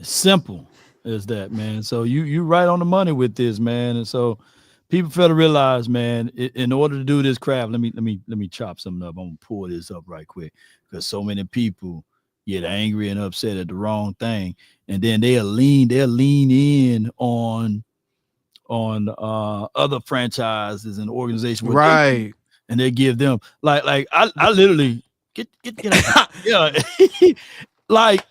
Simple as that, man. So you right on the money with this, man. And so people fail to realize, man, in order to do this craft, let me chop something up. I'm gonna pull this up right quick because so many people get angry and upset at the wrong thing, and then they'll lean in on other franchises and organizations, right? And they give them like I literally get like.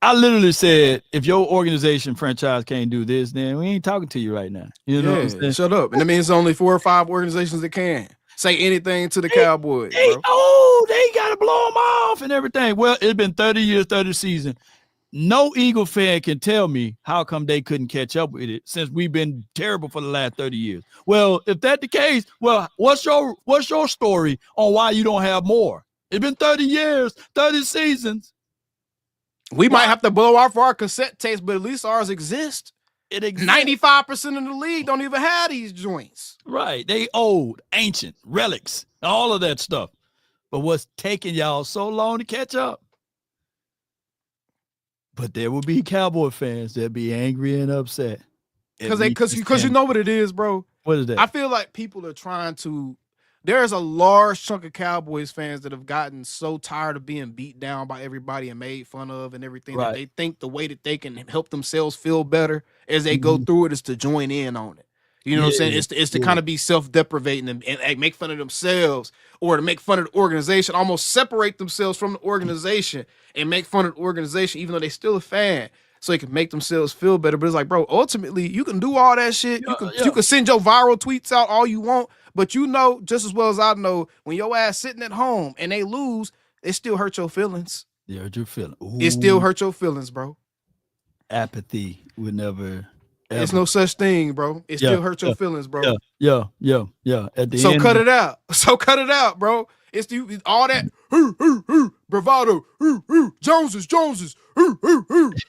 I literally said, if your organization franchise can't do this, then we ain't talking to you right now. You know what I'm saying? Shut up. And that means only 4 or 5 organizations that can say anything to the Cowboys. They got to blow them off and everything. Well, it's been 30 years, 30 seasons. No Eagle fan can tell me how come they couldn't catch up with it since we've been terrible for the last 30 years. Well, if that's the case, well, what's your story on why you don't have more? It's been 30 years, 30 seasons. We might have to blow off our cassette tapes, but at least ours exist. It exists. 95% of the league don't even have these joints. Right. They old, ancient, relics, all of that stuff. But what's taking y'all so long to catch up? But there will be Cowboy fans that be angry and upset. Because you know what it is, bro. What is that? I feel like people are trying to. There's a large chunk of Cowboys fans that have gotten so tired of being beat down by everybody and made fun of and everything that they think the way that they can help themselves feel better as they go through it is to join in on it. You know what I'm saying? It's to kind of be self-deprecating and make fun of themselves or to make fun of the organization, almost separate themselves from the organization and make fun of the organization, even though they're still a fan, so they can make themselves feel better. But it's like, bro, ultimately, you can do all that shit. You can send your viral tweets out all you want, but you know just as well as I know, when your ass sitting at home and they lose, it still hurt your feelings. It hurt your feelings. It still hurt your feelings, bro. Apathy would never. There's no such thing, bro. It still hurts your feelings, bro. Yeah. At the end, cut it out. So cut it out, bro. It's all that bravado, Joneses,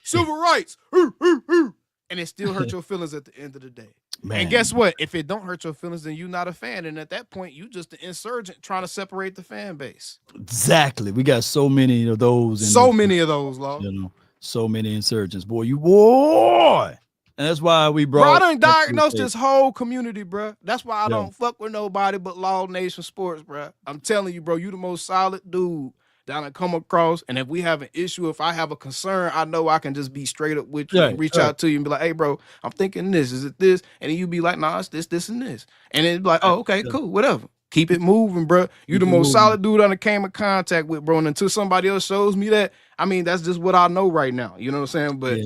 civil rights, and it still hurts your feelings at the end of the day. Man. And guess what? If it don't hurt your feelings, then you're not a fan. And at that point, you just the insurgent trying to separate the fan base. Exactly. We got so many of those. Many of those, Law. You know, so many insurgents. Boy. And that's why we brought. Bro, I done diagnosed this whole community, bro. That's why I don't fuck with nobody but Law Nation Sports, bro. I'm telling you, bro, you the most solid dude that I come across. And if we have an issue, if I have a concern, I know I can just be straight up with you and reach out to you and be like, hey, bro, I'm thinking this. Is it this? And then you be like, nah, it's this, and this. And it'd be like, oh, okay, cool, whatever. Keep it moving, bro. You the most solid dude I came in contact with, bro. And until somebody else shows me that, I mean, that's just what I know right now. You know what I'm saying? But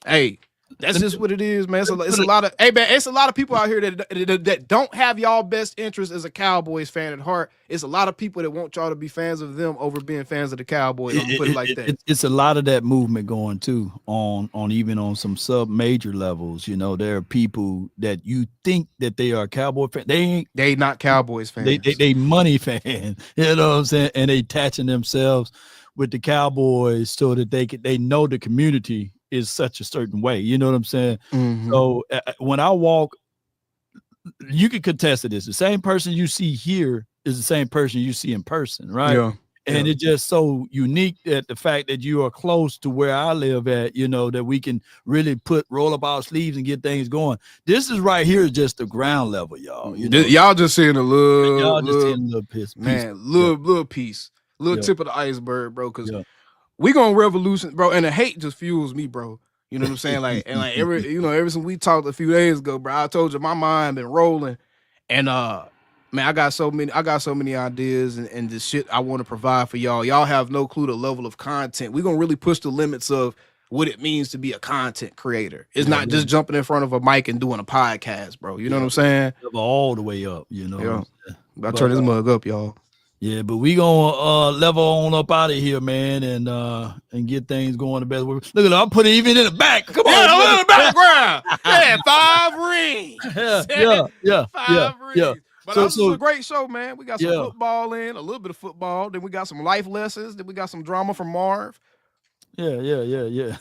hey, that's just what it is, man. It's a lot of it's a lot of people out here that don't have y'all best interest as a Cowboys fan at heart. It's a lot of people that want y'all to be fans of them over being fans of the Cowboys. I'm put it like that. It's a lot of that movement going too on even on some sub-major levels. You know, there are people that you think that they are Cowboy fans. They not Cowboys fans. They money fans. You know what I'm saying? And they attaching themselves with the Cowboys so that they know the community is such a certain way. You know what I'm saying? Mm-hmm. So when I walk, you can contest to this. The same person you see here is the same person you see in person, right? Yeah. And it's just so unique that the fact that you are close to where I live at, you know, that we can really roll up our sleeves and get things going. This is right here is just the ground level, y'all. You know? Y'all just seeing a little piece. Man, little piece. Little tip of the iceberg, bro, because we gonna revolution, bro, and the hate just fuels me, bro. You know what I'm saying? Like, and like ever since we talked a few days ago, bro, I told you my mind been rolling, and man, I got so many ideas and the shit I want to provide for y'all. Y'all have no clue the level of content. We gonna really push the limits of what it means to be a content creator. It's not just jumping in front of a mic and doing a podcast, bro. You know what I'm saying? All the way up, you know. I turn this mug up, y'all. Yeah, but we gonna level on up out of here, man, and get things going the best way. Look at that, I'm putting even in the back. Come on, in the background. Yeah, 5 rings. Yeah. 5 rings. But this is a great show, man. We got some football in, a little bit of football. Then we got some life lessons. Then we got some drama from Marv. Yeah.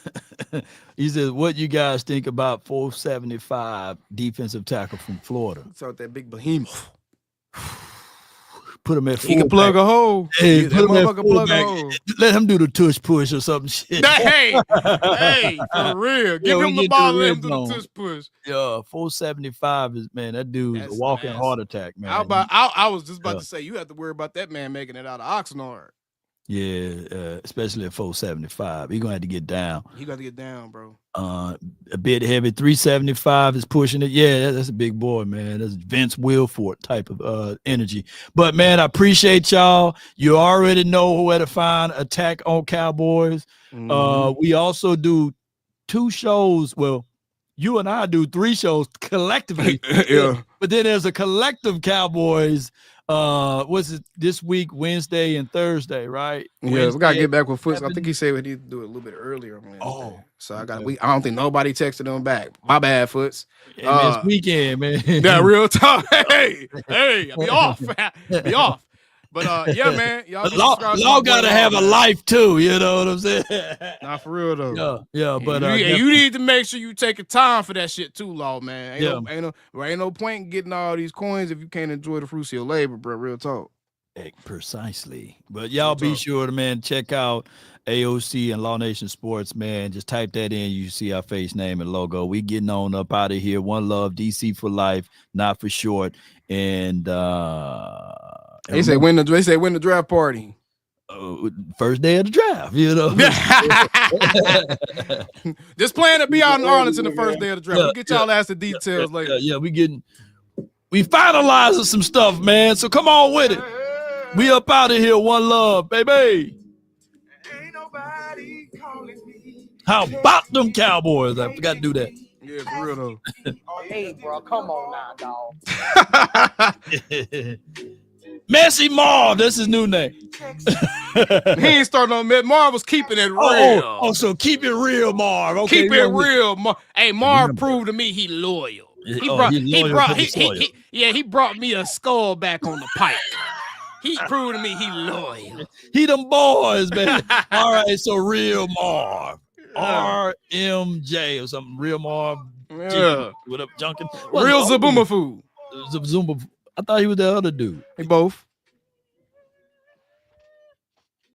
He says, what you guys think about 475 defensive tackle from Florida? So that big behemoth. Put him at he can plug a hole. Hey, put him at plug a hole. Let him do the tush push or something. Shit. Hey, for real. Give him the ball and let him do the tush push. Yeah, 475 is, man, that dude's a walking heart attack, man. I was just about to say, you have to worry about that man making it out of Oxnard. Yeah, especially at 475. He's gonna have to get down. He got to get down, bro. A bit heavy. 375 is pushing it. Yeah, that's a big boy, man. That's Vince Wilfork type of energy. But man, I appreciate y'all. You already know where to find Attack on Cowboys. Mm-hmm. We also do 2 shows. Well, you and I do 3 shows collectively. But then there's a collective Cowboys. Was it this week, Wednesday and Thursday, right? Yeah, we gotta get back with Foots. I think he said we need to do it a little bit earlier on Wednesday. So I don't think nobody texted him back. My bad, Foots. It's weekend, man. Yeah, real talk. Hey, be off. Be off. But yeah, man, y'all law gotta have a life too. You know what I'm saying? Nah, for real though. Yeah. But you need to make sure you take time for that shit too, Law, man. Ain't no point in getting all these coins if you can't enjoy the fruits of your labor, bro. Real talk. Precisely. But y'all be sure to, man, check out AOC and Law Nation Sports, man. Just type that in. You see our face, name, and logo. We getting on up out of here. One love, DC for life, not for short. And they say win the draft party. First day of the draft, you know. Just plan to be out in Arlington the first day of the draft. We'll get y'all ass the details later. Yeah, we finalizing some stuff, man. So come on with it. We up out of here. One love, baby. Ain't nobody calling me. How about them Cowboys? I forgot to do that. Yeah, for real though. Hey, bro, come on now, dog. Messy Marv, that's his new name. He ain't starting on Marv. Marv was keeping it real. So keep it real, Marv. Okay, keep it real, Marv. Hey, Marv proved to me he loyal. He brought me a skull back on the pike. He proved to me he loyal. He them boys, man. All right, so real Marv. RMJ or something. Real Marv. Yeah. What up, Junkin? Real Zaboomafu. Zumba. I thought he was the other dude. They both.